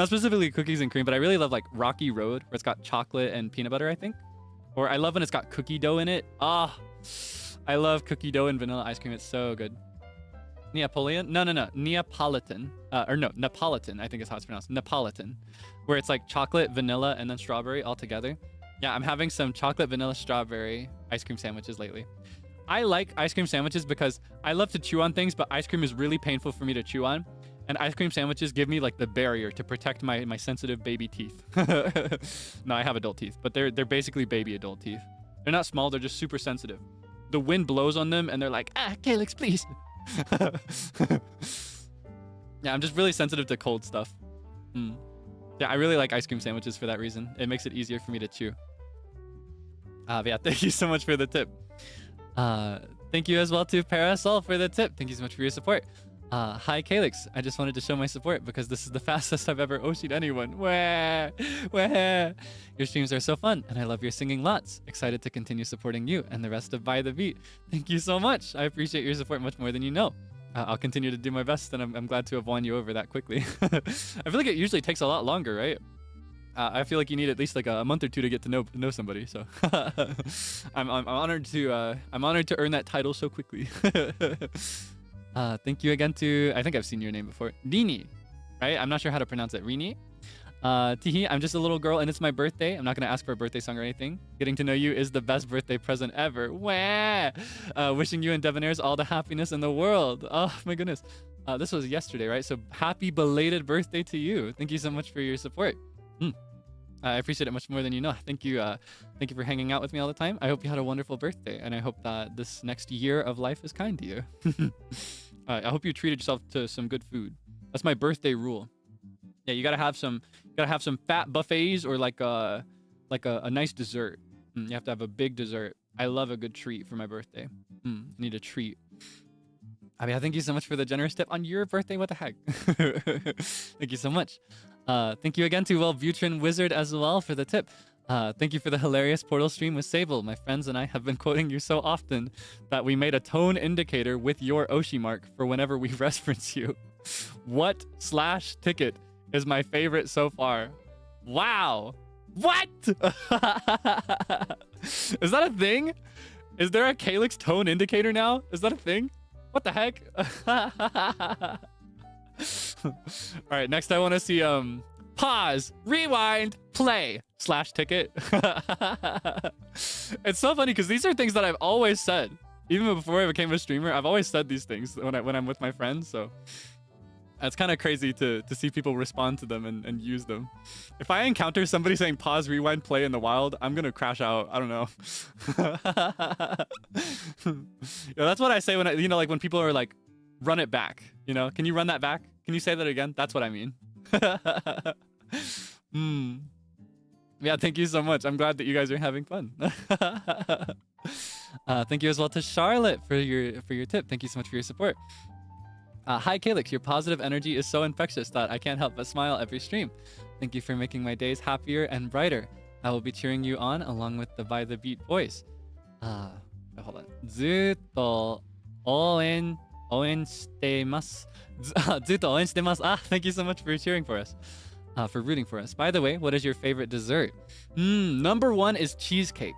specifically cookies and cream, but I really love like Rocky Road, where it's got chocolate and peanut butter, I think. Or I love when it's got cookie dough in it. I love cookie dough and vanilla ice cream. It's so good. Neapolitan? No. Neapolitan. Or no, Neapolitan, I think is how it's pronounced. Neapolitan. Where it's like chocolate, vanilla, and then strawberry all together. Yeah, I'm having some chocolate, vanilla, strawberry ice cream sandwiches lately. I like ice cream sandwiches because I love to chew on things, but ice cream is really painful for me to chew on. And ice cream sandwiches give me like the barrier to protect my sensitive baby teeth. No, I have adult teeth, but they're basically baby adult teeth. They're not small, they're just super sensitive. The wind blows on them and they're like, Kaelix, please. Yeah, I'm just really sensitive to cold stuff. Yeah, I really like ice cream sandwiches for that reason. It makes it easier for me to chew. But yeah, thank you so much for the tip. Thank you as well to Parasol for the tip. Thank you so much for your support. Hi Kaelix, I just wanted to show my support because this is the fastest I've ever Oshi'd anyone. Wah. Your streams are so fun and I love your singing lots. Excited to continue supporting you and the rest of By the Beat. Thank you so much. I appreciate your support much more than you know. I'll continue to do my best and I'm glad to have won you over that quickly. I feel like it usually takes a lot longer, right? I feel like you need at least like a month or two to get to know somebody. So I'm honored to earn that title so quickly. Thank you again to, I think I've seen your name before, Rini, right? I'm not sure how to pronounce it. Rini. Tihi, I'm just a little girl and it's my birthday. I'm not gonna ask for a birthday song or anything. Getting to know you is the best birthday present ever. Wah! Wishing you and Debonhairs all the happiness in the world. Oh my goodness. This was yesterday, right? So happy belated birthday to you. Thank you so much for your support. I appreciate it much more than you know. Thank you for hanging out with me all the time. I hope you had a wonderful birthday, and I hope that this next year of life is kind to you. I hope you treated yourself to some good food. That's my birthday rule. Yeah, you gotta have some fat buffets or like a nice dessert. You have to have a big dessert. I love a good treat for my birthday. I need a treat. I mean, thank you so much for the generous tip on your birthday. What the heck? Thank you so much. Thank you again to Wellbutrin Wizard as well for the tip. Thank you for the hilarious Portal stream with Sable. My friends and I have been quoting you so often that we made a tone indicator with your Oshi mark for whenever we reference you. What/ticket is my favorite so far. Wow. What? Is that a thing? Is there a Kaelix tone indicator now? Is that a thing? What the heck? All right, next I want to see pause, rewind, play /ticket. It's so funny because these are things that I've always said. Even before I became a streamer, I've always said these things when I'm with my friends, so it's kind of crazy to see people respond to them and use them. If I encounter somebody saying pause, rewind, play in the wild, I'm gonna crash out. I don't know. Yeah, that's what I say when like when people are like, run it back. Can you run that back? Can you say that again? That's what I mean. Yeah, thank you so much. I'm glad that you guys are having fun. Thank you as well to Charlotte for your tip. Thank you so much for your support. Hi, Kaelix. Your positive energy is so infectious that I can't help but smile every stream. Thank you for making my days happier and brighter. I will be cheering you on along with the By the Beat boys. Hold on. ずっと応援してます。ずっと応援してます。Thank you so much for cheering for us. For rooting for us. By the way, what is your favorite dessert? Number one is cheesecake.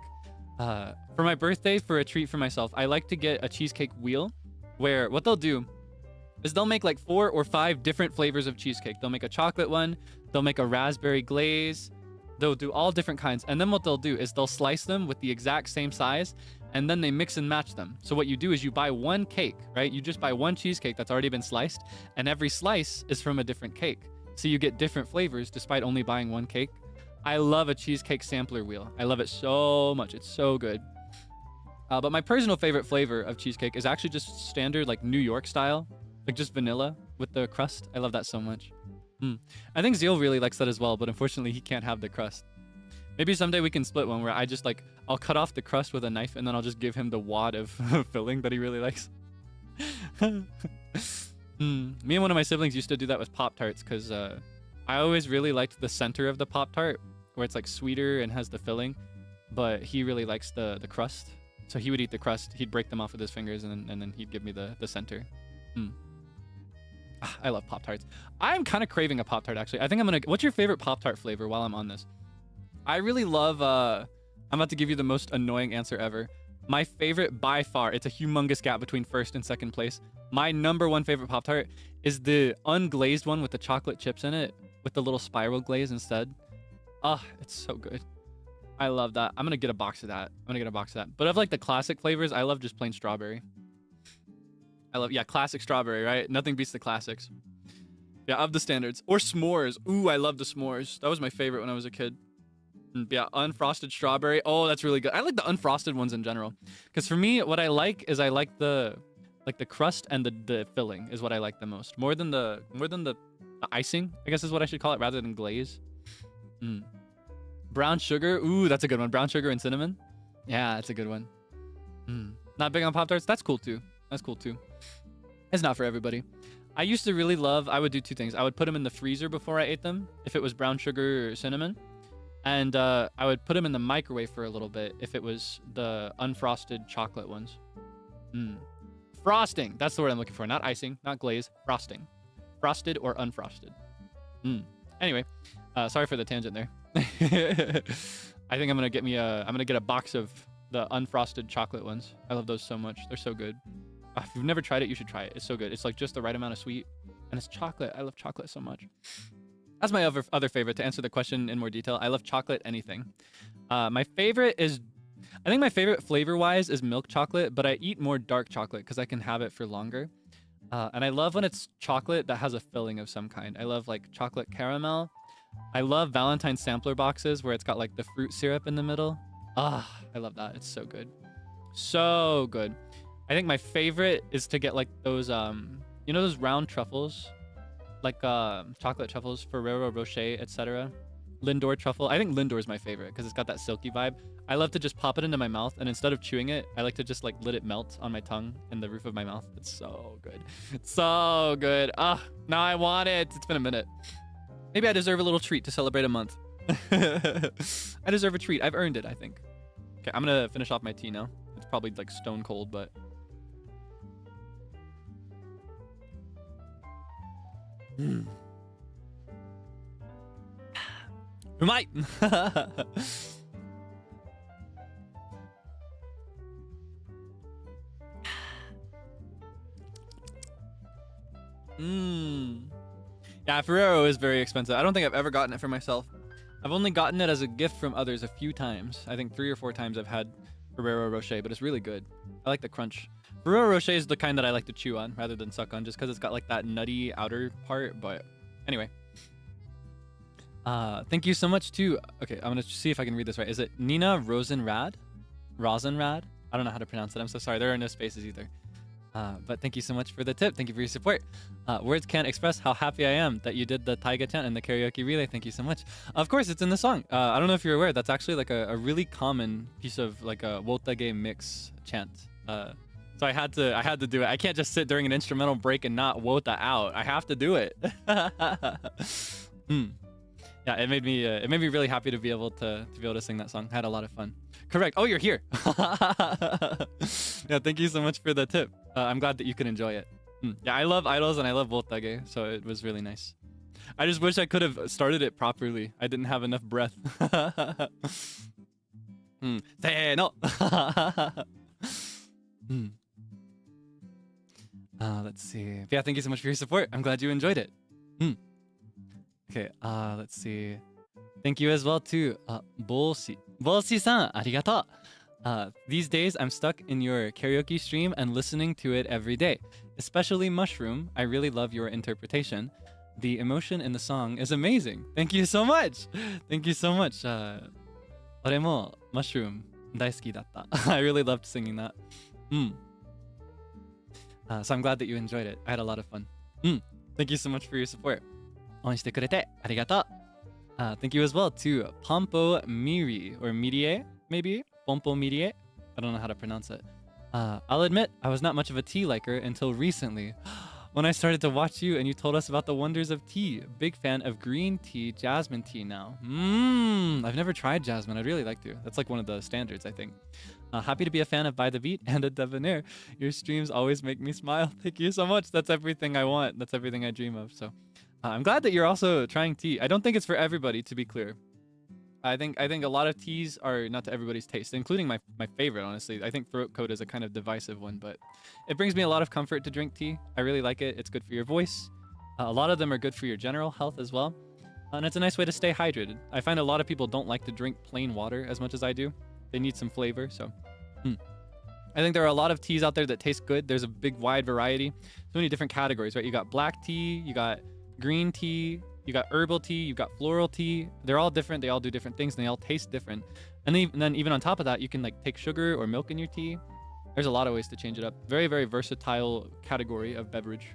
For my birthday, for a treat for myself, I like to get a cheesecake wheel where what they'll do is they'll make like 4 or 5 different flavors of cheesecake. They'll make a chocolate one, they'll make a raspberry glaze, they'll do all different kinds. And then what they'll do is they'll slice them with the exact same size, and then they mix and match them. So what you do is you buy one cake, right? You just buy one cheesecake that's already been sliced, and every slice is from a different cake. So you get different flavors despite only buying one cake. I love a cheesecake sampler wheel. I love it so much. It's so good. But my personal favorite flavor of cheesecake is actually just standard like New York style, like just vanilla with the crust. I love that so much. I think Zeal really likes that as well, but unfortunately he can't have the crust. Maybe someday we can split one where I just like, I'll cut off the crust with a knife and then I'll just give him the wad of filling that he really likes. Me and one of my siblings used to do that with Pop-Tarts because I always really liked the center of the Pop-Tart where it's like sweeter and has the filling, but he really likes the crust. So he would eat the crust, he'd break them off with his fingers, and then he'd give me the center. I love Pop-Tarts. I'm kind of craving a Pop-Tart, actually. I think I'm gonna... What's your favorite Pop-Tart flavor while I'm on this? I really love... I'm about to give you the most annoying answer ever. My favorite by far, it's a humongous gap between first and second place. My number one favorite Pop-Tart is the unglazed one with the chocolate chips in it, with the little spiral glaze instead. It's so good. I love that. I'm gonna get a box of that. But of like the classic flavors, I love just plain strawberry. Classic strawberry, right? Nothing beats the classics. Yeah, of the standards. Or s'mores. Ooh, I love the s'mores. That was my favorite when I was a kid. Yeah, unfrosted strawberry. Oh, that's really good. I like the unfrosted ones in general. Because for me, what I like is I like the crust and the filling is what I like the most. More than the icing, I guess is what I should call it, rather than glaze. Brown sugar. Ooh, that's a good one. Brown sugar and cinnamon. Yeah, that's a good one. Not big on Pop-Tarts? That's cool too. It's not for everybody. I used to really love, I would do 2 things. I would put them in the freezer before I ate them, if it was brown sugar or cinnamon. And I would put them in the microwave for a little bit if it was the unfrosted chocolate ones. Frosting. That's the word I'm looking for. Not icing, not glaze. Frosting. Frosted or unfrosted. Anyway, sorry for the tangent there. I think I'm gonna get a box of the unfrosted chocolate ones. I love those so much. They're so good. If you've never tried it, you should try it. It's so good. It's like just the right amount of sweet, and it's chocolate. I love chocolate so much. That's my other favorite. To answer the question in more detail, I love chocolate anything. My favorite is, I think my favorite flavor-wise is milk chocolate, but I eat more dark chocolate because I can have it for longer. And I love when it's chocolate that has a filling of some kind. I love like chocolate caramel. I love Valentine's sampler boxes where it's got like the fruit syrup in the middle. I love that. It's so good. So good. I think my favorite is to get like those, you know, those round truffles, like chocolate truffles, Ferrero Rocher, etc. Lindor truffle. I think Lindor is my favorite because it's got that silky vibe. I love to just pop it into my mouth, and instead of chewing it, I like to just like let it melt on my tongue and the roof of my mouth. It's so good. It's so good. Now I want it. It's been a minute. Maybe I deserve a little treat to celebrate a month. I deserve a treat. I've earned it, I think. Okay, I'm gonna finish off my tea now. It's probably like stone cold, but... Umai! Yeah, Ferrero is very expensive. I don't think I've ever gotten it for myself. I've only gotten it as a gift from others a few times. I think 3 or 4 times I've had Ferrero Rocher, but it's really good. I like the crunch. Ferrero Rocher is the kind that I like to chew on rather than suck on, just because it's got like that nutty outer part. But anyway. Thank you so much to... Okay, I'm going to see if I can read this right. Is it Nina Rosenrad? Rosenrad? I don't know how to pronounce it. I'm so sorry. There are no spaces either. But thank you so much for the tip. Thank you for your support. Words can't express how happy I am that you did the taiga chant and the karaoke relay. Thank you so much. Of course, it's in the song. I don't know if you're aware. That's actually like a really common piece of like a wotage mix chant. So I had to do it. I can't just sit during an instrumental break and not wota out. I have to do it. Yeah, it made me really happy to be able to sing that song. I had a lot of fun. Correct. Oh, you're here. Yeah, thank you so much for the tip. I'm glad that you can enjoy it. Yeah, I love idols and I love wotage, so it was really nice. I just wish I could have started it properly. I didn't have enough breath. Say no. Let's see. Yeah, thank you so much for your support. I'm glad you enjoyed it. Okay, let's see. Thank you as well to Bolsi-san, arigato. These days, I'm stuck in your karaoke stream and listening to it every day. Especially Mushroom. I really love your interpretation. The emotion in the song is amazing. Thank you so much. Thank you so much. Ore mo Mushroom daisuki datta. I really loved singing that. So I'm glad that you enjoyed it. I had a lot of fun. Thank you so much for your support. 応援してくれてありがとう. Thank you as well to Pompo Miri, or Mirie, maybe? Pompo Mirie? I don't know how to pronounce it. I'll admit, I was not much of a tea liker until recently. When I started to watch you and you told us about the wonders of tea. Big fan of green tea, jasmine tea now. I've never tried jasmine. I'd really like to. That's like one of the standards, I think. Happy to be a fan of By the Beat and a debonair. Your streams always make me smile. Thank you so much. That's everything I want. That's everything I dream of. So I'm glad that you're also trying tea. I don't think it's for everybody, to be clear. I think a lot of teas are not to everybody's taste, including my favorite, honestly. I think throat coat is a kind of divisive one, but it brings me a lot of comfort to drink tea. I really like it. It's good for your voice. A lot of them are good for your general health as well. And it's a nice way to stay hydrated. I find a lot of people don't like to drink plain water as much as I do. They need some flavor, so... I think there are a lot of teas out there that taste good. There's a big wide variety. So many different categories, right? You got black tea, you got green tea, you got herbal tea, you got floral tea. They're all different. They all do different things and they all taste different. And then even on top of that, you can like take sugar or milk in your tea. There's a lot of ways to change it up. Very, very versatile category of beverage.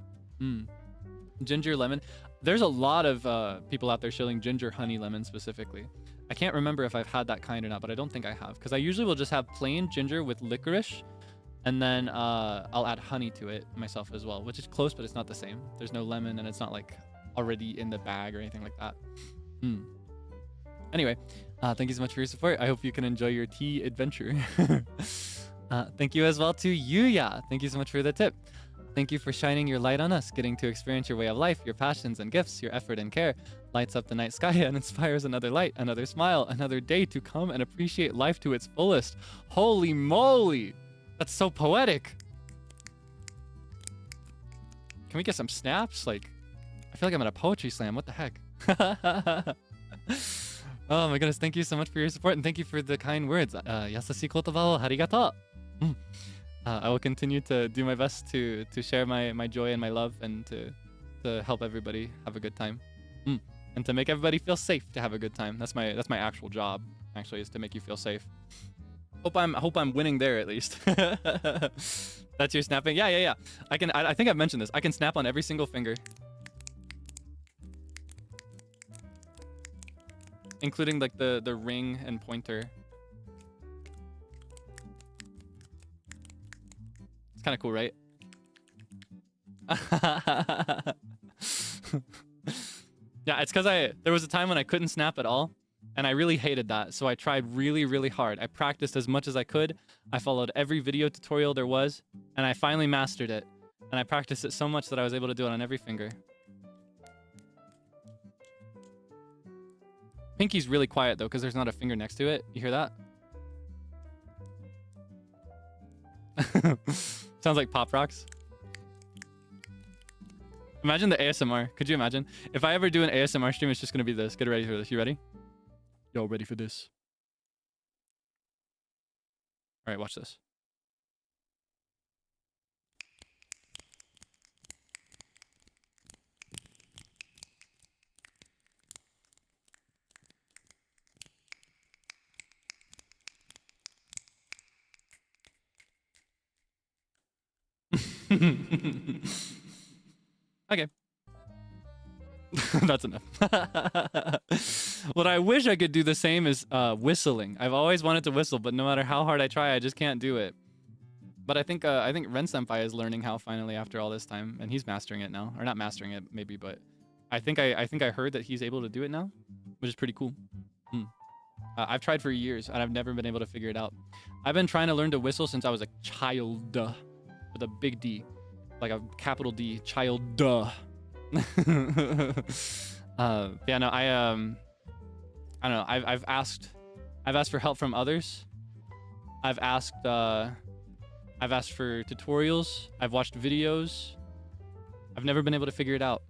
Ginger lemon. There's a lot of people out there shilling ginger honey lemon specifically. I can't remember if I've had that kind or not, but I don't think I have. Because I usually will just have plain ginger with licorice. And then I'll add honey to it myself as well, which is close, but it's not the same. There's no lemon and it's not like already in the bag or anything like that. Anyway, thank you so much for your support. I hope you can enjoy your tea adventure. Thank you as well to Yuya. Thank you so much for the tip. Thank you for shining your light on us, getting to experience your way of life, your passions and gifts, your effort and care. Lights up the night sky and inspires another light, another smile, another day to come and appreciate life to its fullest. Holy moly! That's so poetic. Can we get some snaps? Like, I feel like I'm at a poetry slam. What the heck? Oh my goodness. Thank you so much for your support and thank you for the kind words. Yasashi kotoba wo arigato. I will continue to do my best to share my joy and my love and to help everybody have a good time. And to make everybody feel safe to have a good time. That's my actual job, actually, is to make you feel safe. Hope I'm winning there at least. That's your snapping? Yeah. I think I've mentioned this. I can snap on every single finger. Including like the ring and pointer. It's kind of cool, right? Yeah, it's because there was a time when I couldn't snap at all. And I really hated that, so I tried really, really hard. I practiced as much as I could. I followed every video tutorial there was, and I finally mastered it. And I practiced it so much that I was able to do it on every finger. Pinky's really quiet, though, because there's not a finger next to it. You hear that? Sounds like Pop Rocks. Imagine the ASMR. Could you imagine? If I ever do an ASMR stream, it's just going to be this. Get ready for this. You ready? Yo, ready for this? All right, watch this. Okay. That's enough. What I wish I could do the same is whistling. I've always wanted to whistle, but no matter how hard I try, I just can't do it. But I think Ren Senpai is learning how finally after all this time, and he's mastering it now, or not mastering it maybe, but I think I heard that he's able to do it now, which is pretty cool. I've tried for years and I've never been able to figure it out. I've been trying to learn to whistle since I was a child, with a big D, like a capital D, child. Yeah, no, I don't know. I've asked for help from others. I've asked for tutorials. I've watched videos. I've never been able to figure it out.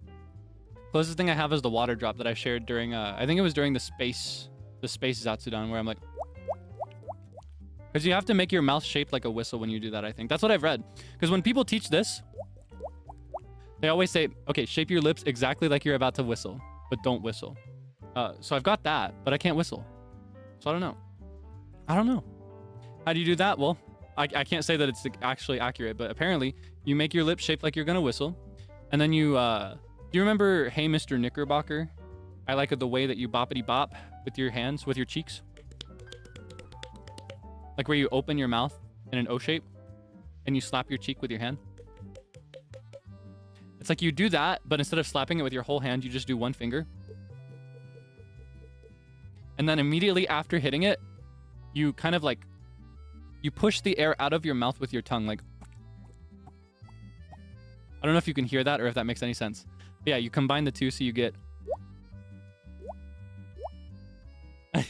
Closest thing I have is the water drop that I shared during I think it was during the space Zatsudan, where I'm like, because you have to make your mouth shaped like a whistle when you do that. I think that's what I've read. Because when people teach this, they always say, okay, shape your lips exactly like you're about to whistle, but don't whistle. So I've got that, but I can't whistle. So I don't know. How do you do that? Well, I can't say that it's actually accurate, but apparently you make your lips shaped like you're gonna whistle, and then you do you remember Hey Mr. Knickerbocker? I like the way that you boppity bop with your hands, with your cheeks, like where you open your mouth in an O shape and you slap your cheek with your hand. It's like you do that, but instead of slapping it with your whole hand, you just do one finger. And then immediately after hitting it, you kind of like, you push the air out of your mouth with your tongue. Like, I don't know if you can hear that or if that makes any sense. But yeah, you combine the two so you get...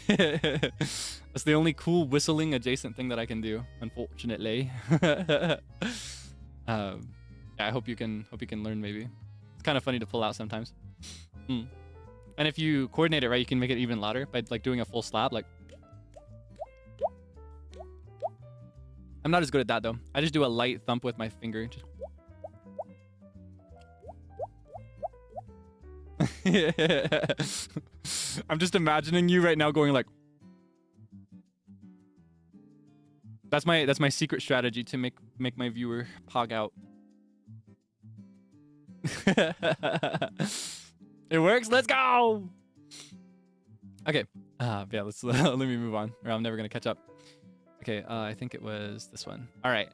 That's the only cool whistling adjacent thing that I can do, unfortunately. Yeah, I hope you can learn maybe. It's kind of funny to pull out sometimes. And if you coordinate it right, you can make it even louder by like doing a full slap. Like, I'm not as good at that though. I just do a light thump with my finger. Just... I'm just imagining you right now going like... That's my secret strategy to make my viewer pog out. It works. Let's go. Okay. Yeah. Let's let me move on, or I'm never gonna catch up. Okay. I think it was this one. All right.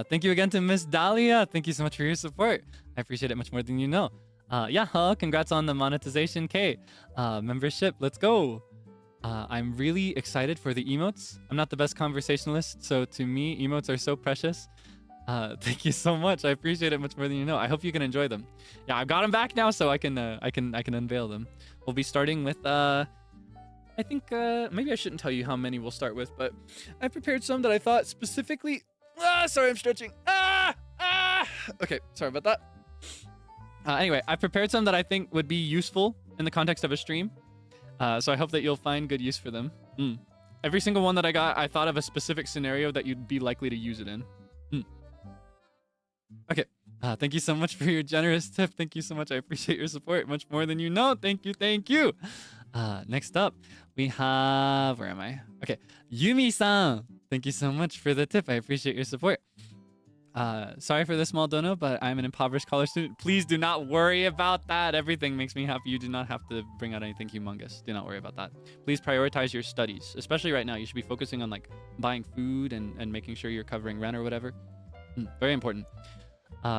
Thank you again to Miss Dahlia. Thank you so much for your support. I appreciate it much more than you know. Yeah. Congrats on the monetization, K. Membership. Let's go. I'm really excited for the emotes. I'm not the best conversationalist, so to me, emotes are so precious. Thank you so much. I appreciate it much more than you know. I hope you can enjoy them. Yeah, I've got them back now, so I can unveil them. We'll be starting with I think maybe I shouldn't tell you how many we'll start with, but I prepared some that I thought specifically. Sorry, I'm stretching. Okay, sorry about that. Anyway, I prepared some that I think would be useful in the context of a stream. So I hope that you'll find good use for them. Every single one that I got, I thought of a specific scenario that you'd be likely to use it in. Okay. Thank you so much for your generous tip. Thank you so much. I appreciate your support much more than you know. Thank you. Thank you. Next up, we have... Where am I? Okay. Yumi-san. Thank you so much for the tip. I appreciate your support. Sorry for the small dono, but I'm an impoverished college student. Please do not worry about that. Everything makes me happy. You do not have to bring out anything humongous. Do not worry about that. Please prioritize your studies, especially right now. You should be focusing on like buying food and making sure you're covering rent or whatever. Very important.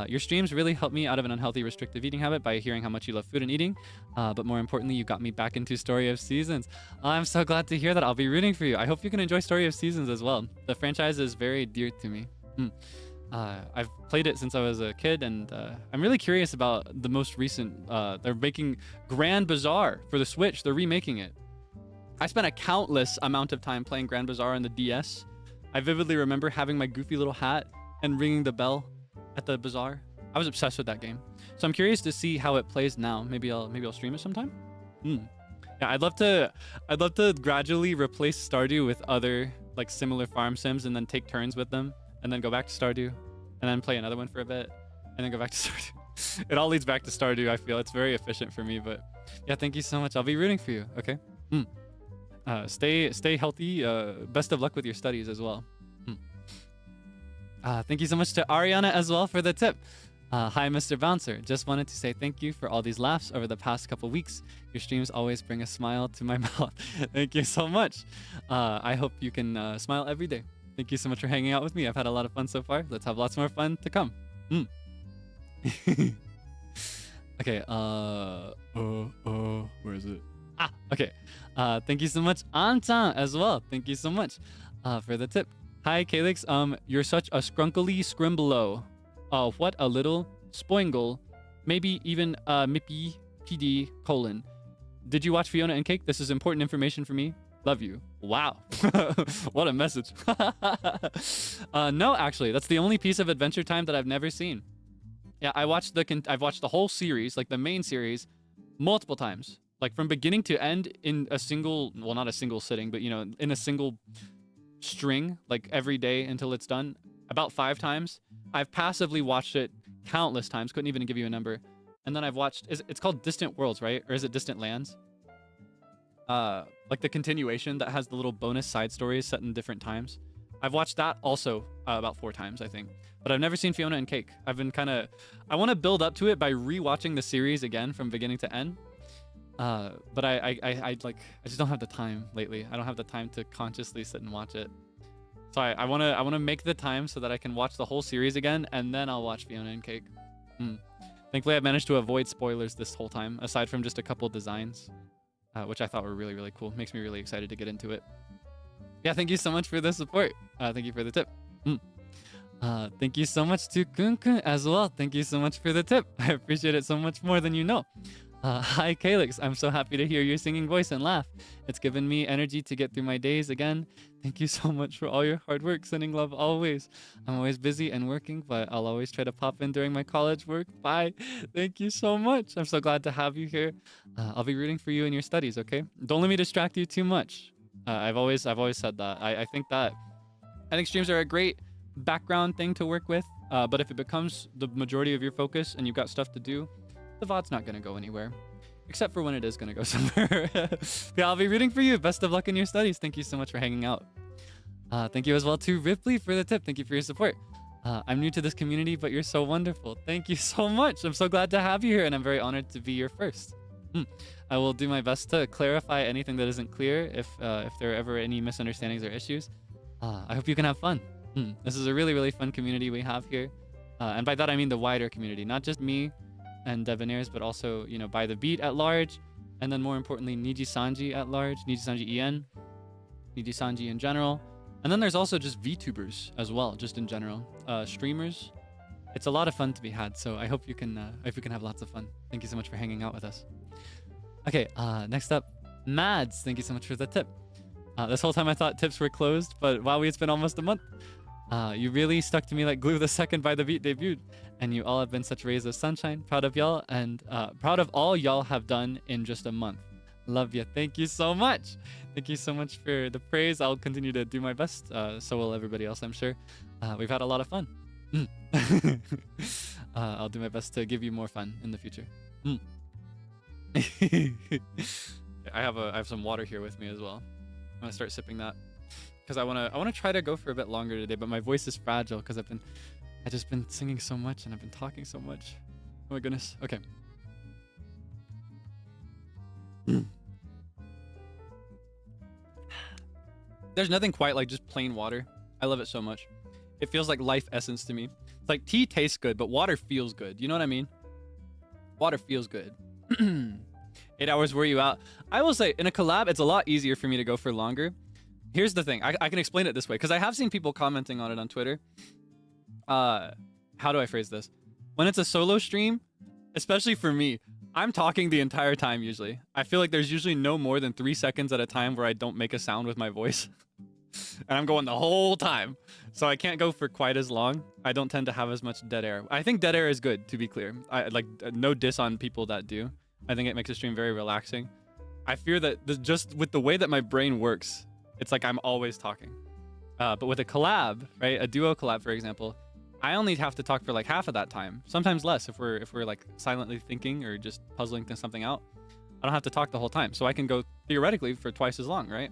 Your streams really helped me out of an unhealthy restrictive eating habit by hearing how much you love food and eating. But more importantly, you got me back into Story of Seasons. I'm so glad to hear that. I'll be rooting for you. I hope you can enjoy Story of Seasons as well. The franchise is very dear to me. I've played it since I was a kid, and I'm really curious about the most recent. They're making Grand Bazaar for the Switch. They're remaking it. I spent a countless amount of time playing Grand Bazaar on the DS. I vividly remember having my goofy little hat and ringing the bell at the bazaar. I was obsessed with that game. So I'm curious to see how it plays now. Maybe I'll stream it sometime. Yeah, I'd love to gradually replace Stardew with other like similar farm sims and then take turns with them and then go back to Stardew and then play another one for a bit and then go back to Stardew. It all leads back to Stardew, I feel. It's very efficient for me, but yeah, thank you so much. I'll be rooting for you, okay? Stay healthy. Best of luck with your studies as well. Thank you so much to Ariana as well for the tip. Hi, Mr. Bouncer. Just wanted to say thank you for all these laughs over the past couple weeks. Your streams always bring a smile to my mouth. Thank you so much. I hope you can smile every day. Thank you so much for hanging out with me. I've had a lot of fun so far. Let's have lots more fun to come. Okay, where is it? Okay. Thank you so much, Antan, as well. Thank you so much for the tip. Hi, Kaelix. You're such a scrunkly scrimblow. What a little spoingle. Maybe even Mippy PD : Did you watch Fiona and Cake? This is important information for me. Love you. Wow. What a message. No, actually, that's the only piece of Adventure Time that I've never seen. Yeah, I've watched the whole series, like the main series, multiple times. Like from beginning to end in a single, well, not a single sitting, but you know, in a single string, like every day until it's done, about 5 times. I've passively watched it countless times, couldn't even give you a number. And then I've watched, it's called Distant Worlds, right? Or is it Distant Lands? Like the continuation that has the little bonus side stories set in different times. I've watched that also about 4 times, I think. But I've never seen Fiona and Cake. I've been I want to build up to it by rewatching the series again from beginning to end. But I just don't have the time lately. I don't have the time to consciously sit and watch it. So I wanna make the time so that I can watch the whole series again, and then I'll watch Fiona and Cake. Thankfully, I've managed to avoid spoilers this whole time, aside from just a couple designs, which I thought were really, really cool. Makes me really excited to get into it. Yeah, thank you so much for the support. Thank you for the tip. Thank you so much to Kun Kun as well. Thank you so much for the tip. I appreciate it so much more than you know. Hi, Kaelix. I'm so happy to hear your singing voice and laugh. It's given me energy to get through my days again. Thank you so much for all your hard work. Sending love always. I'm always busy and working, but I'll always try to pop in during my college work. Bye. Thank you so much. I'm so glad to have you here. I'll be rooting for you in your studies, okay? Don't let me distract you too much. I've always said that. I think streams are a great background thing to work with, but if it becomes the majority of your focus and you've got stuff to do, the VOD's not going to go anywhere. Except for when it is going to go somewhere. Yeah, I'll be rooting for you. Best of luck in your studies. Thank you so much for hanging out. Thank you as well to Ripley for the tip. Thank you for your support. I'm new to this community, but you're so wonderful. Thank you so much. I'm so glad to have you here, and I'm very honored to be your first. I will do my best to clarify anything that isn't clear if there are ever any misunderstandings or issues. I hope you can have fun. This is a really, really fun community we have here. And by that, I mean the wider community, not just me and debonhairs, but also, you know, by the beat at large, and then more importantly, NIJISANJI at large, NIJISANJI EN, NIJISANJI in general. And then there's also just VTubers as well, just in general. Streamers. It's a lot of fun to be had, so I hope you can have lots of fun. Thank you so much for hanging out with us. Okay, next up, Mads. Thank you so much for the tip. This whole time I thought tips were closed, but wow, it's been almost a month. You really stuck to me like glue the second By the Beat debuted, and you all have been such rays of sunshine. Proud of y'all, and proud of all y'all have done in just a month. Love you. Thank you so much. Thank you so much for the praise. I'll continue to do my best. So will everybody else, I'm sure. We've had a lot of fun. I'll do my best to give you more fun in the future. I have some water here with me as well. I'm gonna start sipping that because I wanna try to go for a bit longer today, but my voice is fragile because I've just been singing so much and I've been talking so much. Oh my goodness. Okay. There's nothing quite like just plain water. I love it so much. It feels like life essence to me. It's like tea tastes good, but water feels good. You know what I mean? Water feels good. 8 hours were you out? I will say, in a collab, it's a lot easier for me to go for longer. Here's the thing. I can explain it this way, because I have seen people commenting on it on Twitter. How do I phrase this? When it's a solo stream, especially for me, I'm talking the entire time usually. I feel like there's usually no more than 3 seconds at a time where I don't make a sound with my voice. And I'm going the whole time. So I can't go for quite as long. I don't tend to have as much dead air. I think dead air is good, to be clear. I like no diss on people that do. I think it makes the stream very relaxing. I fear that just with the way that my brain works, it's like I'm always talking. But with a collab, right? A duo collab, for example, I only have to talk for like half of that time. Sometimes less if we're like silently thinking or just puzzling something out. I don't have to talk the whole time. So I can go theoretically for twice as long, right?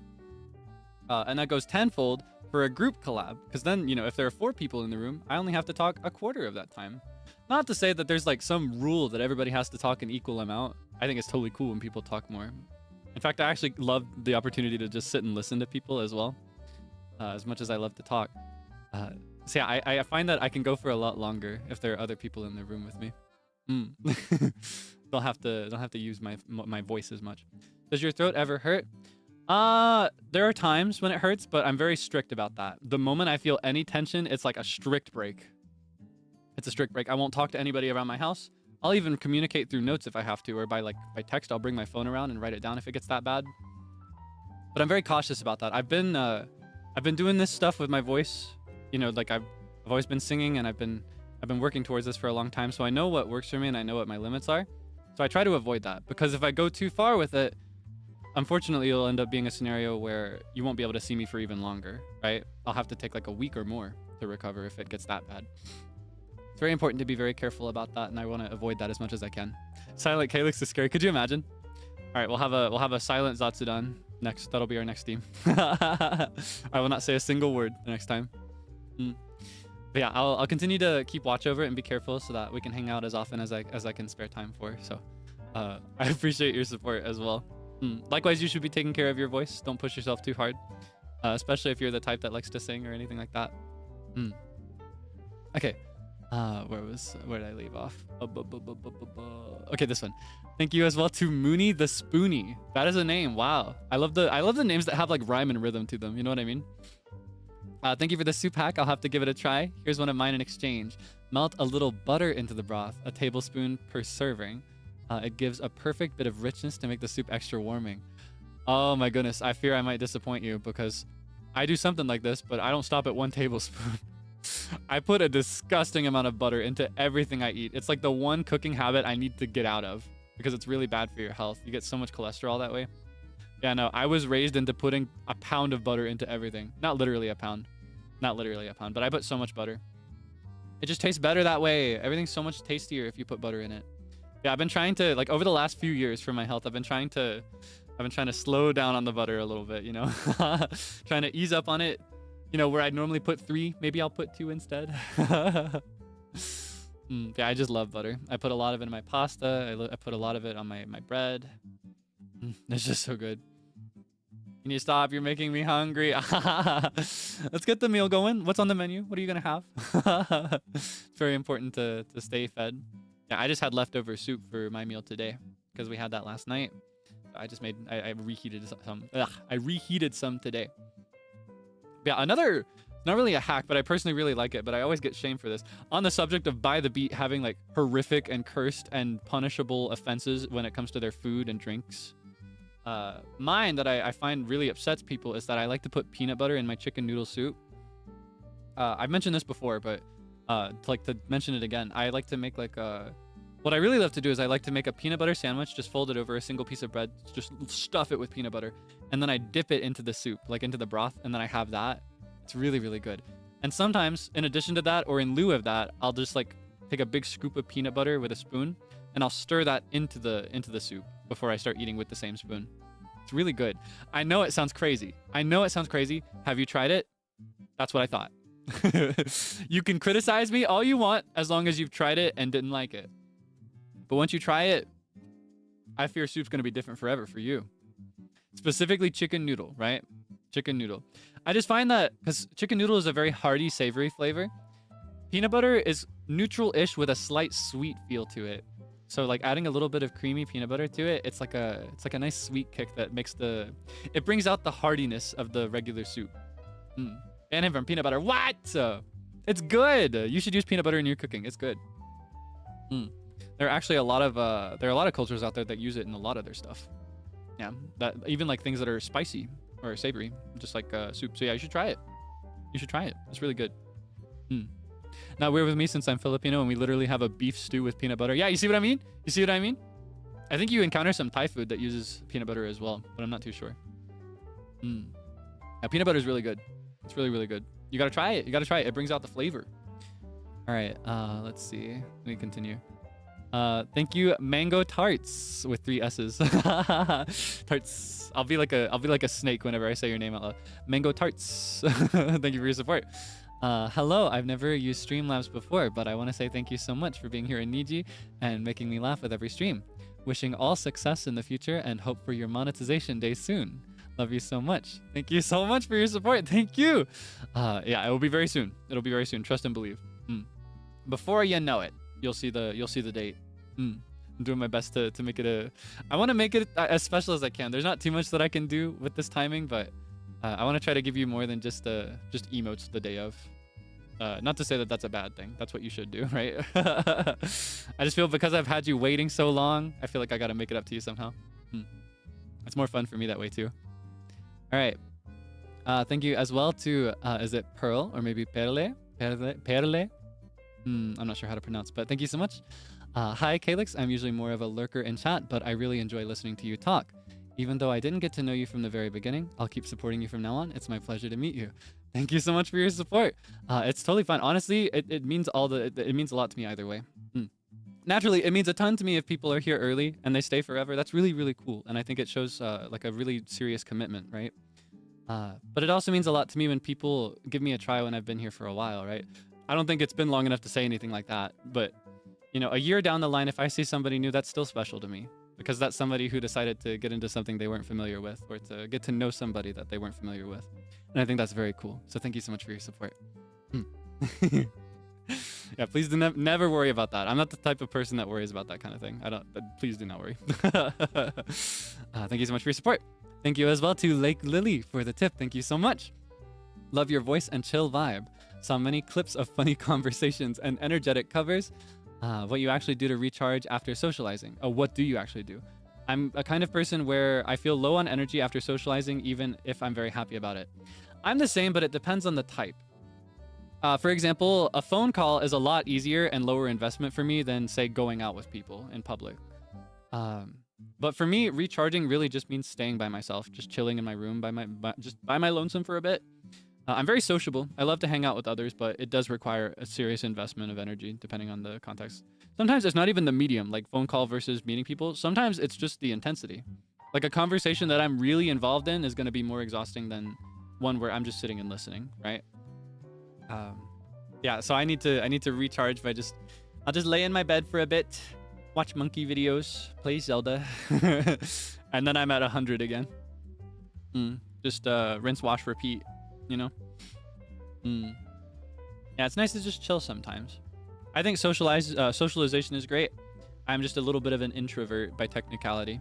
And that goes tenfold for a group collab, because then, you know, if there are 4 people in the room, I only have to talk a quarter of that time. Not to say that there's like some rule that everybody has to talk an equal amount. I think it's totally cool when people talk more. In fact, I actually love the opportunity to just sit and listen to people as well, as much as I love to talk. So yeah, I find that I can go for a lot longer if there are other people in the room with me. Don't have to use my voice as much. Does your throat ever hurt? There are times when it hurts, but I'm very strict about that. The moment I feel any tension, it's like a strict break. It's a strict break. I won't talk to anybody around my house. I'll even communicate through notes if I have to, or by text. I'll bring my phone around and write it down if it gets that bad. But I'm very cautious about that. I've been doing this stuff with my voice. You know, like I've always been singing, and I've been working towards this for a long time. So I know what works for me, and I know what my limits are. So I try to avoid that, because if I go too far with it, unfortunately, it'll end up being a scenario where you won't be able to see me for even longer, right? I'll have to take like a week or more to recover if it gets that bad. It's very important to be very careful about that, and I want to avoid that as much as I can. Silent Kaelix is scary. Could you imagine? All right, we'll have a silent Zatsudan next. That'll be our next theme. I will not say a single word the next time. But yeah, I'll continue to keep watch over it and be careful so that we can hang out as often as I can spare time for. So I appreciate your support as well. Likewise, you should be taking care of your voice. Don't push yourself too hard, especially if you're the type that likes to sing or anything like that. Okay. Where did I leave off? Okay, this one. Thank you as well to Mooney the Spoonie. That is a name. Wow. I love the names that have like rhyme and rhythm to them. You know what I mean? Thank you for the soup hack. I'll have to give it a try. Here's one of mine in exchange. Melt a little butter into the broth, a tablespoon per serving. It gives a perfect bit of richness to make the soup extra warming. Oh my goodness. I fear I might disappoint you, because I do something like this, but I don't stop at 1 tablespoon. I put a disgusting amount of butter into everything I eat. It's like the one cooking habit I need to get out of, because it's really bad for your health. You get so much cholesterol that way. Yeah, no, I was raised into putting a pound of butter into everything. Not literally a pound. Not literally a pound, but I put so much butter. It just tastes better that way. Everything's so much tastier if you put butter in it. Yeah, I've been trying to, like, over the last few years for my health, I've been trying to slow down on the butter a little bit, you know? Trying to ease up on it. You know, where I'd normally put 3, maybe I'll put 2 instead. Yeah, I just love butter. I put a lot of it in my pasta. I put a lot of it on my bread. It's just so good. You need to stop. You're making me hungry. Let's get the meal going. What's on the menu? What are you going to have? It's very important to stay fed. Yeah, I just had leftover soup for my meal today because we had that last night. I reheated some. I reheated some today. Yeah, another, not really a hack, but I personally really like it, but I always get shamed for this. On the subject of By the Beat having like horrific and cursed and punishable offenses when it comes to their food and drinks. Mine that I find really upsets people is that I like to put peanut butter in my chicken noodle soup. I've mentioned this before, but to mention it again, I like to make like what I really love to do is I like to make a peanut butter sandwich, just fold it over a single piece of bread, just stuff it with peanut butter, and then I dip it into the soup, like into the broth, and then I have that. It's really, really good. And sometimes, in addition to that, or in lieu of that, I'll just like take a big scoop of peanut butter with a spoon, and I'll stir that into the soup before I start eating with the same spoon. It's really good. I know it sounds crazy. Have you tried it? That's what I thought. You can criticize me all you want as long as you've tried it and didn't like it. But once you try it, I fear soup's going to be different forever for you. Specifically chicken noodle, right? Chicken noodle. I just find that because chicken noodle is a very hearty, savory flavor. Peanut butter is neutral-ish with a slight sweet feel to it. So like adding a little bit of creamy peanut butter to it, it's like a nice sweet kick that makes it brings out the heartiness of the regular soup. And from peanut butter. What? It's good. You should use peanut butter in your cooking. It's good. There are actually a lot of cultures out there that use it in a lot of their stuff. Yeah, that even like things that are spicy or savory, just like soup. So yeah, you should try it. You should try it. It's really good. Not weird with me since I'm Filipino and we literally have a beef stew with peanut butter. Yeah, you see what I mean? You see what I mean? I think you encounter some Thai food that uses peanut butter as well, but I'm not too sure. Yeah, peanut butter is really good. It's really, really good. You gotta try it. You gotta try it. It brings out the flavor. All right, let's see. Let me continue. Thank you, Mango Tarts with 3 S's. Tarts. I'll be like a snake whenever I say your name out loud. Mango Tarts. Thank you for your support. Hello, I've never used Streamlabs before, but I want to say thank you so much for being here in Niji and making me laugh with every stream. Wishing all success in the future and hope for your monetization day soon. Love you so much. Thank you so much for your support. Thank you. Yeah, it will be very soon. It'll be very soon. Trust and believe. Before you know it, you'll see the date. I'm doing my best to make it I want to make it as special as I can. There's not too much that I can do with this timing, but I want to try to give you more than just emotes the day of. Not to say that that's a bad thing. That's what you should do, right? I just feel because I've had you waiting so long, I feel like I got to make it up to you somehow. It's more fun for me that way too. All right. Thank you as well to, is it Pearl or maybe Perle? Perle? I'm not sure how to pronounce, but thank you so much. Hi, Kaelix. I'm usually more of a lurker in chat, but I really enjoy listening to you talk. Even though I didn't get to know you from the very beginning, I'll keep supporting you from now on. It's my pleasure to meet you. Thank you so much for your support. It's totally fine. Honestly, it means it means a lot to me either way. Naturally, it means a ton to me if people are here early and they stay forever. That's really, really cool. And I think it shows like a really serious commitment, right? But it also means a lot to me when people give me a try when I've been here for a while, right? I don't think it's been long enough to say anything like that. But, you know, a year down the line, if I see somebody new, that's still special to me. Because that's somebody who decided to get into something they weren't familiar with, or to get to know somebody that they weren't familiar with. And I think that's very cool. So thank you so much for your support. Yeah, please do never worry about that. I'm not the type of person that worries about that kind of thing. Please do not worry. Thank you so much for your support. Thank you as well to Lake Lily for the tip. Thank you so much. Love your voice and chill vibe. Saw many clips of funny conversations and energetic covers. What you actually do to recharge after socializing. Oh, what do you actually do? I'm a kind of person where I feel low on energy after socializing, even if I'm very happy about it. I'm the same, but it depends on the type. For example, a phone call is a lot easier and lower investment for me than, say, going out with people in public. But for me, recharging really just means staying by myself, just chilling in my room just by my lonesome for a bit. I'm very sociable. I love to hang out with others, but it does require a serious investment of energy depending on the context. Sometimes it's not even the medium, like phone call versus meeting people. Sometimes it's just the intensity. Like a conversation that I'm really involved in is going to be more exhausting than one where I'm just sitting and listening, right? Yeah, so I need to recharge by I'll just lay in my bed for a bit, watch monkey videos, play Zelda, and then I'm at 100 again. Just rinse, wash, repeat. You know? Yeah, it's nice to just chill sometimes. I think socialization is great. I'm just a little bit of an introvert by technicality.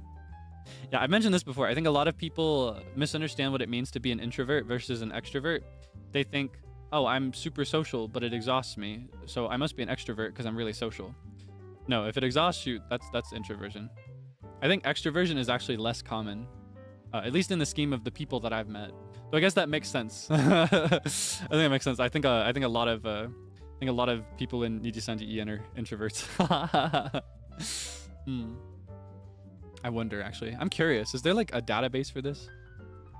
Yeah, I've mentioned this before. I think a lot of people misunderstand what it means to be an introvert versus an extrovert. They think, oh, I'm super social, but it exhausts me, so I must be an extrovert because I'm really social. No, if it exhausts you, that's introversion. I think extroversion is actually less common, at least in the scheme of the people that I've met. So I guess that makes sense. I think that makes sense. I think a lot of people in NIJISANJI EN are introverts. I wonder, actually. I'm curious. Is there like a database for this?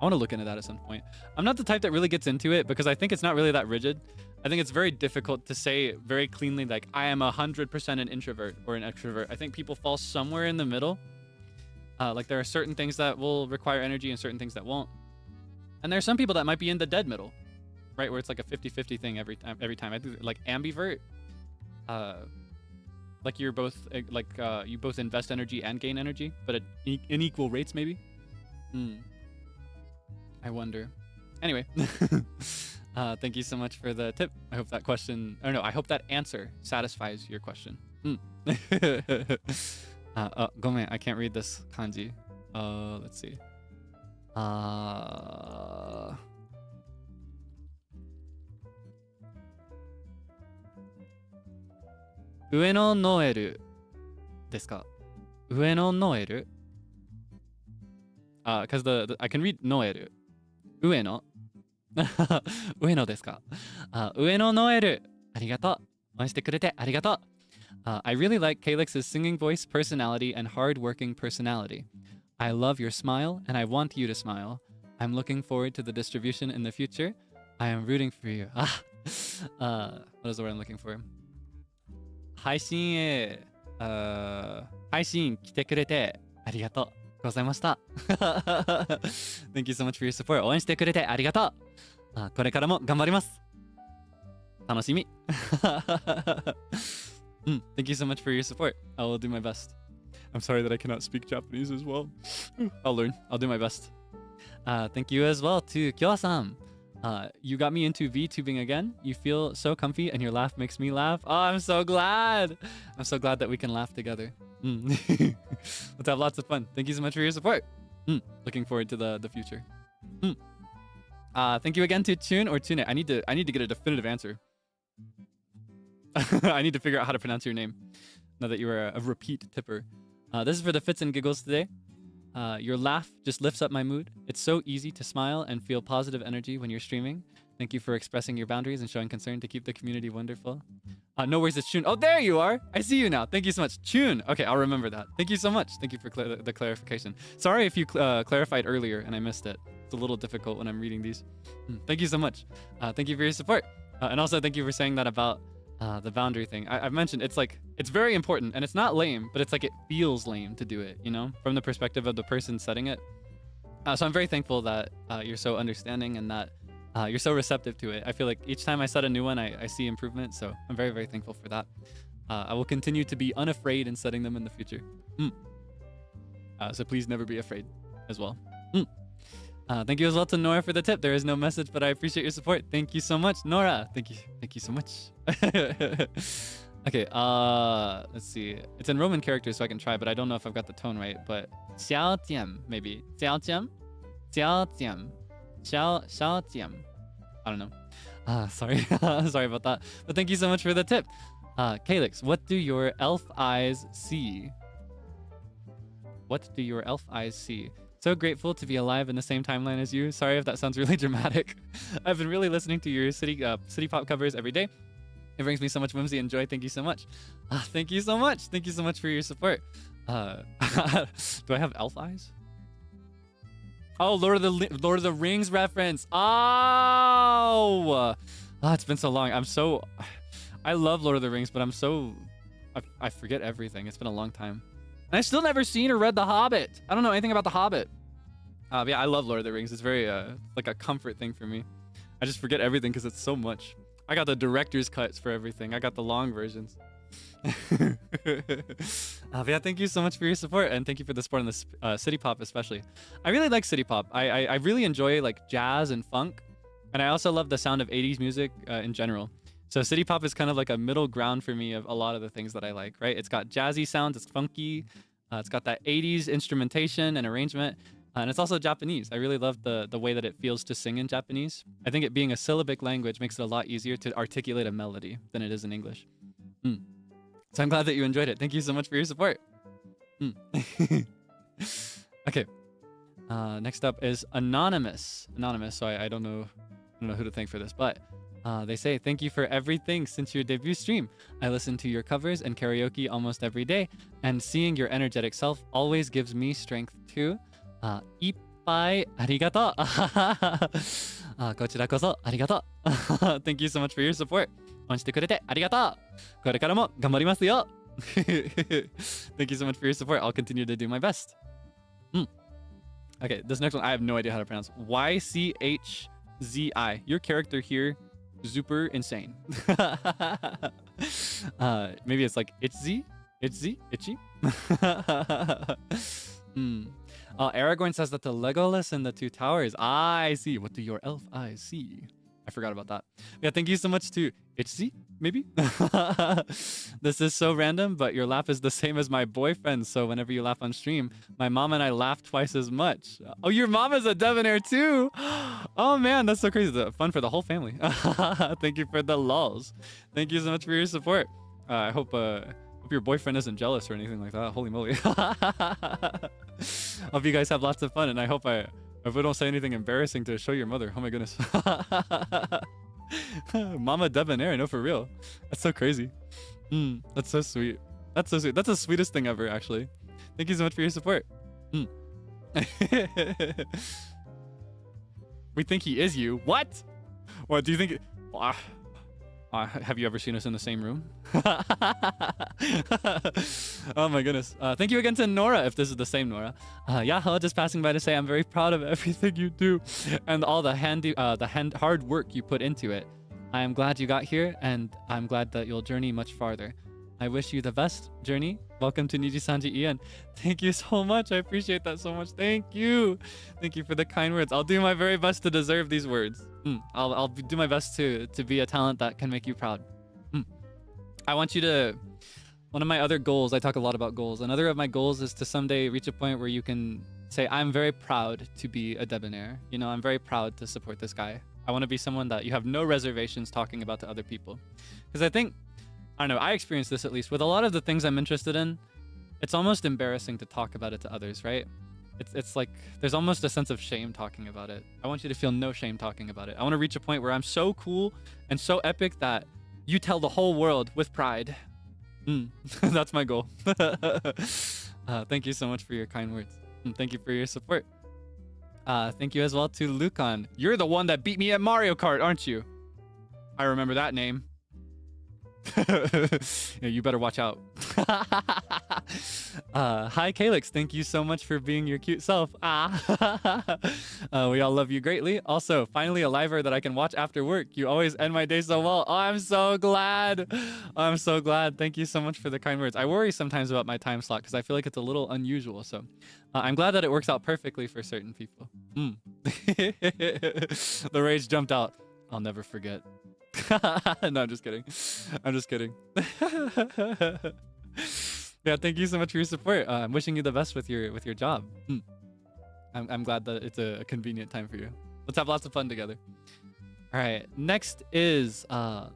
I want to look into that at some point. I'm not the type that really gets into it because I think it's not really that rigid. I think it's very difficult to say very cleanly, like, I am 100% an introvert or an extrovert. I think people fall somewhere in the middle. Like, there are certain things that will require energy and certain things that won't. And there are some people that might be in the dead middle, right? Where it's like a 50-50 thing every time. I do like ambivert. Like you're both you both invest energy and gain energy, but at in equal rates maybe. I wonder. Anyway, thank you so much for the tip. I hope that question, or no, I hope that answer satisfies your question. Gomen, I can't read this kanji. Let's see. Ueno noeru desu ka? Ueno noeru? Because I can read noeru. Ueno. Ueno desu ka? Ueno noeru. Arigato. Onshite kurete arigato. I really like Kaelix's singing voice, personality, and hard-working personality. I love your smile, and I want you to smile. I'm looking forward to the distribution in the future. I am rooting for you. What is the word I'm looking for? 配信へ配信来てくれてありがとうございました。Thank you so much for your support. 応援してくれてありがとう。これからも頑張ります。楽しみ。Thank you so much for your support. I will do my best. I'm sorry that I cannot speak Japanese as well. I'll learn. I'll do my best. Thank you as well to Kyoa-san. You got me into VTubing again. You feel so comfy and your laugh makes me laugh. Oh, I'm so glad. I'm so glad that we can laugh together. Let's have lots of fun. Thank you so much for your support. Looking forward to the future. Thank you again to Chun or Tune. I need to get a definitive answer. I need to figure out how to pronounce your name now that you are a repeat tipper. This is for the fits and giggles today. Your laugh just lifts up my mood. It's so easy to smile and feel positive energy when you're streaming. Thank you for expressing your boundaries and showing concern to keep the community wonderful. No worries, it's Chun. Oh, there you are. I see you now. Thank you so much. Chun. Okay, I'll remember that. Thank you so much. Thank you for the clarification. Sorry if you clarified earlier and I missed it. It's a little difficult when I'm reading these. Thank you so much. Thank you for your support. And also thank you for saying that about the boundary thing. I've mentioned it's like, it's very important and it's not lame, but it's like it feels lame to do it, you know, from the perspective of the person setting it. So I'm very thankful that you're so understanding and that you're so receptive to it. I feel like each time I set a new one, I see improvement. So I'm very, very thankful for that. I will continue to be unafraid in setting them in the future. So please never be afraid as well. Thank you as well to Nora for the tip. There is no message, but I appreciate your support. Thank you so much, Nora. Thank you so much. Okay, let's see. It's in Roman characters, so I can try, but I don't know if I've got the tone right. But Xiao Tiam, maybe. Xiao Tiam? Xiao Tiam. Xiao Tiam. I don't know. Sorry. Sorry about that. But thank you so much for the tip. Kaelix, what do your elf eyes see? What do your elf eyes see? So grateful to be alive in the same timeline as you. Sorry if that sounds really dramatic. I've been really listening to your city pop covers every day. It brings me so much whimsy and joy. Thank you so much. Thank you so much. Thank you so much for your support. Do I have elf eyes? Oh, Lord of the Rings reference. Oh, it's been so long. I love Lord of the Rings, but I forget everything. It's been a long time. And I still never seen or read The Hobbit. I don't know anything about The Hobbit. But yeah, I love Lord of the Rings. It's very like a comfort thing for me. I just forget everything because it's so much. I got the director's cuts for everything. I got the long versions. But yeah, thank you so much for your support, and thank you for the support on the city pop especially. I really like city pop. I really enjoy like jazz and funk, and I also love the sound of 80s music in general. So city pop is kind of like a middle ground for me of a lot of the things that I like, right? It's got jazzy sounds, it's funky, it's got that 80s instrumentation and arrangement, and it's also Japanese. I really love the way that it feels to sing in Japanese. I think it being a syllabic language makes it a lot easier to articulate a melody than it is in English. So I'm glad that you enjoyed it. Thank you so much for your support. Okay. Next up is Anonymous. So I don't know who to thank for this, but they say, thank you for everything since your debut stream. I listen to your covers and karaoke almost every day, and seeing your energetic self always gives me strength too. Ippai arigato. Kochira koso arigato. Thank you so much for your support. 応援してくれてありがとう。これからも頑張りますよ。Thank you so much for your support. I'll continue to do my best. Okay, this next one I have no idea how to pronounce. YCHZI. Your character here, super insane. Maybe it's like itchy. Itchy. Aragorn says that to Legolas in the Two Towers. I see. What do your elf eyes see? I forgot about that. Yeah, thank you so much to Itchy, maybe? This is so random, but your laugh is the same as my boyfriend, so whenever you laugh on stream, my mom and I laugh twice as much. Oh, your mom is a debonair too? Oh man, that's so crazy. It's fun for the whole family. Thank you for the lulz. Thank you so much for your support. I hope your boyfriend isn't jealous or anything like that. Holy moly. Hope you guys have lots of fun, and I hope if we don't say anything embarrassing to show your mother. Oh my goodness. Mama debonair, no, for real. That's so crazy. That's so sweet. That's so sweet. That's the sweetest thing ever, actually. Thank you so much for your support. We think he is you. What? What do you think? Have you ever seen us in the same room? Oh my goodness. Thank you again to Nora, if this is the same Nora. Yaho, just passing by to say I'm very proud of everything you do and all the hard work you put into it. I am glad you got here, and I'm glad that you'll journey much farther. I wish you the best journey. Welcome to NIJISANJI EN. Thank you so much. I appreciate that so much. Thank you. Thank you for the kind words. I'll do my very best to deserve these words. I'll do my best to be a talent that can make you proud. I want you to... One of my other goals, I talk a lot about goals. Another of my goals is to someday reach a point where you can say, I'm very proud to be a debonair. You know, I'm very proud to support this guy. I want to be someone that you have no reservations talking about to other people. Because I think... I don't know, I experienced this at least. With a lot of the things I'm interested in, it's almost embarrassing to talk about it to others, right? It's like, there's almost a sense of shame talking about it. I want you to feel no shame talking about it. I want to reach a point where I'm so cool and so epic that you tell the whole world with pride. That's my goal. Thank you so much for your kind words. Thank you for your support. Thank you as well to Lucan. You're the one that beat me at Mario Kart, aren't you? I remember that name. Yeah, you better watch out. Hi Kaelix, thank you so much for being your cute self. We all love you greatly. Also, finally a liver that I can watch after work. You always end my day so well. Oh, I'm so glad. I'm so glad. Thank you so much for the kind words. I worry sometimes about my time slot because I feel like it's a little unusual. So I'm glad that it works out perfectly for certain people. The rage jumped out. I'll never forget. No, I'm just kidding. I'm just kidding. Yeah, thank you so much for your support. I'm wishing you the best with your job. I'm glad that it's a convenient time for you. Let's have lots of fun together. All right, next is Sorami.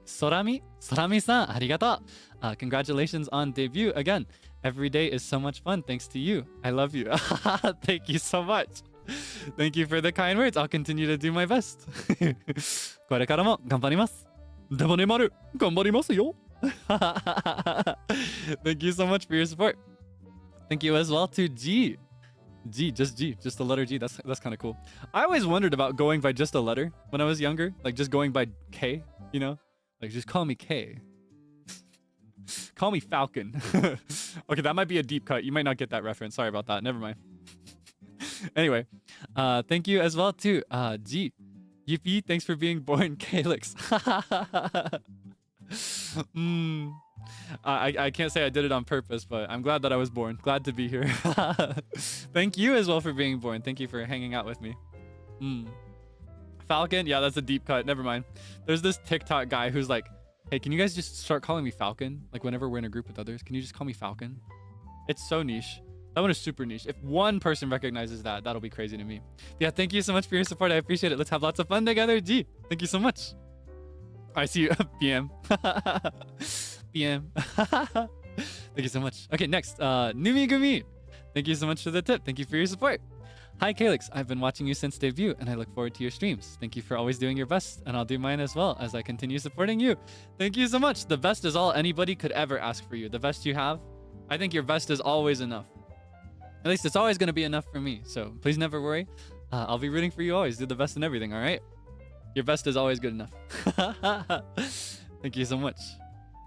Sorami-san, arigato. Congratulations on debut again. Every day is so much fun thanks to you. I love you. Thank you so much. Thank you for the kind words. I'll continue to do my best. これからも頑張ります。でもねまる、頑張りますよ。Thank you so much for your support. Thank you as well to G. Just the letter G. That's kind of cool. I always wondered about going by just a letter when I was younger, like just going by K, you know? Like just call me K. Call me Falcon. Okay, that might be a deep cut. You might not get that reference. Sorry about that. Never mind. Anyway, thank you as well to G. Yippee, thanks for being born, Kaelix. I can't say I did it on purpose, but I'm glad that I was born. Glad to be here. Thank you as well for being born. Thank you for hanging out with me. Falcon? Yeah, that's a deep cut. Never mind. There's this TikTok guy who's like, hey, can you guys just start calling me Falcon? Like whenever we're in a group with others, can you just call me Falcon? It's so niche. That one is super niche. If one person recognizes that, that'll be crazy to me. Yeah, thank you so much for your support. I appreciate it. Let's have lots of fun together. G, thank you so much. I see you. PM. PM. Thank you so much. Okay, next. Numigumi. Thank you so much for the tip. Thank you for your support. Hi, Kaelix. I've been watching you since debut, and I look forward to your streams. Thank you for always doing your best, and I'll do mine as well as I continue supporting you. Thank you so much. The best is all anybody could ever ask for you. The best you have. I think your best is always enough. At least it's always going to be enough for me. So please never worry. I'll be rooting for you always. Do the best in everything, all right? Your best is always good enough. Thank you so much.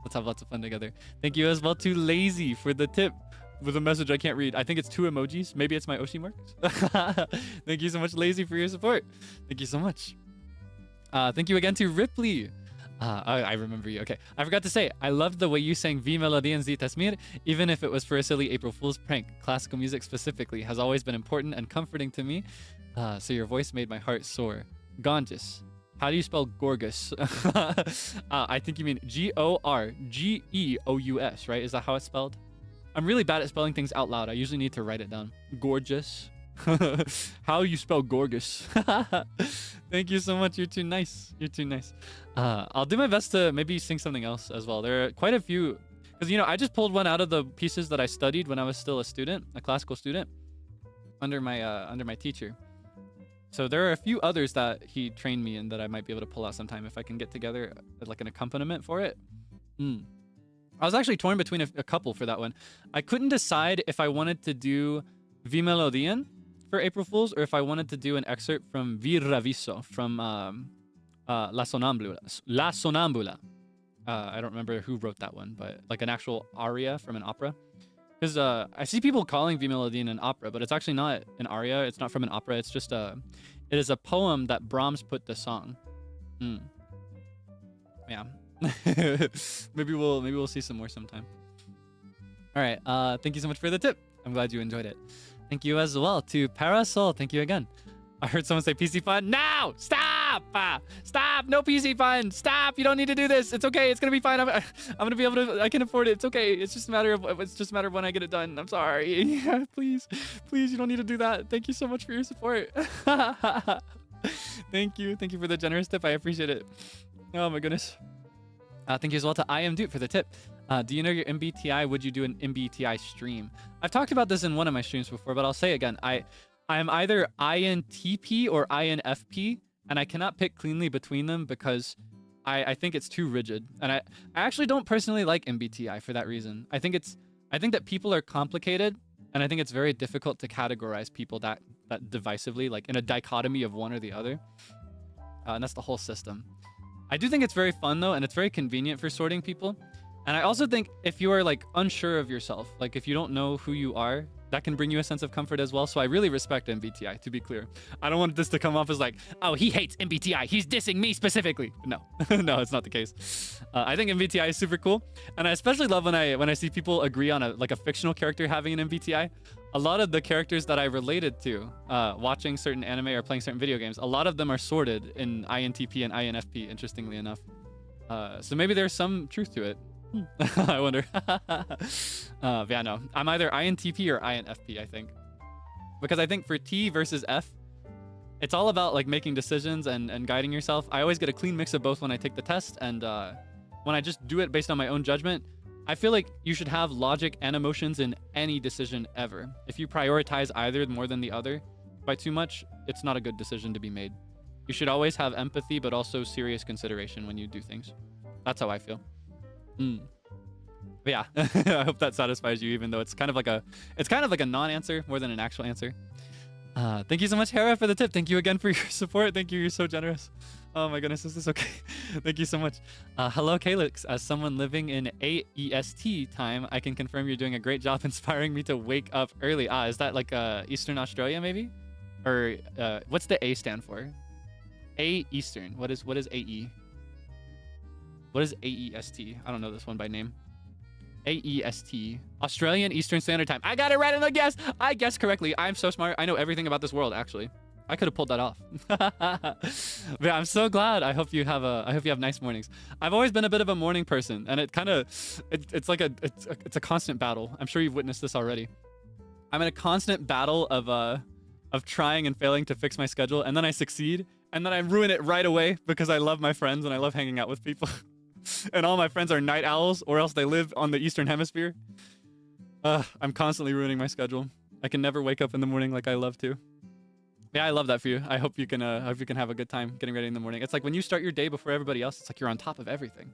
Let's have lots of fun together. Thank you as well to Lazy for the tip with a message I can't read. I think it's 2 emojis. Maybe it's my Oshi marks. Thank you so much, Lazy, for your support. Thank you so much. Thank you again to Ripley. I remember you. Okay. I forgot to say, I loved the way you sang V Melodien Z Tasmir, even if it was for a silly April Fool's prank. Classical music specifically has always been important and comforting to me. So your voice made my heart soar. Gorgeous. How do you spell gorgeous? I think you mean Gorgeous, right? Is that how it's spelled? I'm really bad at spelling things out loud. I usually need to write it down. Gorgeous. How you spell gorgeous? Thank you so much. You're too nice. You're too nice. I'll do my best to maybe sing something else as well. There are quite a few, because you know I just pulled one out of the pieces that I studied when I was still a student, a classical student, under my teacher. So there are a few others that he trained me in that I might be able to pull out sometime if I can get together like an accompaniment for it. I was actually torn between a couple for that one. I couldn't decide if I wanted to do V Melodien for April Fools or if I wanted to do an excerpt from Vi Raviso from La Sonambula. I don't remember who wrote that one, but like an actual aria from an opera. Because I see people calling V Melodien an opera, but it's actually not an aria. It's not from an opera. It's just it is a poem that Brahms put the song. Yeah. maybe we'll see some more sometime. All right. Thank you so much for the tip. I'm glad you enjoyed it. Thank you as well to Parasol. Thank you again. I heard someone say PC fun. No! Stop! Stop! No PC fun! Stop! You don't need to do this. It's okay. It's gonna be fine. I'm gonna be able to. I can afford it. It's okay. It's just a matter of when I get it done. I'm sorry. Yeah, please, you don't need to do that. Thank you so much for your support. Thank you for the generous tip. I appreciate it. Oh my goodness. Thank you as well to I am Dude for the tip. Do you know your MBTI? Would you do an MBTI stream? I've talked about this in one of my streams before, but I'll say again. I'm either INTP or INFP, and I cannot pick cleanly between them because I think it's too rigid. And I actually don't personally like MBTI for that reason. I think that people are complicated, and I think it's very difficult to categorize people that divisively, like in a dichotomy of one or the other. And that's the whole system. I do think it's very fun though, and it's very convenient for sorting people. And I also think if you are like unsure of yourself, like if you don't know who you are, that can bring you a sense of comfort as well. So I really respect MBTI, to be clear. I don't want this to come off as like, oh, he hates MBTI. He's dissing me specifically. No, no, it's not the case. I think MBTI is super cool. And I especially love when I see people agree on a fictional character having an MBTI. A lot of the characters that I related to watching certain anime or playing certain video games, a lot of them are sorted in INTP and INFP, interestingly enough. So maybe there's some truth to it. I wonder. Yeah, no. I'm either INTP or INFP, I think. Because I think for T versus F, it's all about like making decisions and guiding yourself. I always get a clean mix of both when I take the test. And when I just do it based on my own judgment, I feel like you should have logic and emotions in any decision ever. If you prioritize either more than the other by too much, it's not a good decision to be made. You should always have empathy, but also serious consideration when you do things. That's how I feel. But yeah, I hope that satisfies you, even though it's kind of like a non-answer more than an actual answer. Thank you so much, Hera, for the tip. Thank you again for your support. Thank you. You're so generous. Oh my goodness, is this okay? Thank you so much. Hello, Kaelix. As someone living in AEST time, I can confirm you're doing a great job inspiring me to wake up early. Is that like Eastern Australia maybe? Or what's the A stand for? A Eastern. What is AE? What is AEST? I don't know this one by name. AEST. Australian Eastern Standard Time. I got it right in the guess. I guessed correctly. I'm so smart. I know everything about this world, actually. I could have pulled that off. But yeah, I'm so glad. I hope you have nice mornings. I've always been a bit of a morning person, and it's a constant battle. I'm sure you've witnessed this already. I'm in a constant battle of trying and failing to fix my schedule, and then I succeed, and then I ruin it right away because I love my friends and I love hanging out with people. And all my friends are night owls, or else they live on the Eastern Hemisphere. I'm constantly ruining my schedule. I can never wake up in the morning like I love to. Yeah, I love that for you. I hope you can have a good time getting ready in the morning. It's like when you start your day before everybody else, it's like you're on top of everything.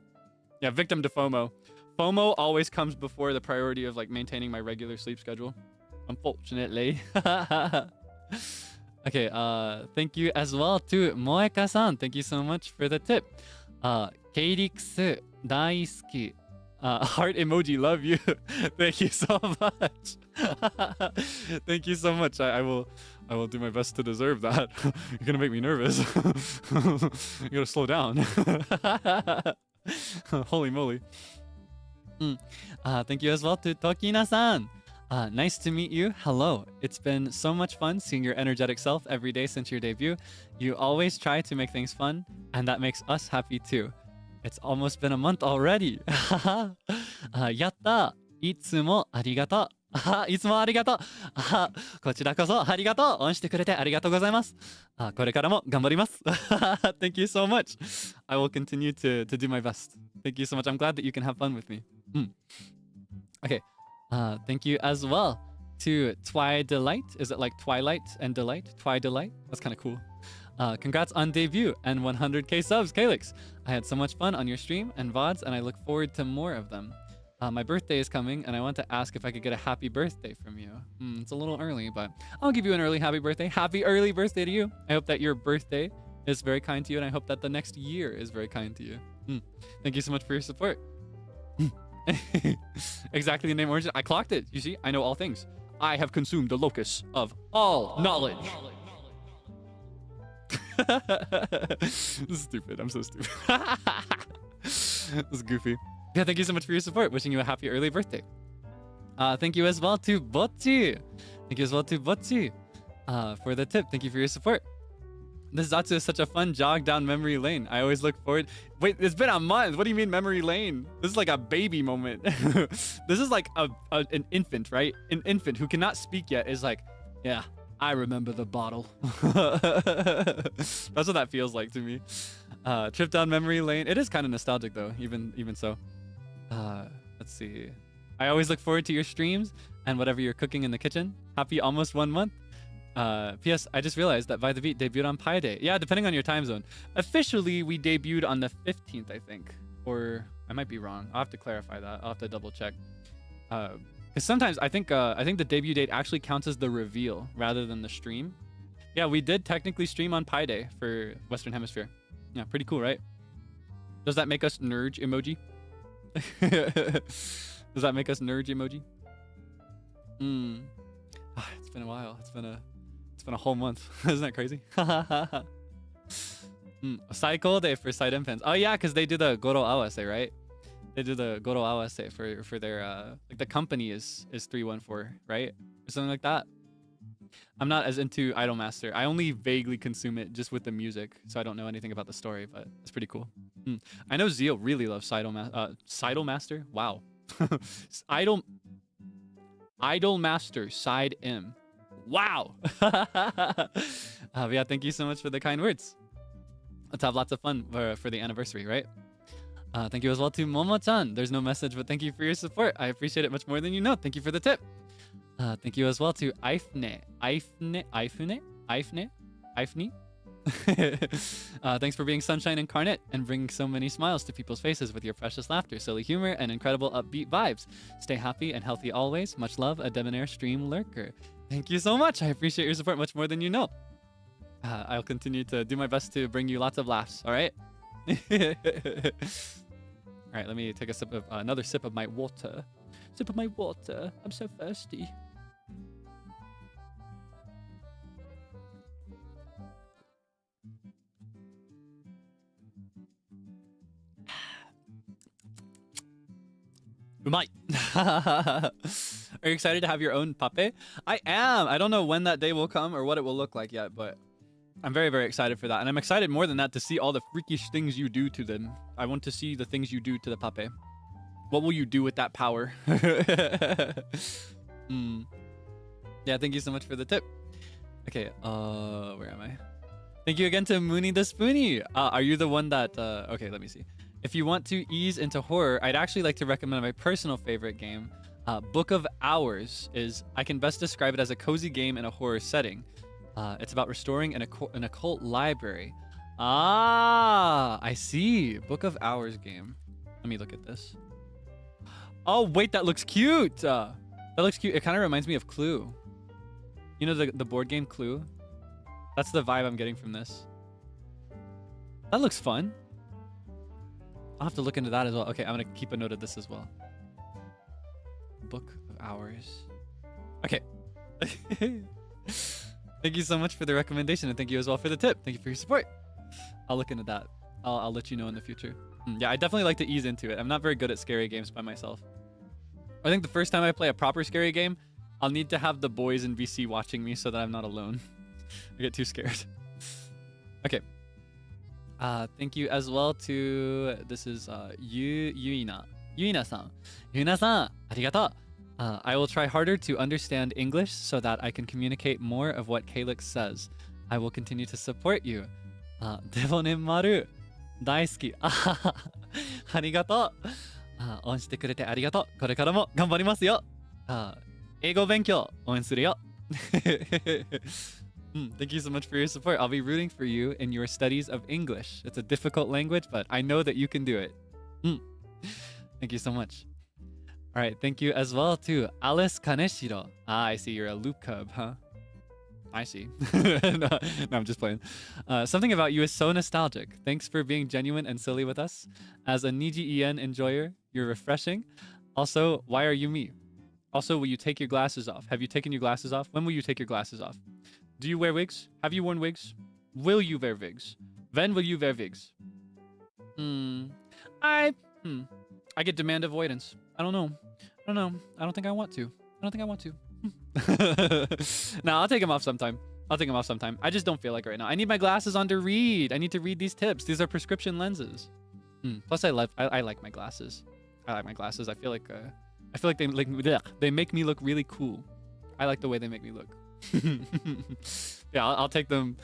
Yeah, victim to FOMO. FOMO always comes before the priority of like maintaining my regular sleep schedule, unfortunately. Okay, thank you as well to Moeka-san. Thank you so much for the tip. Kaelix daisuki. Heart emoji, love you. Thank you so much. Thank you so much. I will do my best to deserve that. You're gonna make me nervous. You gotta slow down. Holy moly. Thank you as well to Tokina-san. Nice to meet you. Hello. It's been so much fun seeing your energetic self every day since your debut. You always try to make things fun, and that makes us happy too. It's almost been a month already. Yatta! いつもありがとう。いつもありがとう。こちらこそありがとう。応援してくれてありがとうございます。これからも頑張ります。Thank you so much. I will continue to do my best. Thank you so much. I'm glad that you can have fun with me. Okay. Thank you as well to Twi Delight. Is it like Twilight and Delight? Twi Delight? That's kind of cool. Congrats on debut and 100k subs, Kaelix. I had so much fun on your stream and VODs, and I look forward to more of them. My birthday is coming, and I want to ask if I could get a happy birthday from you. It's a little early, but I'll give you an early happy birthday. Happy early birthday to you. I hope that your birthday is very kind to you, and I hope that the next year is very kind to you. Thank you so much for your support. Exactly the name origin. I clocked it. You see, I know all things. I have consumed the locus of all knowledge. This is stupid. I'm so stupid. This is goofy. Yeah, thank you so much for your support. Wishing you a happy early birthday. Thank you as well to Bocchi. Thank you as well to Bocchi for the tip. Thank you for your support. This Zatsu is such a fun jog down memory lane. I always look forward. Wait, it's been a month. What do you mean memory lane? This is like a baby moment. This is like an infant, right? An infant who cannot speak yet is like, yeah, I remember the bottle. That's what that feels like to me. Trip down memory lane. It is kind of nostalgic though, even so. Let's see. I always look forward to your streams and whatever you're cooking in the kitchen. Happy almost 1 month. P.S. I just realized that By the Beat debuted on Pi Day. Yeah, depending on your time zone. Officially, we debuted on the 15th, I think. Or I might be wrong. I'll have to clarify that. I'll have to double check. Because sometimes I think the debut date actually counts as the reveal rather than the stream. Yeah, we did technically stream on Pi Day for Western Hemisphere. Yeah, pretty cool, right? Does that make us nerd emoji? Does that make us nerd emoji? It's been a while. It's been a whole month. Isn't that crazy? Cycle day for side pins. Oh yeah, because they do the Goro Awase, right? They do the Goro Awase for their like the company is 314, right? Or something like that. I'm not as into Idolmaster. I only vaguely consume it just with the music, so I don't know anything about the story, but it's pretty cool. I know Zeal really loves Idolmaster. Wow. Idolmaster side M. Wow. Yeah, thank you so much for the kind words. Let's have lots of fun for the anniversary, right? Thank you as well to Momo-chan. There's no message, but thank you for your support. I appreciate it much more than you know. Thank you for the tip. Thank you as well to Ifne. Thanks for being sunshine incarnate and bringing so many smiles to people's faces with your precious laughter, silly humor, and incredible upbeat vibes. Stay happy and healthy always. Much love, a debonair stream lurker. Thank you so much. I appreciate your support much more than you know. I'll continue to do my best to bring you lots of laughs. All right. All right. Let me take a sip of another sip of my water. Sip of my water. I'm so thirsty. Umai. Are you excited to have your own pape? I am. I don't know when that day will come or what it will look like yet, but I'm very, very excited for that. And I'm excited more than that to see all the freakish things you do to them. I want to see the things you do to the pape. What will you do with that power? Yeah, thank you so much for the tip. Okay, where am I? Thank you again to Mooney the Spoonie. Are you the one that... okay, let me see. If you want to ease into horror, I'd actually like to recommend my personal favorite game. Book of Hours is... I can best describe it as a cozy game in a horror setting. It's about restoring an occult library. Ah, I see. Book of Hours game. Let me look at this. Oh, wait, that looks cute. That looks cute. It kind of reminds me of Clue. You know the board game Clue? That's the vibe I'm getting from this. That looks fun. I'll have to look into that as well. Okay, I'm going to keep a note of this as well. Book of Hours. Okay. Thank you so much for the recommendation, and thank you as well for the tip. Thank you for your support. I'll look into that. I'll let you know in the future. Yeah, I definitely like to ease into it. I'm not very good at scary games by myself. I think the first time I play a proper scary game, I'll need to have the boys in VC watching me so that I'm not alone. I get too scared. Okay. Thank you as well to... This is Yuina. Yuina-san. Yuina-san, arigato. I will try harder to understand English so that I can communicate more of what Kaelix says. I will continue to support you. Debonair maru. Daisuki. Arigato. 応援してくれてありがとう。これからも頑張りますよ。英語勉強応援するよ。Thank you so much for your support. I'll be rooting for you in your studies of English. It's a difficult language, but I know that you can do it. Thank you so much. All right, thank you as well to Alice Kaneshiro. I see you're a loop cub, huh? I see. No, I'm just playing. Something about you is so nostalgic. Thanks for being genuine and silly with us. As a Niji En enjoyer, you're refreshing. Also, why are you me? Also, will you take your glasses off? Have you taken your glasses off? When will you take your glasses off? Do you wear wigs? Have you worn wigs? Will you wear wigs? When will you wear wigs? I get demand avoidance. I don't know. I don't think I want to. No, I'll take them off sometime. I just don't feel like it right now. I need my glasses on to read. I need to read these tips. These are prescription lenses. Plus, I like my glasses. I feel like they make me look really cool. I like the way they make me look. Yeah, I'll take them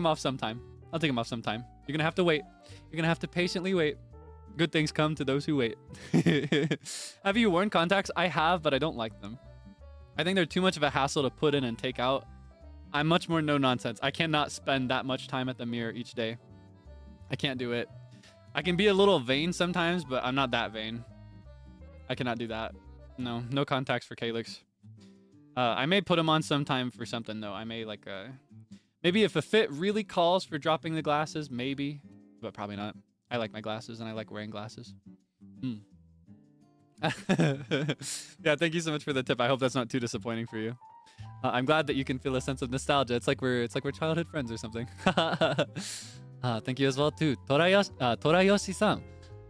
off sometime. You're gonna have to wait. You're gonna have to patiently wait. Good things come to those who wait. Have you worn contacts? I have, but I don't like them. I think they're too much of a hassle to put in and take out. I'm much more no nonsense. I cannot spend that much time at the mirror each day. I can't do it. I can be a little vain sometimes, but I'm not that vain. I cannot do that. No contacts for Kaelix. I may put them on sometime for something though. I may like maybe if a fit really calls for dropping the glasses, maybe, but probably not. I like my glasses and I like wearing glasses. Yeah, thank you so much for the tip. I hope that's not too disappointing for you. I'm glad that you can feel a sense of nostalgia. It's like we're childhood friends or something. Thank you as well too, Torayoshi-san.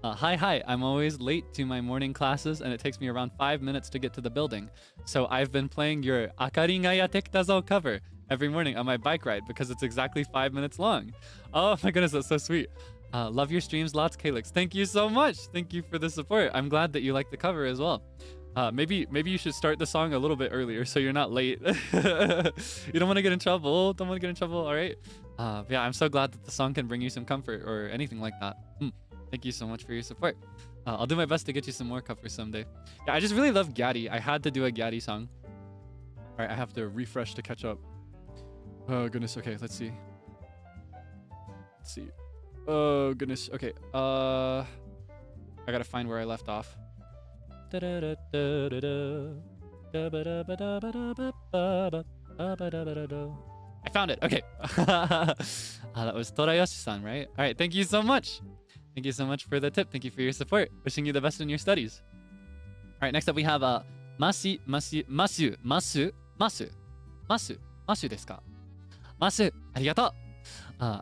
Hi, I'm always late to my morning classes and it takes me around 5 minutes to get to the building. So I've been playing your Akari ga yatekitazo cover every morning on my bike ride because it's exactly 5 minutes long. Oh my goodness, that's so sweet. Love your streams lots, Kaelix. Thank you so much. Thank you for the support. I'm glad that you like the cover as well. Maybe you should start the song a little bit earlier so you're not late. You don't want to get in trouble. All right. Yeah, I'm so glad that the song can bring you some comfort or anything like that. Thank you so much for your support. I'll do my best to get you some more covers someday. Yeah, I just really love Gaddy. I had to do a Gaddy song. All right, I have to refresh to catch up. Oh goodness. Okay, let's see. Oh goodness. Okay. I gotta find where I left off. I found it. Okay. That was Torayoshi-san, right? All right. Thank you so much. Thank you so much for the tip. Thank you for your support. Wishing you the best in your studies. All right. Next up, we have Masu desu ka? Masu, arigatou.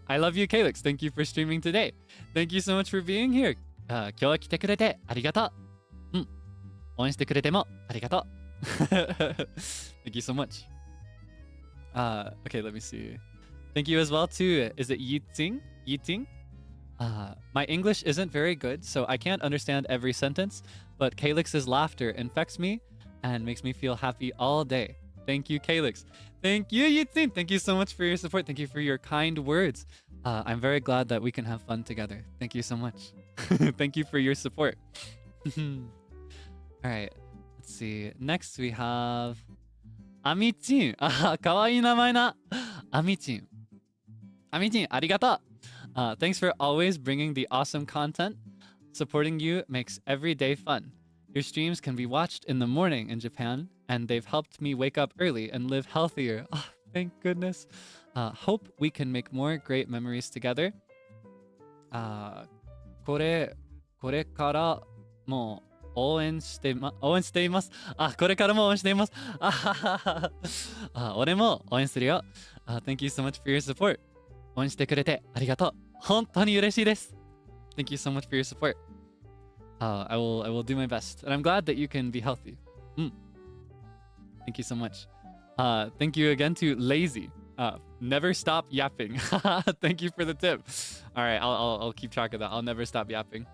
I love you, Kaelix. Thank you for streaming today. Thank you so much for being here. 今日は来てくれてありがとう。応援してくれてもありがとう。Thank you so much. Okay, let me see. Thank you as well to, is it Yiting? My English isn't very good, so I can't understand every sentence, but Kaelix's laughter infects me and makes me feel happy all day. Thank you, Kaelix. Thank you, Yiting. Thank you so much for your support. Thank you for your kind words. I'm very glad that we can have fun together. Thank you so much. Thank you for your support. All right, let's see. Next we have Amichin. かわいい名前な。Amichin. Amichin, arigatou. Thanks for always bringing the awesome content. Supporting you makes every day fun. Your streams can be watched in the morning in Japan, and they've helped me wake up early and live healthier. Oh, thank goodness. Hope we can make more great memories together. これからも応援しています。これからも応援しています。俺も応援するよ。Thank you so much for your support. 応援してくれてありがとう。本当に嬉しいです。Thank you so much for your support. I will do my best. And I'm glad that you can be healthy. Thank you so much. Thank you again to Lazy. Never stop yapping. Thank you for the tip. All right, I'll keep track of that. I'll never stop yapping.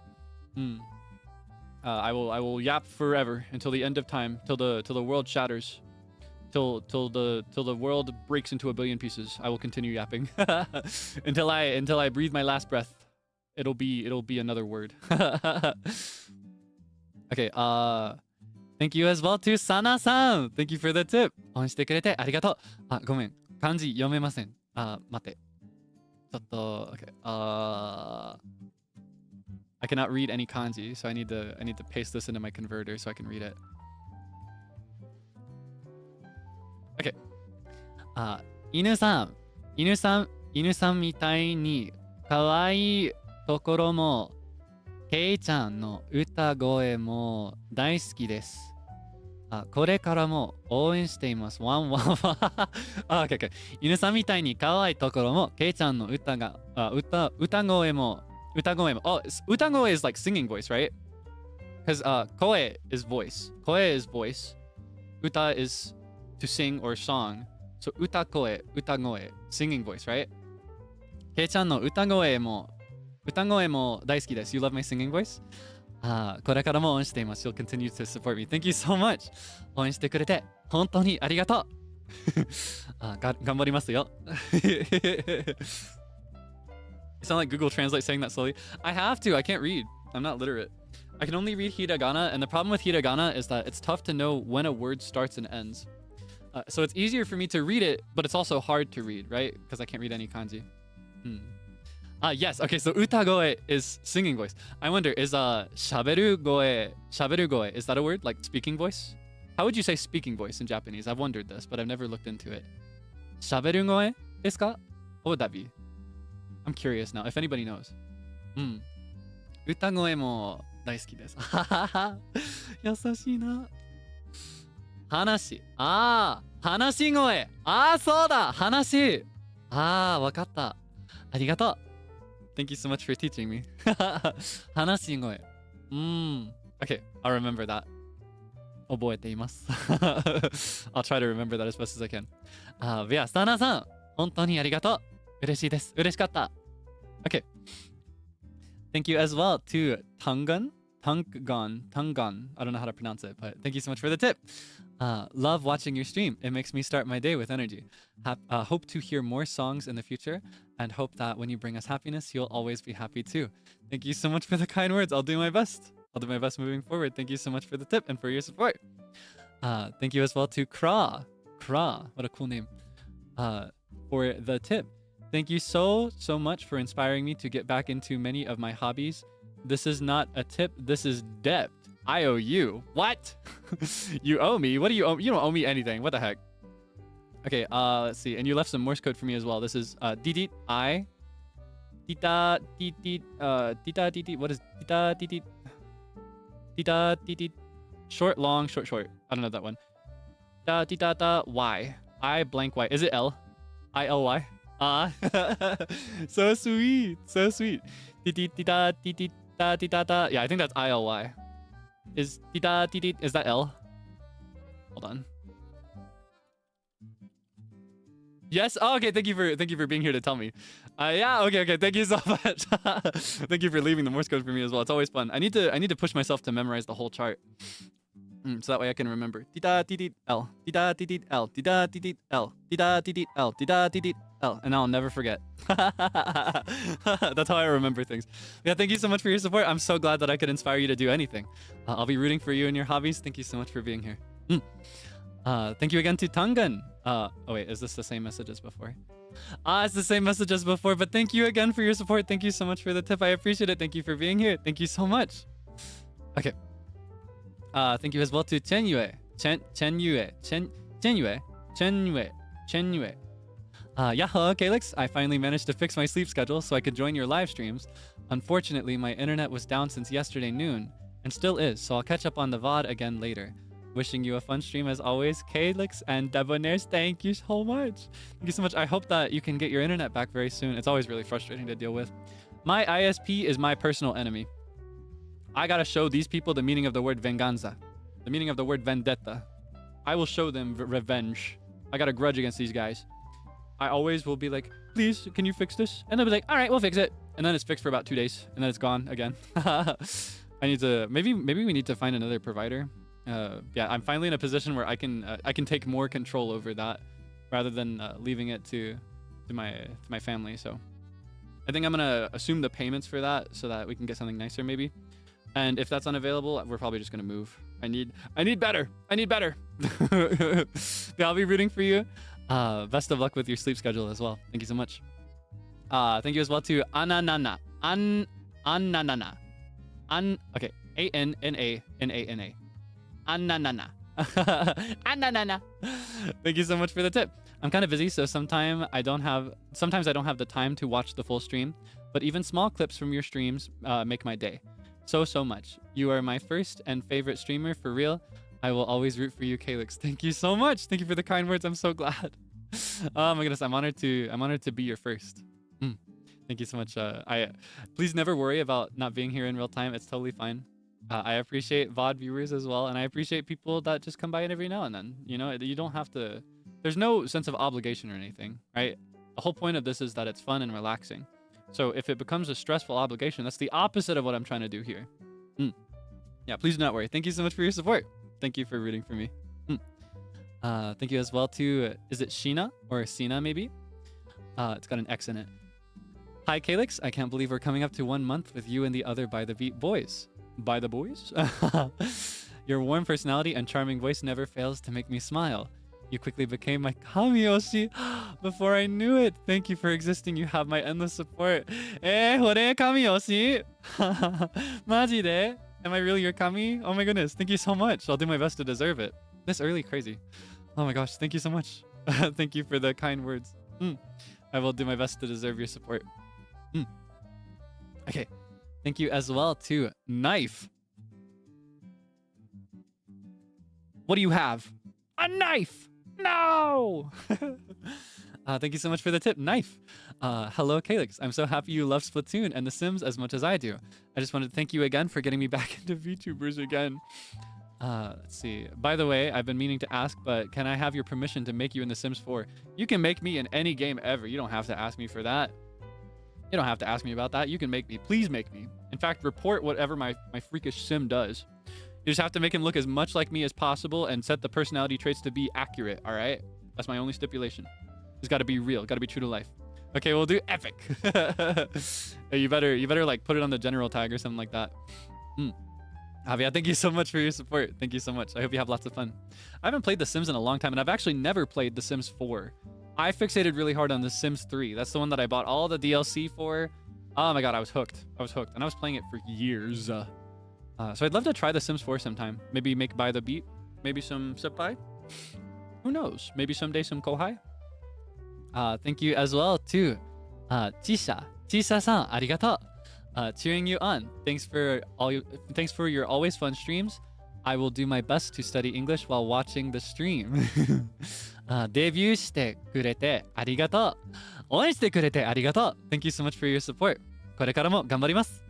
I will yap forever until the end of time, till the world shatters, till the world breaks into a billion pieces. I will continue yapping until I breathe my last breath. It'll be another word. Okay. Thank you as well to Sana-san. Thank you for the tip. 応援してくれてありがとう。ごめん。漢字読めません。待って。ちょっと、okay. I cannot read any kanji, so I need to paste this into my converter so I can read it. Okay. 犬さん、犬さんみたいに可愛いところも、ケイちゃんの歌声も大好きです。これからも応援しています。ワンワンワン。OK, OK. 犬さんみたいに可愛いところも、ケイちゃんの歌声も、Oh, 歌声 is like singing voice, right? Because koe is voice. Koe is voice. Uta is to sing or song. So 歌声 singing voice, right? ケイちゃんの歌声も大好きです。You love my singing voice? これからも応援しています。You'll continue to support me. Thank you so much. 応援してくれて本当にありがとう。頑張りますよ。You sound like Google Translate saying that slowly. I have to. I can't read. I'm not literate. I can only read hiragana, and the problem with hiragana is that it's tough to know when a word starts and ends. So it's easier for me to read it, but it's also hard to read, right? Because I can't read any kanji. Yes. Okay, so utagoe is singing voice. I wonder, is shaberu goe, is that a word? Like speaking voice? How would you say speaking voice in Japanese? I've wondered this, but I've never looked into it. Shaberu goe desu ka? What would that be? I'm curious now, if anybody knows. Utagoe mo daisuki desu. 優しいな。話し声。そうだ。話。わかった。ありがとう。Thank you so much for teaching me. 話し声。Okay, I'll remember that. 覚えています。I'll try to remember that as best as I can. Yeah, サナさん、本当にありがとう。嬉しいです。嬉しかった。Okay. Thank you as well to Tungan. I don't know how to pronounce it, but thank you so much for the tip. Love watching your stream. It makes me start my day with energy. Hope to hear more songs in the future and hope that when you bring us happiness, you'll always be happy too. Thank you so much for the kind words. I'll do my best. I'll do my best moving forward. Thank you so much for the tip and for your support. Thank you as well to Kra. What a cool name. For the tip. Thank you so much for inspiring me to get back into many of my hobbies. This is not a tip. This is debt. I owe you. What? You owe me? What do you owe? You don't owe me anything. What the heck? Okay, let's see. And you left some Morse code for me as well. This is didit I. Dita didit. What is dita didit? Dita didit. Short, long, short. I don't know that one. Da Y. I blank Y. Is it L? I-L-Y? So sweet. Didit. Yeah, I think that's I-L-Y. Is that L? Hold on. Yes. Oh, okay. Thank you for being here to tell me. Yeah. Okay. Thank you so much. Thank you for leaving the Morse code for me as well. It's always fun. I need to push myself to memorize the whole chart. So that way I can remember. L. L. And I'll never forget. That's how I remember things. Yeah, thank you so much for your support. I'm so glad that I could inspire you to do anything. I'll be rooting for you and your hobbies. Thank you so much for being here. Thank you again to Tangan. Oh wait, is this the same message as before? It's the same message as before, but thank you again for your support. Thank you so much for the tip. I appreciate it. Thank you for being here. Thank you so much. Okay. Thank you as well to Chenyue. Yahoo, Kaelix. I finally managed to fix my sleep schedule so I could join your live streams. Unfortunately, my internet was down since yesterday noon, and still is, so I'll catch up on the VOD again later. Wishing you a fun stream as always, Kaelix and Debonair. Thank you so much. Thank you so much. I hope that you can get your internet back very soon. It's always really frustrating to deal with. My ISP is my personal enemy. I gotta show these people the meaning of the word venganza, the meaning of the word vendetta. I will show them revenge. I got a grudge against these guys. I always will be like, please, can you fix this? And they'll be like, all right, we'll fix it. And then it's fixed for about 2 days, and then it's gone again. I need to, maybe we need to find another provider. Yeah, I'm finally in a position where I can take more control over that rather than leaving it to my family. So I think I'm gonna assume the payments for that so that we can get something nicer maybe. And if that's unavailable, we're probably just gonna move. I need better. Yeah, I'll be rooting for you. Best of luck with your sleep schedule as well. Thank you so much. Thank you as well to Ananana. Ananana. Okay. A-N-N-A-N-A-N-A. Ananana. Ananana. Thank you so much for the tip. I'm kind of busy, so sometimes I don't have the time to watch the full stream, but even small clips from your streams make my day. So much. You are my first and favorite streamer for real. I will always root for you, Kaelix. Thank you so much. Thank you for the kind words. I'm so glad. Oh my goodness, I'm honored to be your first. Thank you so much. Please never worry about not being here in real time. It's totally fine. I appreciate VOD viewers as well, and I appreciate people that just come by every now and then. You know, you don't have to. There's no sense of obligation or anything, right? The whole point of this is that it's fun and relaxing. So if it becomes a stressful obligation, that's the opposite of what I'm trying to do here. Yeah, please do not worry. Thank you so much for your support. Thank you for rooting for me. Thank you as well to, is it Sheena or Sina maybe? It's got an X in it. Hi, Kaelix. I can't believe we're coming up to 1 month with you and the other By the Beat boys. By the boys? Your warm personality and charming voice never fails to make me smile. You quickly became my Kamiyoshi before I knew it. Thank you for existing. You have my endless support. Hore Kamiyoshi? Majide? Am I really your Kami? Oh my goodness. Thank you so much. I'll do my best to deserve it. This early, crazy. Oh my gosh. Thank you so much. Thank you for the kind words. I will do my best to deserve your support. Okay. Thank you as well to Knife. What do you have? A knife! No! Thank you so much for the tip, Knife. Hello, Kaelix. I'm so happy you love Splatoon and The Sims as much as I do. I just wanted to thank you again for getting me back into VTubers again. Let's see. By the way, I've been meaning to ask, but can I have your permission to make you in The Sims 4? You can make me in any game ever. You don't have to ask me for that. You don't have to ask me about that. You can make me. Please make me. In fact, report whatever my freakish sim does. You just have to make him look as much like me as possible and set the personality traits to be accurate, all right? That's my only stipulation. It's got to be real. Got to be true to life. Okay, we'll do epic. You better like put it on the general tag or something like that. Javier, thank you so much for your support. Thank you so much. I hope you have lots of fun. I haven't played The Sims in a long time, and I've actually never played The Sims 4. I fixated really hard on The Sims 3. That's the one that I bought all the DLC for. Oh my god, I was hooked. I was hooked, and I was playing it for years. So I'd love to try The Sims 4 sometime. Maybe make By the Beat. Maybe some Senpai. Who knows? Maybe someday some Kohai. Thank you as well to Chisha. Chisha-san, arigato. Cheering you on. Thanks for your always fun streams. I will do my best to study English while watching the stream. デビューしてくれてありがとう。応援してくれてありがとう。Thank you so much for your support. これからも頑張ります。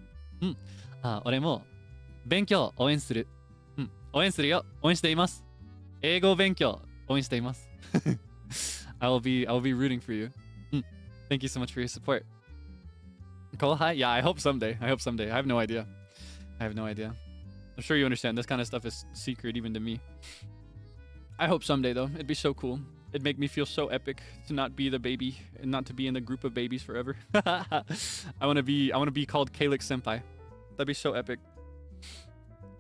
俺も勉強応援する。応援するよ。応援しています。英語勉強応援しています。I will be rooting for you. Thank you so much for your support. Kohai? Yeah, I hope someday. I have no idea. I'm sure you understand. This kind of stuff is secret even to me. I hope someday though. It'd be so cool. It'd make me feel so epic to not be the baby and not to be in the group of babies forever. I want to be called Kaelix Senpai. That'd be so epic.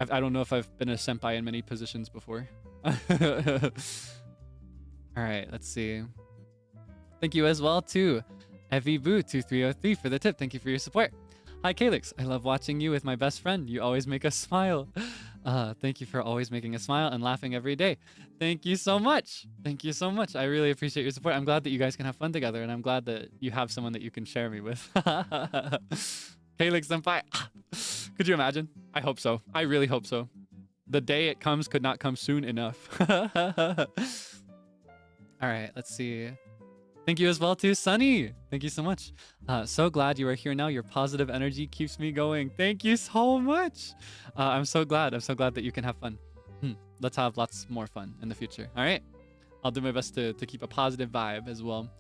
I don't know if I've been a senpai in many positions before. All right, let's see. Thank you as well to EviBoo2303 for the tip. Thank you for your support. Hi, Kaelix. I love watching you with my best friend. You always make us smile. Thank you for always making us smile and laughing every day. Thank you so much. Thank you so much. I really appreciate your support. I'm glad that you guys can have fun together, and I'm glad that you have someone that you can share me with. Kaelix Senpai. Could you imagine? I hope so. I really hope so. The day it comes could not come soon enough. All right, let's see. Thank you as well to Sunny. Thank you so much. So glad you are here now. Your positive energy keeps me going. Thank you so much. I'm so glad. I'm so glad that you can have fun. Let's have lots more fun in the future. All right. I'll do my best to keep a positive vibe as well.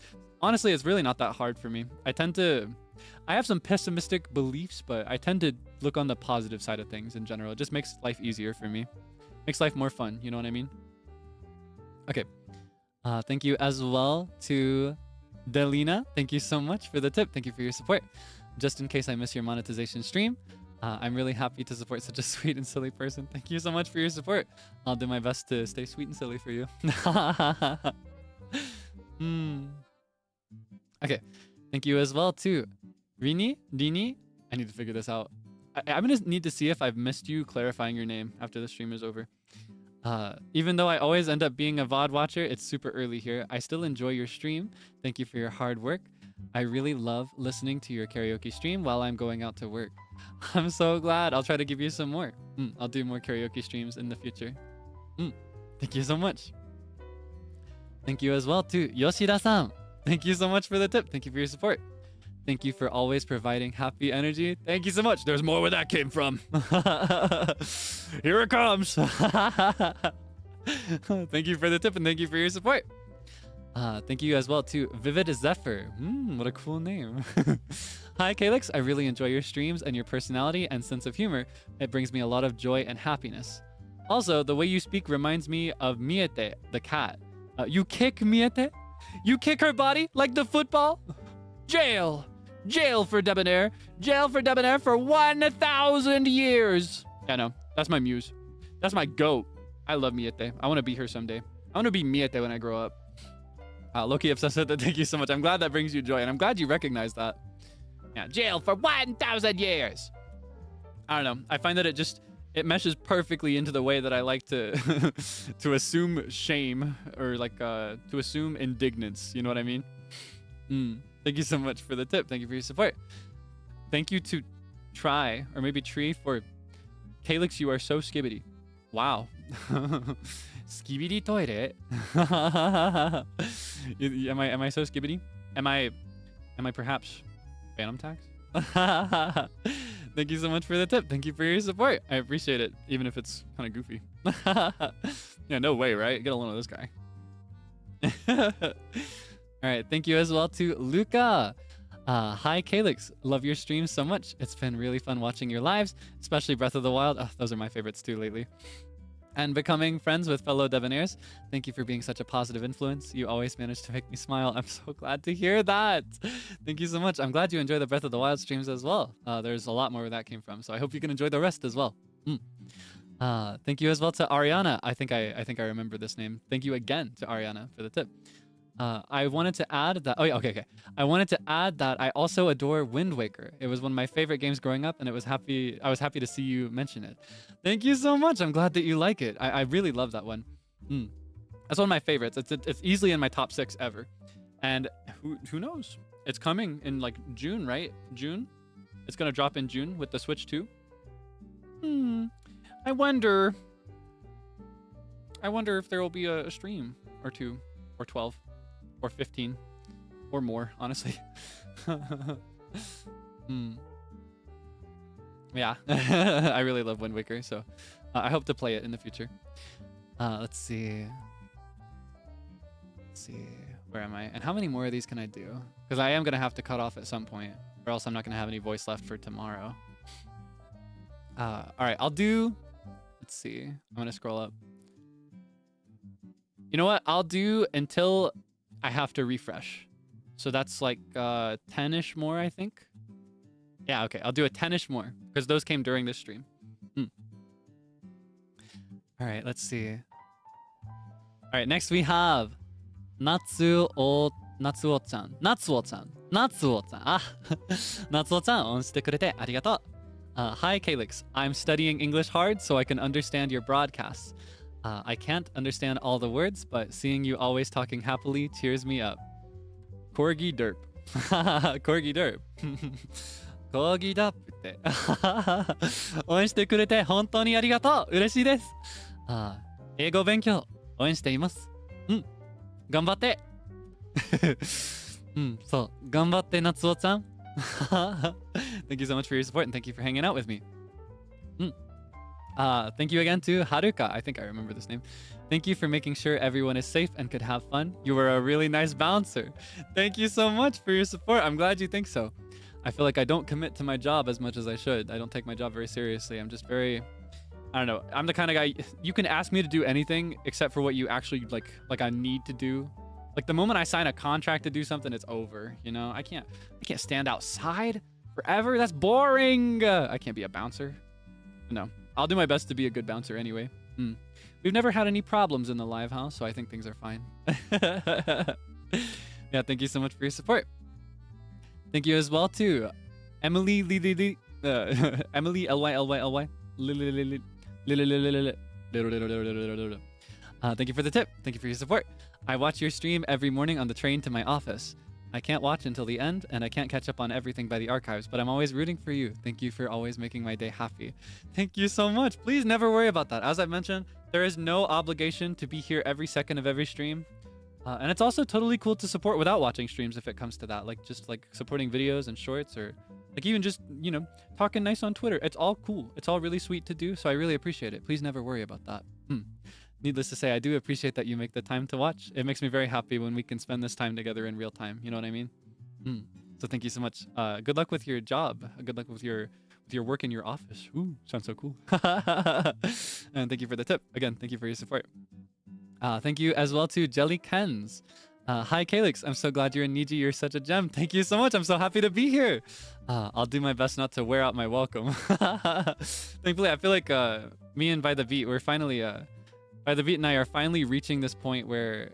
Honestly, it's really not that hard for me. I have some pessimistic beliefs, but I tend to look on the positive side of things in general. It just makes life easier for me. Makes life more fun. You know what I mean? Okay. Thank you as well to Delina. Thank you so much for the tip. Thank you for your support. Just in case I miss your monetization stream, I'm really happy to support such a sweet and silly person. Thank you so much for your support. I'll do my best to stay sweet and silly for you. Okay. Thank you as well to Rini? I need to figure this out. I'm going to need to see if I've missed you clarifying your name after the stream is over. Even though I always end up being a VOD watcher, it's super early here. I still enjoy your stream. Thank you for your hard work. I really love listening to your karaoke stream while I'm going out to work. I'm so glad. I'll try to give you some more. I'll do more karaoke streams in the future. Thank you so much. Thank you as well to Yoshida-san. Thank you so much for the tip. Thank you for your support. Thank you for always providing happy energy. Thank you so much. There's more where that came from. Here it comes. Thank you for the tip and thank you for your support. Thank you as well to Vivid Zephyr. What a cool name. Hi, Kaelix. I really enjoy your streams and your personality and sense of humor. It brings me a lot of joy and happiness. Also, the way you speak reminds me of Miete, the cat. You kick Miete? You kick her body like the football? Jail! Jail for Debonair! Jail for Debonair for 1,000 years! Yeah, no, that's my muse. That's my goat. I love Miete. I want to be her someday. I want to be Miete when I grow up. Loki obsessed with that. Thank you so much. I'm glad that brings you joy, and I'm glad you recognize that. Yeah, jail for 1,000 years! I don't know. I find that it meshes perfectly into the way that I like to to assume shame or like to assume indignance. You know what I mean? Thank you so much for the tip. Thank you for your support. Thank you to Try or maybe Tree for Kaelix. You are so skibbity. Wow. Skibbity toilet. Am I so skibbity? Am I perhaps Phantom Tax? Thank you so much for the tip. Thank you for your support. I appreciate it, even if it's kind of goofy. Yeah, no way, right? Get along with this guy. All right, thank you as well to Luca. Hi, Kaelix. Love your streams so much. It's been really fun watching your lives, especially Breath of the Wild. Oh, those are my favorites too lately. And becoming friends with fellow Debonhairs. Thank you for being such a positive influence. You always manage to make me smile. I'm so glad to hear that. Thank you so much. I'm glad you enjoy the Breath of the Wild streams as well. There's a lot more where that came from, so I hope you can enjoy the rest as well. Thank you as well to Ariana. I think I remember this name. Thank you again to Ariana for the tip. I wanted to add that. Oh yeah, okay. I wanted to add that I also adore Wind Waker. It was one of my favorite games growing up, and I was happy to see you mention it. Thank you so much. I'm glad that you like it. I really love that one. That's one of my favorites. It's easily in my top 6 ever. And who knows? It's coming in like June, right? June. It's gonna drop in June with the Switch 2. I wonder if there will be a stream or 2 or 12. Or 15 or more, honestly. Yeah, I really love Wind Waker, so I hope to play it in the future. Let's see. Where am I? And how many more of these can I do? Because I am going to have to cut off at some point, or else I'm not going to have any voice left for tomorrow. All right, I'll do... Let's see. I'm going to scroll up. You know what? I'll do until... I have to refresh. So that's like 10-ish more, I think. Yeah, okay. I'll do a 10-ish more because those came during this stream. All right, let's see. All right, next we have Natsuo-chan. Ah, Natsuo-chan, 押してくれてありがとう. Hi, Kaelix. I'm studying English hard so I can understand your broadcasts. I can't understand all the words, but seeing you always talking happily cheers me up. Corgi derp. Corgi derp. Corgi derp って。応援してくれて本当にありがとう。嬉しいです。英語勉強応援しています。頑張って。そう。頑張って、夏尾ちゃん。Thank you so much for your support and thank you for hanging out with me. Thank you again to Haruka. I think I remember this name. Thank you for making sure everyone is safe and could have fun. You were a really nice bouncer. Thank you so much for your support. I'm glad you think so. I feel like I don't commit to my job as much as I should. I don't take my job very seriously. I'm just very... I don't know. I'm the kind of guy... You can ask me to do anything except for what you actually like I need to do. Like the moment I sign a contract to do something, it's over. You know? I can't stand outside forever. That's boring. I can't be a bouncer. No. I'll do my best to be a good bouncer anyway. We've never had any problems in the live house, so I think things are fine. Yeah, thank you so much for your support. Thank you as well to Emily Emily Lylyly Thank you for the tip. Thank you for your support. I watch your stream every morning on the train to my office. I can't watch until the end, and I can't catch up on everything by the archives, but I'm always rooting for you. Thank you for always making my day happy. Thank you so much. Please never worry about that. As I mentioned, there is no obligation to be here every second of every stream. And it's also totally cool to support without watching streams if it comes to that. Like, just like supporting videos and shorts, or like even just, you know, talking nice on Twitter. It's all cool. It's all really sweet to do, so I really appreciate it. Please never worry about that. Needless to say, I do appreciate that you make the time to watch. It makes me very happy when we can spend this time together in real time. You know what I mean? So thank you so much. Good luck with your job. Good luck with your work in your office. Ooh, sounds so cool. And thank you for the tip. Again, thank you for your support. Thank you as well to Jelly Kens. Hi, Kaelix. I'm so glad you're in Niji. You're such a gem. Thank you so much. I'm so happy to be here. I'll do my best not to wear out my welcome. Thankfully, I feel like me and By the Beat, we're finally... By the Beat and I are finally reaching this point where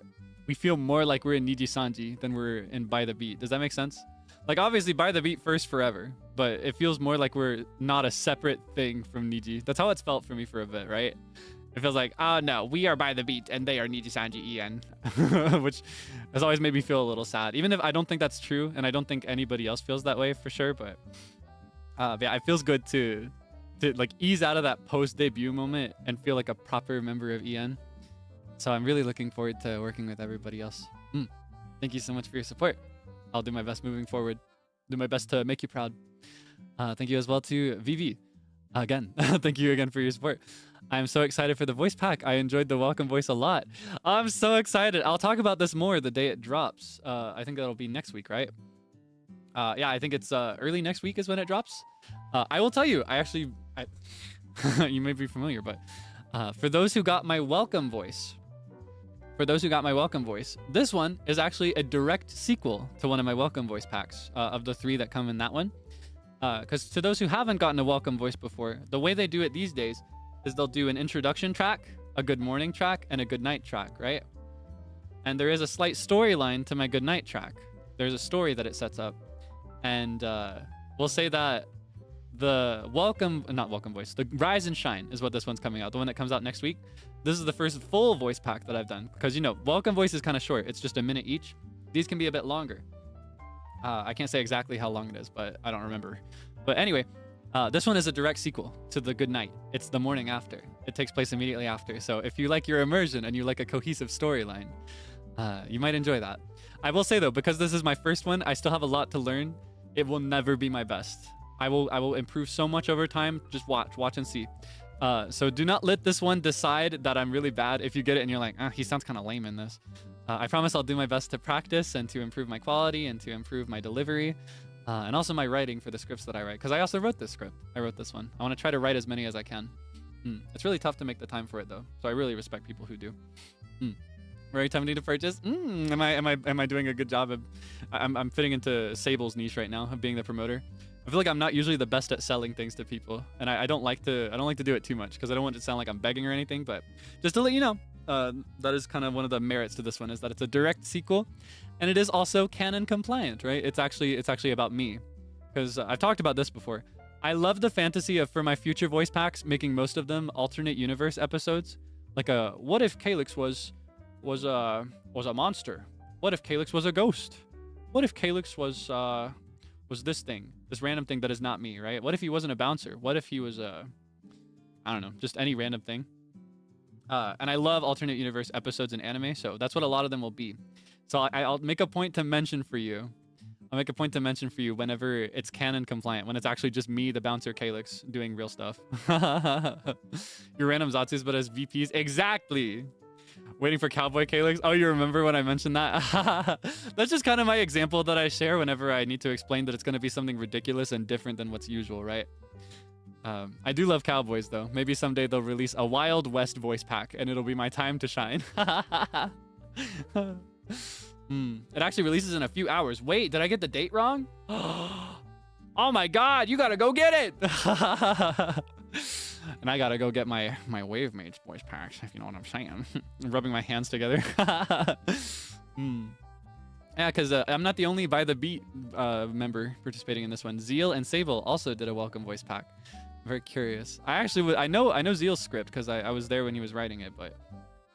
we feel more like we're in NIJISANJI than we're in By the Beat. Does that make sense? Like, obviously, By the Beat first forever, but it feels more like we're not a separate thing from Niji. That's how it's felt for me for a bit, right? It feels like, oh no, we are By the Beat and they are NIJISANJI En, which has always made me feel a little sad. Even if I don't think that's true, and I don't think anybody else feels that way for sure, but yeah, it feels good to like ease out of that post-debut moment and feel like a proper member of EN. So I'm really looking forward to working with everybody else. Thank you so much for your support. I'll do my best moving forward. Do my best to make you proud. Thank you as well to Vivi. Again, thank you again for your support. I'm so excited for the voice pack. I enjoyed the welcome voice a lot. I'm so excited. I'll talk about this more the day it drops. I think that'll be next week, right? Yeah, I think it's early next week is when it drops. I will tell you, you may be familiar, but for those who got my welcome voice, this one is actually a direct sequel to one of my welcome voice packs of the 3 that come in that one. Because to those who haven't gotten a welcome voice before, the way they do it these days is they'll do an introduction track, a good morning track, and a good night track, right? And there is a slight storyline to my good night track. There's a story that it sets up. And we'll say that the the Rise and Shine is what this one's coming out. The one that comes out next week. This is the first full voice pack that I've done. Because, you know, welcome voice is kind of short. It's just a minute each. These can be a bit longer. I can't say exactly how long it is, but I don't remember. But anyway, this one is a direct sequel to the Good Night. It's the morning after. It takes place immediately after. So if you like your immersion and you like a cohesive storyline, you might enjoy that. I will say though, because this is my first one, I still have a lot to learn. It will never be my best. I will improve so much over time. Just watch and see. So do not let this one decide that I'm really bad. If you get it and you're like, he sounds kind of lame in this. I promise I'll do my best to practice and to improve my quality and to improve my delivery. And also my writing for the scripts that I write. Because I also wrote this script. I wrote this one. I want to try to write as many as I can. It's really tough to make the time for it though. So I really respect people who do. Very tempting to purchase. Am I doing a good job of... I'm fitting into Sable's niche right now of being the promoter. I feel like I'm not usually the best at selling things to people. And I don't like to do it too much because I don't want it to sound like I'm begging or anything. But just to let you know, that is kind of one of the merits to this one, is that it's a direct sequel, and it is also canon compliant, right? It's actually about me, because I've talked about this before. I love the fantasy of, for my future voice packs, making most of them alternate universe episodes, like what if Kaelix was a monster? What if Kaelix was a ghost? What if Kaelix was this thing, this random thing that is not me, right? What if he wasn't a bouncer? What if he was I don't know, just any random thing? And I love alternate universe episodes in anime, so that's what a lot of them will be. So I'll make a point to mention for you. Whenever it's canon compliant, when it's actually just me, the bouncer Kaelix, doing real stuff. Your random Zatsus, but as VPs. Exactly! Waiting for Cowboy Kaelix. Oh, you remember when I mentioned that? That's just kind of my example that I share whenever I need to explain that it's going to be something ridiculous and different than what's usual, right? I do love cowboys though. Maybe someday they'll release a Wild West voice pack and it'll be my time to shine. It actually releases in a few hours. Wait, did I get the date wrong? Oh my god, you gotta go get it! And I gotta go get my Wave Mage voice packs, if you know what I'm saying. Rubbing my hands together. Yeah, because I'm not the only By the Beat member participating in this one. Zeal and Sable also did a welcome voice pack. Very curious. I actually would. I know Zeal's script because I was there when he was writing it, but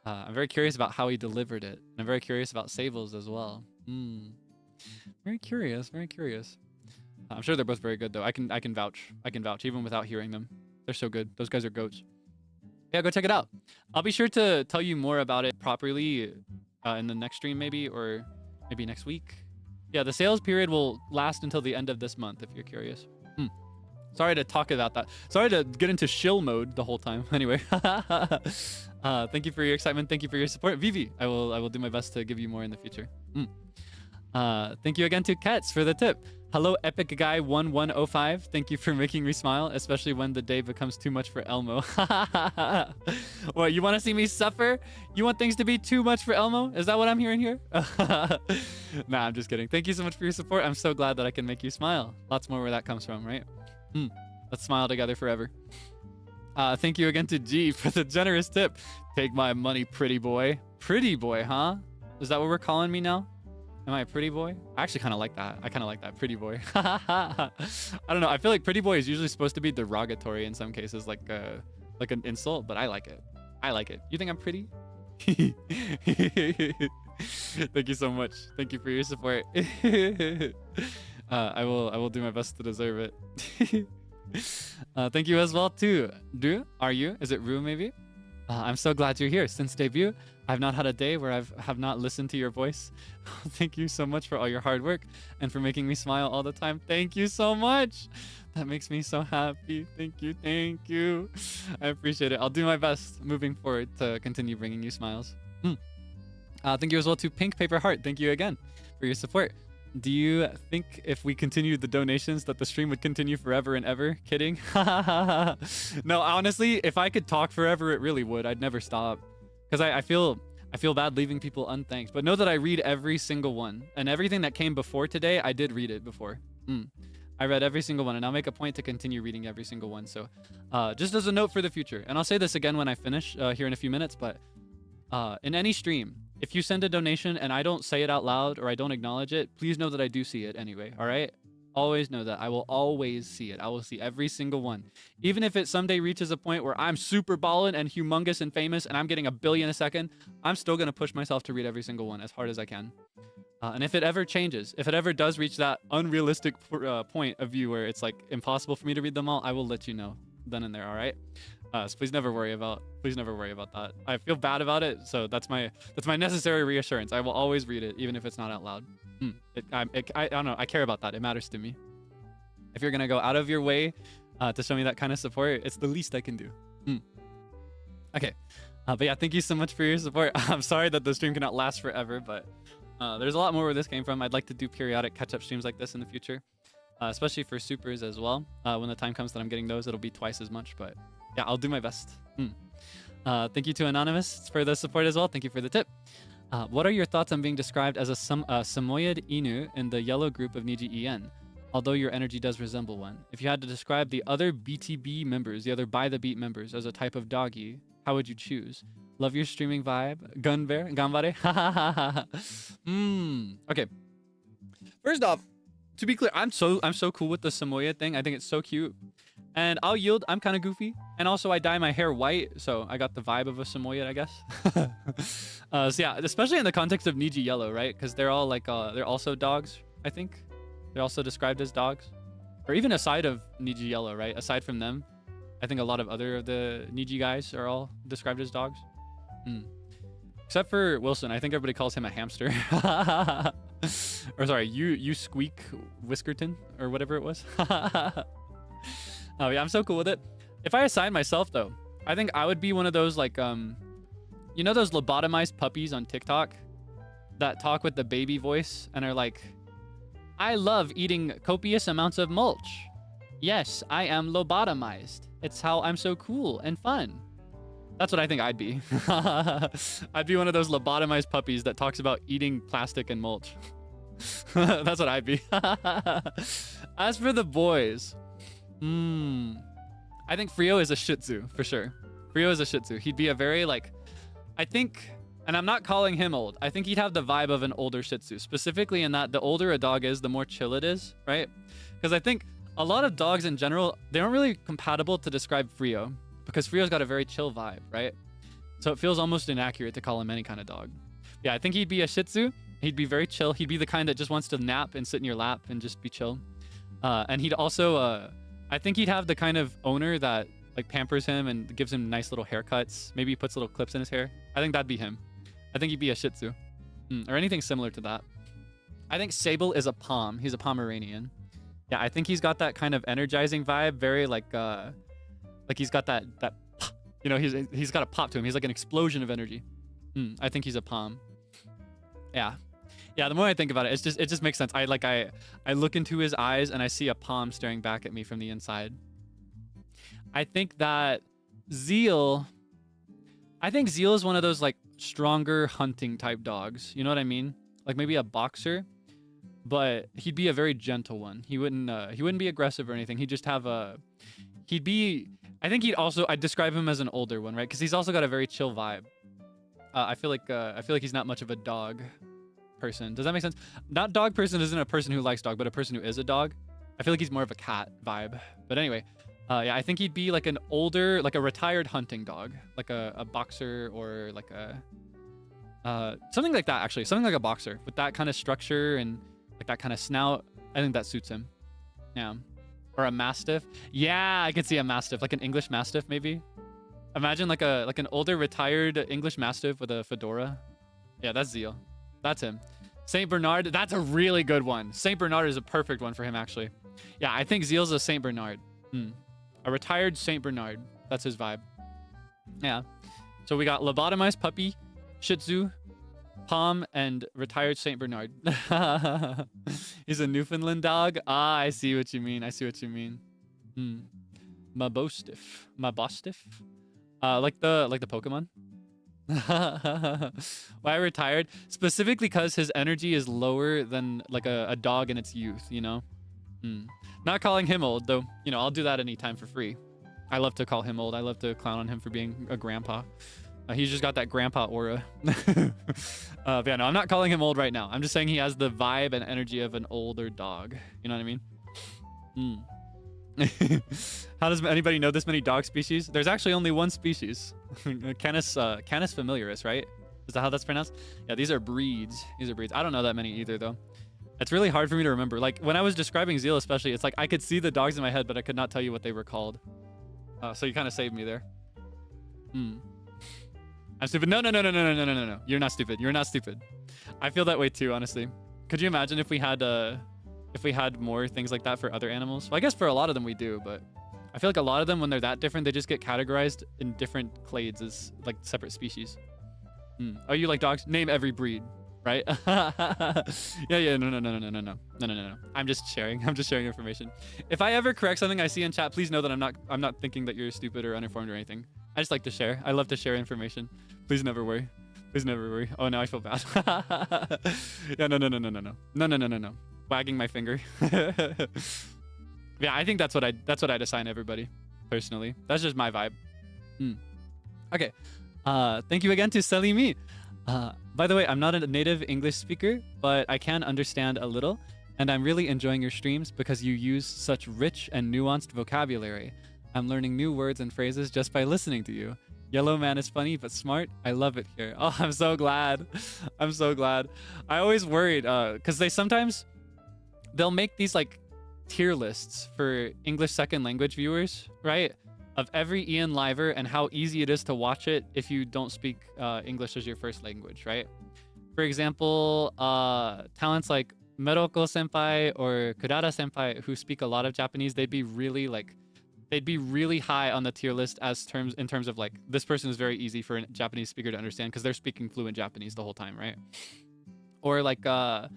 I'm very curious about how he delivered it. And I'm very curious about Sable's as well. Very curious. Very curious. I'm sure they're both very good though. I can vouch. I can vouch even without hearing them. They're so good. Those guys are goats. Yeah, go check it out. I'll be sure to tell you more about it properly in the next stream maybe, or maybe next week. Yeah, the sales period will last until the end of this month if you're curious. Sorry to talk about that. Sorry to get into shill mode the whole time. Anyway, thank you for your excitement. Thank you for your support, Vivi. I will do my best to give you more in the future. Thank you again to Kets for the tip. Hello, Epic Guy 1105. Thank you for making me smile, especially when the day becomes too much for Elmo. What, you want to see me suffer? You want things to be too much for Elmo? Is that what I'm hearing here? Nah, I'm just kidding. Thank you so much for your support. I'm so glad that I can make you smile. Lots more where that comes from, right? Let's smile together forever. Thank you again to G for the generous tip. Take my money, pretty boy. Pretty boy, huh? Is that what we're calling me now? Am I a pretty boy? I actually kind of like that. I kind of like that, pretty boy. I don't know. I feel like pretty boy is usually supposed to be derogatory in some cases, like an insult, but I like it. I like it. You think I'm pretty? Thank you so much. Thank you for your support. I will do my best to deserve it. Thank you as well too. Du, are you? Is it Ru maybe? I'm so glad you're here. Since debut, I've not had a day where have not listened to your voice. Thank you so much for all your hard work and for making me smile all the time. Thank you so much. That makes me so happy. Thank you. Thank you. I appreciate it. I'll do my best moving forward to continue bringing you smiles. Thank you as well to Pink Paper Heart. Thank you again for your support. Do you think if we continued the donations that the stream would continue forever and ever? Kidding. No, honestly, if I could talk forever, it really would. I'd never stop. Because I feel bad leaving people unthanked. But know that I read every single one. And everything that came before today, I did read it before. I read every single one. And I'll make a point to continue reading every single one. So just as a note for the future. And I'll say this again when I finish here in a few minutes. But in any stream, if you send a donation and I don't say it out loud or I don't acknowledge it, please know that I do see it anyway. All right? Always know that. I will always see it. I will see every single one. Even if it someday reaches a point where I'm super ballin' and humongous and famous and I'm getting 1 billion a second, I'm still going to push myself to read every single one as hard as I can. And if it ever changes, if it ever does reach that unrealistic point of view where it's like impossible for me to read them all, I will let you know then and there, all right? So please never worry about that. I feel bad about it, so that's my necessary reassurance. I will always read it, even if it's not out loud. I don't know. I care about that. It matters to me. If you're gonna go out of your way to show me that kind of support, it's the least I can do. Okay, but yeah, thank you so much for your support. I'm sorry that the stream cannot last forever, but there's a lot more where this came from. I'd like to do periodic catch-up streams like this in the future, especially for supers as well. When the time comes that I'm getting those, it'll be twice as much, but yeah, I'll do my best. Thank you to Anonymous for the support as well. Thank you for the tip. What are your thoughts on being described as a Samoyed Inu in the yellow group of Niji En? Although your energy does resemble one. If you had to describe the other BTB members, the other By the Beat members, as a type of doggy, how would you choose? Love your streaming vibe. Gunbear, Gambare. Okay. First off, to be clear, I'm so cool with the Samoyed thing. I think it's so cute. And I'll yield. I'm kind of goofy. And also I dye my hair white, so I got the vibe of a Samoyed, I guess. So yeah, especially in the context of Niji Yellow, right? Because they're all like, they're also dogs, I think. They're also described as dogs. Or even aside of Niji Yellow, right? Aside from them, I think a lot of other of the Niji guys are all described as dogs. Except for Wilson. I think everybody calls him a hamster. Or sorry, you Squeak Whiskerton, or whatever it was. Oh yeah, I'm so cool with it. If I assign myself though, I think I would be one of those like, you know those lobotomized puppies on TikTok that talk with the baby voice and are like, I love eating copious amounts of mulch. Yes, I am lobotomized. It's how I'm so cool and fun. That's what I think I'd be. I'd be one of those lobotomized puppies that talks about eating plastic and mulch. That's what I'd be. As for the boys, I think Frio is a Shih Tzu for sure. Frio is a Shih Tzu. He'd be a very like, I think, and I'm not calling him old. I think he'd have the vibe of an older Shih Tzu, specifically in that the older a dog is, the more chill it is, right? Because I think a lot of dogs in general, they aren't really compatible to describe Frio because Frio's got a very chill vibe, right? So it feels almost inaccurate to call him any kind of dog. Yeah, I think he'd be a Shih Tzu. He'd be very chill. He'd be the kind that just wants to nap and sit in your lap and just be chill. And he'd also, I think he'd have the kind of owner that like pampers him and gives him nice little haircuts. Maybe he puts little clips in his hair. I think that'd be him. I think he'd be a Shih Tzu. Or anything similar to that. I think Sable is a Pom. He's a Pomeranian. Yeah, I think he's got that kind of energizing vibe. Very like he's got that you know, he's got a pop to him. He's like an explosion of energy. I think he's a Pom. Yeah. Yeah, the more I think about it, it just makes sense. I look into his eyes and I see a Pom staring back at me from the inside. I think that Zeal is one of those like stronger hunting type dogs. You know what I mean? Like maybe a boxer, but he'd be a very gentle one. He wouldn't be aggressive or anything. He'd just have I'd describe him as an older one, right? Because he's also got a very chill vibe. I feel like he's not much of a dog person. Does that make sense? Not dog person isn't a person who likes dog, but a person who is a dog. I feel like he's more of a cat vibe. But anyway, yeah, I think he'd be like an older, like a retired hunting dog, like a boxer or like a something like that. Actually, something like a boxer with that kind of structure and like that kind of snout. I think that suits him. Yeah, or a mastiff. Yeah, I could see a mastiff, like an English mastiff maybe. Imagine like an older retired English mastiff with a fedora. Yeah, that's Zeal. That's him. Saint Bernard. That's a really good one. Saint Bernard is a perfect one for him actually. Yeah, I think Zeal's a Saint Bernard. A retired Saint Bernard. That's his vibe. Yeah. So we got lobotomized puppy, Shih Tzu, Pom, and retired Saint Bernard. He's a Newfoundland dog. Ah, I see what you mean. I see what you mean. Mabostiff. Like the Pokemon. Why retired? Specifically because his energy is lower than like a dog in its youth, you know? Not calling him old, though. You know, I'll do that anytime for free. I love to call him old. I love to clown on him for being a grandpa. He's just got that grandpa aura. But yeah, no, I'm not calling him old right now. I'm just saying he has the vibe and energy of an older dog. You know what I mean? How does anybody know this many dog species? There's actually only one species. Canis familiaris, right? Is that how that's pronounced? Yeah, these are breeds. I don't know that many either, though. It's really hard for me to remember. Like, when I was describing Zeal especially, it's like I could see the dogs in my head, but I could not tell you what they were called. So you kind of saved me there. I'm stupid. No. You're not stupid. You're not stupid. I feel that way too, honestly. Could you imagine if we had more things like that for other animals? Well, I guess for a lot of them we do, but I feel like a lot of them, when they're that different, they just get categorized in different clades as like separate species. Oh, you like dogs? Name every breed, right? Yeah. No. I'm just sharing information. If I ever correct something I see in chat, please know that I'm not thinking that you're stupid or uninformed or anything. I just like to share. I love to share information. Please never worry. Oh, now I feel bad. Yeah, no. Wagging my finger. Yeah, I think that's what I'd assign everybody, personally. That's just my vibe. Okay. Thank you again to Salimi. By the way, I'm not a native English speaker, but I can understand a little, and I'm really enjoying your streams because you use such rich and nuanced vocabulary. I'm learning new words and phrases just by listening to you. Yellow Man is funny but smart. I love it here. Oh, I'm so glad. I always worried because they'll make these like tier lists for English second language viewers, right? Of every Ian Liver and how easy it is to watch it if you don't speak English as your first language, right? For example, talents like Meroko Senpai or Kurara Senpai who speak a lot of Japanese, they'd be really high on the tier list in terms of like, this person is very easy for a Japanese speaker to understand because they're speaking fluent Japanese the whole time, right? Or like on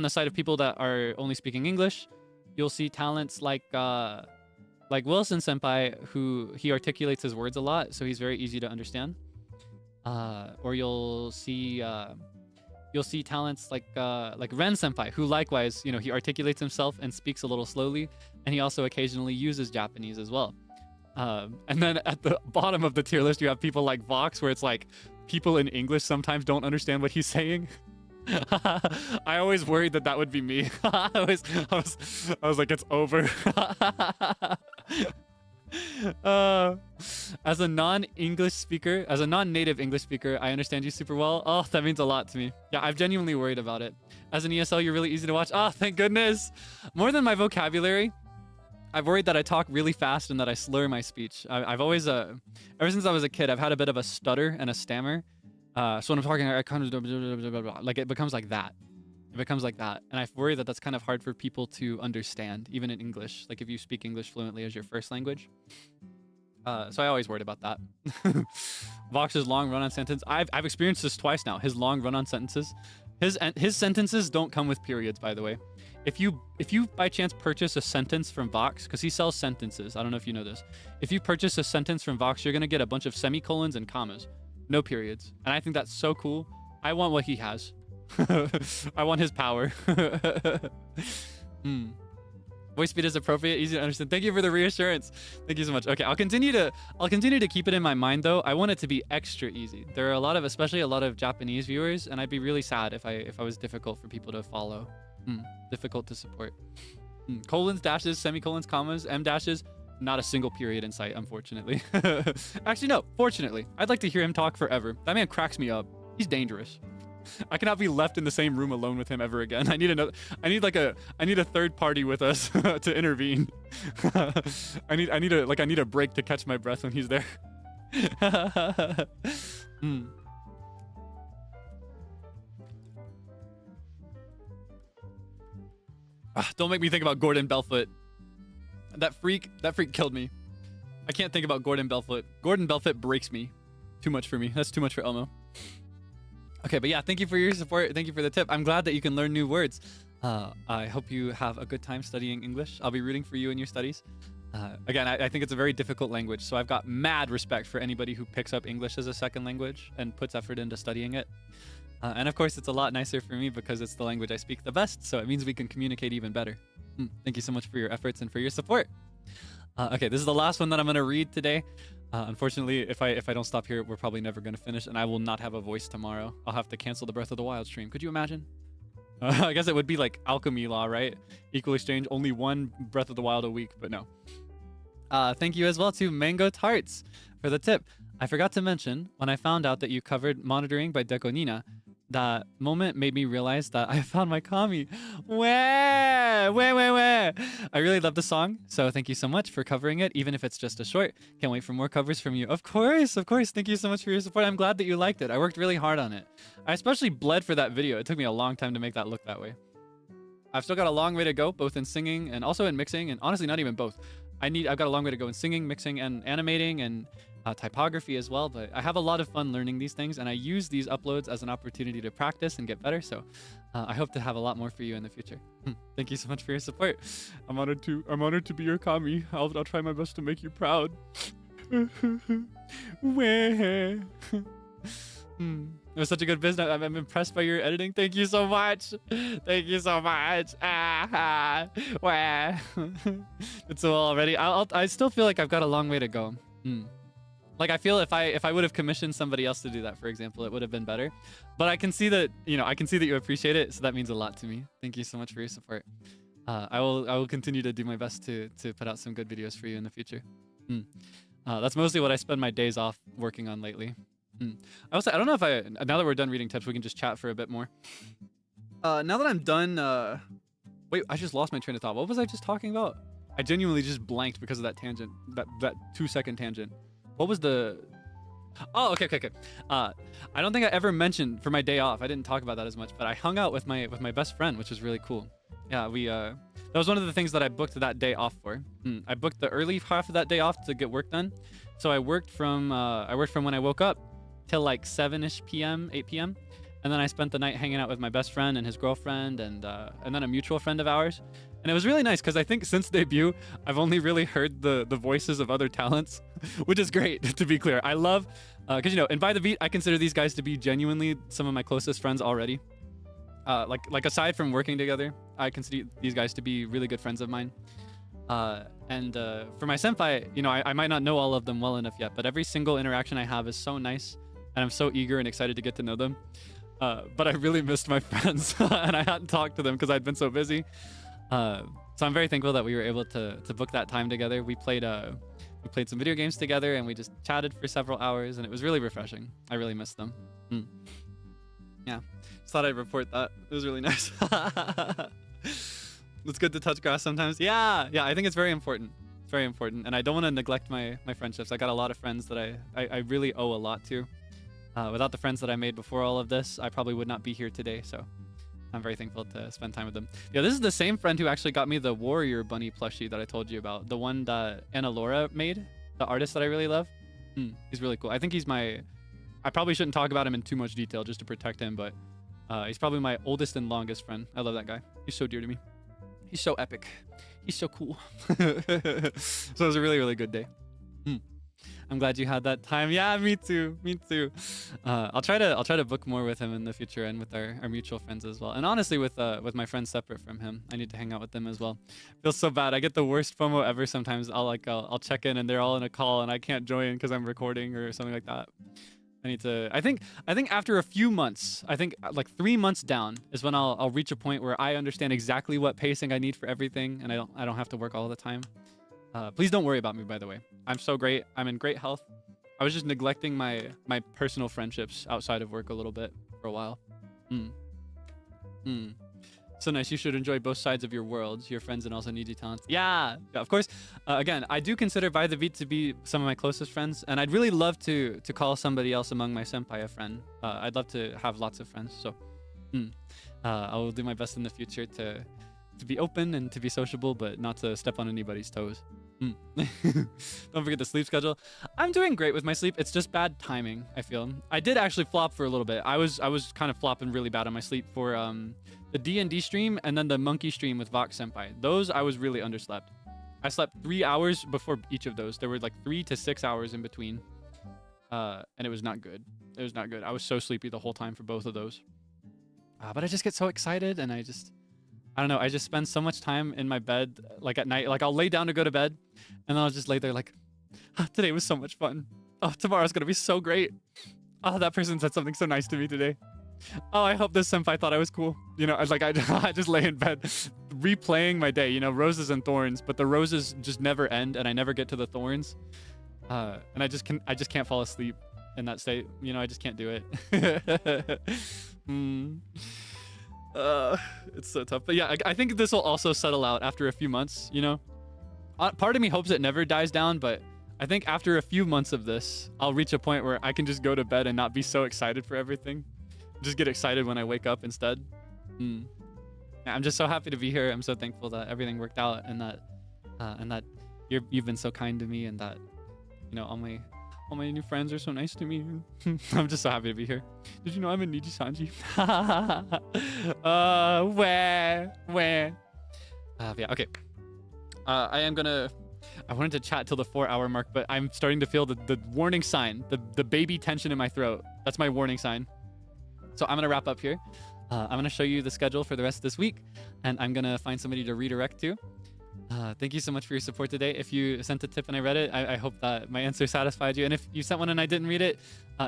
the side of people that are only speaking English, you'll see talents like Wilson Senpai, who he articulates his words a lot, so he's very easy to understand. Or you'll see talents like Ren Senpai, who likewise, you know, he articulates himself and speaks a little slowly, and he also occasionally uses Japanese as well. And then at the bottom of the tier list, you have people like Vox, where it's like people in English sometimes don't understand what he's saying. I always worried that that would be me. I was like, it's over. As a non-English speaker, as a non-native English speaker, I understand you super well. Oh, that means a lot to me. Yeah, I've genuinely worried about it. As an ESL, you're really easy to watch. Oh, thank goodness. More than my vocabulary, I've worried that I talk really fast and that I slur my speech. I've always, ever since I was a kid, I've had a bit of a stutter and a stammer. So when I'm talking, I kind of, like, it becomes like that. It becomes like that. And I worry that that's kind of hard for people to understand, even in English. Like if you speak English fluently as your first language. So I always worried about that. Vox's long run-on sentence. I've experienced this twice now. His long run-on sentences. His sentences don't come with periods, by the way. If you by chance purchase a sentence from Vox, because he sells sentences. I don't know if you know this. If you purchase a sentence from Vox, you're going to get a bunch of semicolons and commas. No periods. And I think that's so cool. I want what he has. I want his power. Voice speed is appropriate, easy to understand. Thank you for the reassurance. Thank you so much. Okay, I'll continue to keep it in my mind though. I want it to be extra easy. There are especially a lot of Japanese viewers, and I'd be really sad if I was difficult for people to follow. Difficult to support. Colons, dashes, semicolons, commas, M dashes. Not a single period in sight, unfortunately. Actually, no. Fortunately, I'd like to hear him talk forever. That man cracks me up. He's dangerous. I cannot be left in the same room alone with him ever again. I need a third party with us to intervene. I need a break to catch my breath when he's there. Don't make me think about Gordon Belfoot. That freak killed me. I can't think about Gordon Belfoot. Gordon Belfoot breaks me. Too much for me. That's too much for Elmo. Okay, but yeah, thank you for your support. Thank you for the tip. I'm glad that you can learn new words. I hope you have a good time studying English. I'll be rooting for you in your studies. Again, I think it's a very difficult language, so I've got mad respect for anybody who picks up English as a second language and puts effort into studying it. And of course, it's a lot nicer for me because it's the language I speak the best, so it means we can communicate even better. Thank you so much for your efforts and for your support. Okay, this is the last one that I'm going to read today. Unfortunately, if I don't stop here, we're probably never going to finish, and I will not have a voice tomorrow. I'll have to cancel the Breath of the Wild stream. Could you imagine? I guess it would be like alchemy law, right? Equal exchange, only one Breath of the Wild a week, but no. Thank you as well to Mango Tarts for the tip. I forgot to mention, when I found out that you covered Monitoring by Dekonina, that moment made me realize that I found my Kami. Where? I really love the song, so thank you so much for covering it, even if it's just a short. Can't wait for more covers from you. Of course. Thank you so much for your support. I'm glad that you liked it. I worked really hard on it. I especially bled for that video. It took me a long time to make that look that way. I've still got a long way to go, both in singing and also in mixing, and honestly, not even both. I've got a long way to go in singing, mixing, and animating, and typography as well, but I have a lot of fun learning these things, and I use these uploads as an opportunity to practice and get better, so I hope to have a lot more for you in the future. Thank you so much for your support. I'm honored to be your Kami. I'll try my best to make you proud. It was such a good business. I'm impressed by your editing. Thank you so much. It's so already. I still feel like I've got a long way to go. Like I feel if I would have commissioned somebody else to do that, for example, it would have been better. But I can see that you appreciate it, so that means a lot to me. Thank you so much for your support. I will continue to do my best to put out some good videos for you in the future. That's mostly what I spend my days off working on lately. I don't know if now that we're done reading tips, we can just chat for a bit more. Now that I'm done, wait, I just lost my train of thought. What was I just talking about? I genuinely just blanked because of that tangent, that 2-second tangent. What was the... Oh, okay. I don't think I ever mentioned for my day off. I didn't talk about that as much, but I hung out with my best friend, which was really cool. Yeah, that was one of the things that I booked that day off for. I booked the early half of that day off to get work done. So I worked from when I woke up till like 7-ish p.m., 8 p.m. And then I spent the night hanging out with my best friend and his girlfriend and then a mutual friend of ours. And it was really nice because I think since debut, I've only really heard the voices of other talents, which is great, to be clear. I love, because, and by the beat, I consider these guys to be genuinely some of my closest friends already. Like aside from working together, I consider these guys to be really good friends of mine. And for my senpai, I might not know all of them well enough yet, but every single interaction I have is so nice, and I'm so eager and excited to get to know them. But I really missed my friends, and I hadn't talked to them because I'd been so busy. So I'm very thankful that we were able to book that time together. We played some video games together, and we just chatted for several hours, and it was really refreshing. I really missed them. Yeah, just thought I'd report that. It was really nice. It's good to touch grass sometimes. Yeah, I think it's very important. It's very important, and I don't want to neglect my friendships. I got a lot of friends that I really owe a lot to. Without the friends that I made before all of this, I probably would not be here today. So I'm very thankful to spend time with them. Yeah, this is the same friend who actually got me the warrior bunny plushie that I told you about. The one that Anna Laura made, the artist that I really love. He's really cool. I think he's I probably shouldn't talk about him in too much detail just to protect him, but he's probably my oldest and longest friend. I love that guy. He's so dear to me. He's so epic. He's so cool. So it was a really, really good day. I'm glad you had that time. Yeah, me too. Me too. I'll try to book more with him in the future and with our mutual friends as well. And honestly, with my friends separate from him, I need to hang out with them as well. Feels so bad. I get the worst FOMO ever. Sometimes I'll check in and they're all in a call and I can't join because I'm recording or something like that. I need to. I think after a few months, I think like 3 months down is when I'll reach a point where I understand exactly what pacing I need for everything, and I don't have to work all the time. Please don't worry about me, by the way. I'm so great. I'm in great health. I was just neglecting my personal friendships outside of work a little bit for a while. So nice. You should enjoy both sides of your worlds, your friends and also Niji talents. Yeah, of course. Again, I do consider By the Beat to be some of my closest friends, and I'd really love to call somebody else among my senpai a friend. I'd love to have lots of friends. So I will do my best in the future to be open and to be sociable, but not to step on anybody's toes. Don't forget the sleep schedule. I'm doing great with my sleep. It's just bad timing, I feel. I did actually flop for a little bit. I was kind of flopping really bad on my sleep for the D&D stream and then the monkey stream with Vox Senpai. Those I was really underslept. I slept 3 hours before each of those. There were like 3 to 6 hours in between. And it was not good. It was not good. I was so sleepy the whole time for both of those. But I just get so excited, and I don't know. I just spend so much time in my bed, like at night. Like I'll lay down to go to bed, and then I'll just lay there like, today was so much fun. Oh, tomorrow's gonna be so great. Oh, that person said something so nice to me today. Oh, I hope this senpai thought I was cool. You know, I just lay in bed, replaying my day. You know, roses and thorns, but the roses just never end, and I never get to the thorns. And I just can't fall asleep in that state. You know, I just can't do it. It's so tough. But yeah, I think this will also settle out after a few months, you know? Part of me hopes it never dies down, but I think after a few months of this, I'll reach a point where I can just go to bed and not be so excited for everything. Just get excited when I wake up instead. Yeah, I'm just so happy to be here. I'm so thankful that everything worked out, and that you've been so kind to me, and that, you know, all my new friends are so nice to me. I'm just so happy to be here. Did you know I'm a NIJISANJI? Where? Yeah, okay. I wanted to chat till the 4-hour mark, but I'm starting to feel the warning sign, the baby tension in my throat. That's my warning sign. So I'm gonna wrap up here. I'm gonna show you the schedule for the rest of this week, and I'm gonna find somebody to redirect to. Thank you so much for your support today. If you sent a tip and I read it, I hope that my answer satisfied you. And if you sent one and I didn't read it,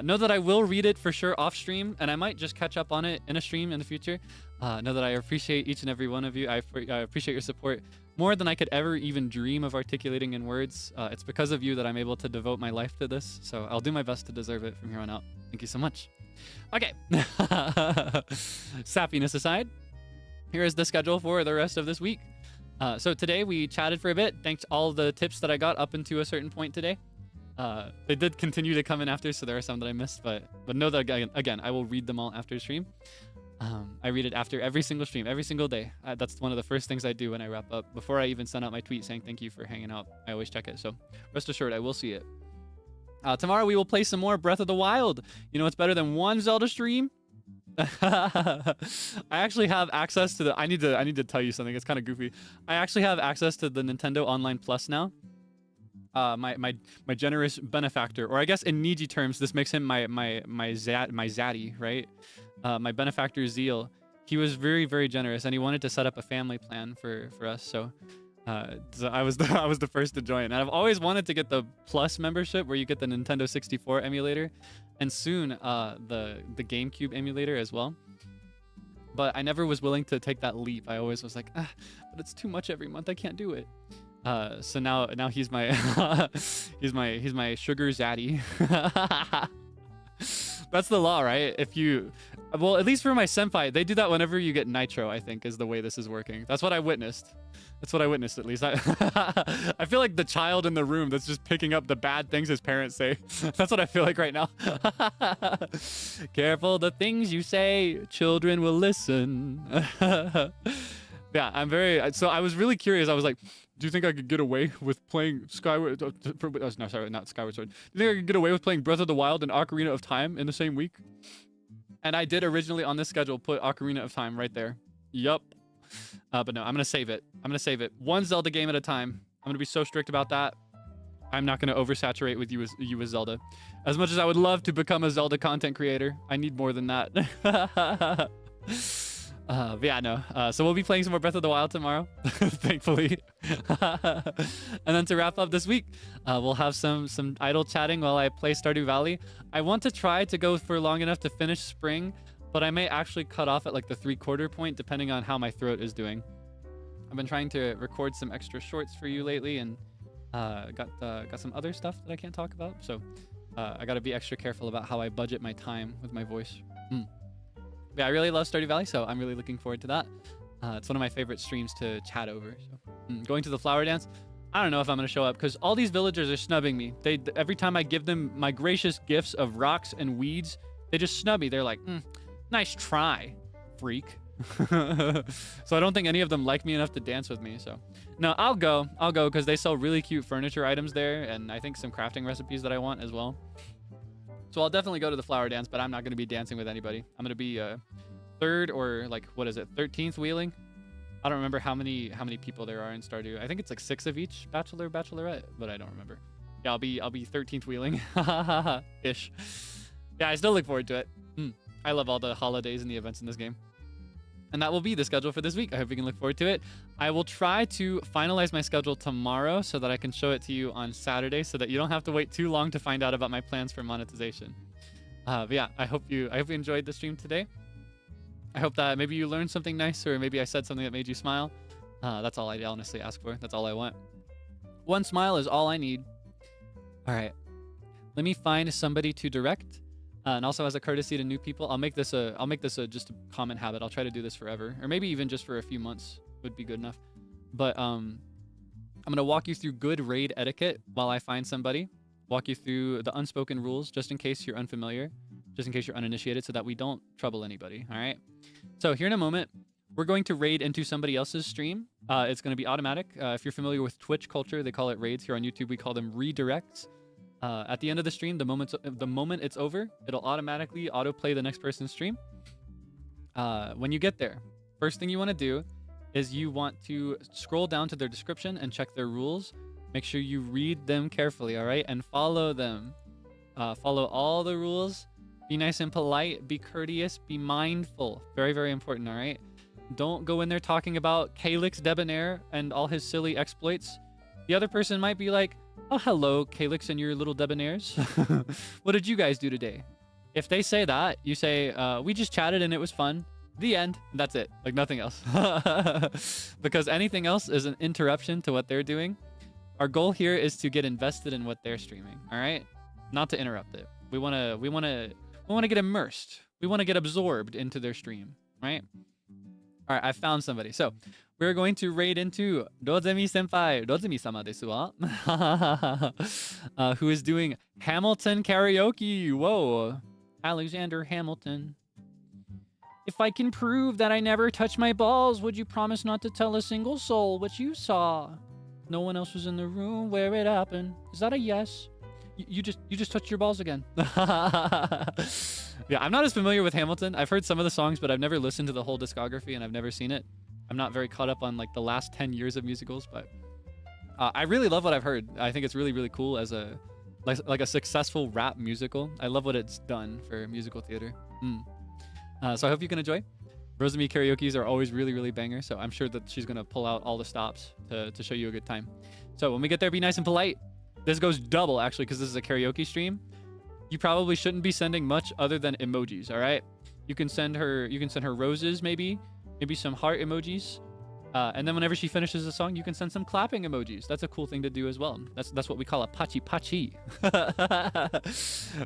know that I will read it for sure off stream, and I might just catch up on it in a stream in the future. Know that I appreciate each and every one of you. I appreciate your support more than I could ever even dream of articulating in words. It's because of you that I'm able to devote my life to this, so I'll do my best to deserve it from here on out. Thank you so much. Okay. Sappiness aside, here is the schedule for the rest of this week. So today we chatted for a bit. Thanks all the tips that I got up into a certain point today. They did continue to come in after, so there are some that I missed, but know that again, I will read them all after stream. I read it after every single stream, every single day. That's one of the first things I do when I wrap up. Before I even send out my tweet saying thank you for hanging out, I always check it. So rest assured, I will see it. Tomorrow we will play some more Breath of the Wild. You know what's better than one Zelda stream? I actually have access to the. I need to tell you something. It's kind of goofy. I actually have access to the Nintendo Online Plus now. My generous benefactor, or I guess in Niji terms, this makes him my zaddy, right? My benefactor Zeal. He was very, very generous, and he wanted to set up a family plan for us. So I was the first to join. And I've always wanted to get the Plus membership, where you get the Nintendo 64 emulator. and soon the GameCube emulator as well. But I never was willing to take that leap. I always was like, but it's too much every month. I can't do it. So now he's my he's my sugar zaddy. That's the law, right? If you, well, at least for my senpai, they do that whenever you get nitro, I think, is the way this is working. That's what I witnessed. That's what I witnessed, at least. I feel like the child in the room that's just picking up the bad things his parents say. That's what I feel like right now. Careful the things you say, children will listen. Yeah, I'm very, so I was really curious. I was like, do you think I could get away with playing Skyward, no, sorry, not Skyward Sword. Do you think I could get away with playing Breath of the Wild and Ocarina of Time in the same week? And I did originally on this schedule put Ocarina of Time right there. Yup. But no, I'm going to save it. I'm going to save it. One Zelda game at a time. I'm going to be so strict about that. I'm not going to oversaturate with you as Zelda. As much as I would love to become a Zelda content creator, I need more than that. But yeah, no. So we'll be playing some more Breath of the Wild tomorrow, thankfully. And then to wrap up this week, we'll have some idle chatting while I play Stardew Valley. I want to try to go for long enough to finish Spring, but I may actually cut off at like the 3/4 point, depending on how my throat is doing. I've been trying to record some extra shorts for you lately, and got some other stuff that I can't talk about. So I got to be extra careful about how I budget my time with my voice. Yeah, I really love Stardew Valley, so I'm really looking forward to that. It's one of my favorite streams to chat over. So, going to the flower dance, I don't know if I'm going to show up because all these villagers are snubbing me. Every time I give them my gracious gifts of rocks and weeds, they just snub me. They're like, nice try, freak. So I don't think any of them like me enough to dance with me. So no, I'll go because they sell really cute furniture items there, and I think some crafting recipes that I want as well. So I'll definitely go to the flower dance, but I'm not going to be dancing with anybody. I'm going to be third or like, what is it, 13th wheeling? I don't remember how many people there are in Stardew. I think it's like 6 of each bachelor, bachelorette, but I don't remember. Yeah, I'll be 13th wheeling ish. Yeah, I still look forward to it. I love all the holidays and the events in this game. And that will be the schedule for this week. I hope you can look forward to it. I will try to finalize my schedule tomorrow so that I can show it to you on Saturday so that you don't have to wait too long to find out about my plans for monetization. But yeah, I hope you enjoyed the stream today. I hope that maybe you learned something nice, or maybe I said something that made you smile. That's all I honestly ask for. That's all I want. One smile is all I need. All right. Let me find somebody to direct. And also as a courtesy to new people, I'll make this just a common habit. I'll try to do this forever, or maybe even just for a few months would be good enough. But I'm going to walk you through good raid etiquette while I find somebody. Walk you through the unspoken rules just in case you're unfamiliar, just in case you're uninitiated, so that we don't trouble anybody, all right? So here in a moment, we're going to raid into somebody else's stream. It's going to be automatic. If you're familiar with Twitch culture, they call it raids. Here on YouTube, we call them redirects. At the end of the stream, the moment it's over, it'll automatically autoplay the next person's stream. When you get there, first thing you want to do is you want to scroll down to their description and check their rules. Make sure you read them carefully, all right? And follow them. Follow all the rules. Be nice and polite. Be courteous. Be mindful. Very, very important, all right? Don't go in there talking about Kaelix Debonair and all his silly exploits. The other person might be like, oh, hello, Kaelix and your little debonhairs. What did you guys do today? If they say that, you say, we just chatted and it was fun. The end. That's it. Like nothing else. Because anything else is an interruption to what they're doing. Our goal here is to get invested in what they're streaming. All right? Not to interrupt it. We want to get immersed. We want to get absorbed into their stream, right? All right, I found somebody. So we're going to raid into Rozemi Senpai, Rozemi-sama desu wa, who is doing Hamilton karaoke. Whoa, Alexander Hamilton. If I can prove that I never touched my balls, would you promise not to tell a single soul what you saw? No one else was in the room where it happened. Is that a yes? You just touched your balls again. Yeah, I'm not as familiar with Hamilton. I've heard some of the songs, but I've never listened to the whole discography, and I've never seen it. I'm not very caught up on like the last 10 years of musicals, but I really love what I've heard. I think it's really, really cool as a like a successful rap musical. I love what it's done for musical theater. So I hope you can enjoy. Rozemi karaoke's are always really, really banger, so I'm sure that she's gonna pull out all the stops to show you a good time. So when we get there, be nice and polite. This goes double actually, because this is a karaoke stream. you probably shouldn't be sending much other than emojis, all right? You can send her roses, maybe some heart emojis. And then whenever she finishes a song, you can send some clapping emojis. That's a cool thing to do as well. That's what we call a pachi pachi.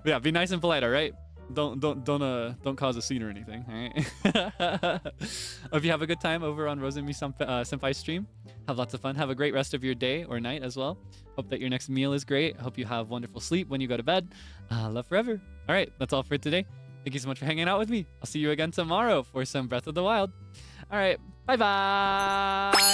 Yeah, be nice and polite, all right? Don't cause a scene or anything, all right? Hope you have a good time over on Rosemi Senpai's stream. Have lots of fun. Have a great rest of your day or night as well. Hope that your next meal is great. Hope you have wonderful sleep when you go to bed. Love forever. All right, that's all for today. Thank you so much for hanging out with me. I'll see you again tomorrow for some Breath of the Wild. All right, bye-bye.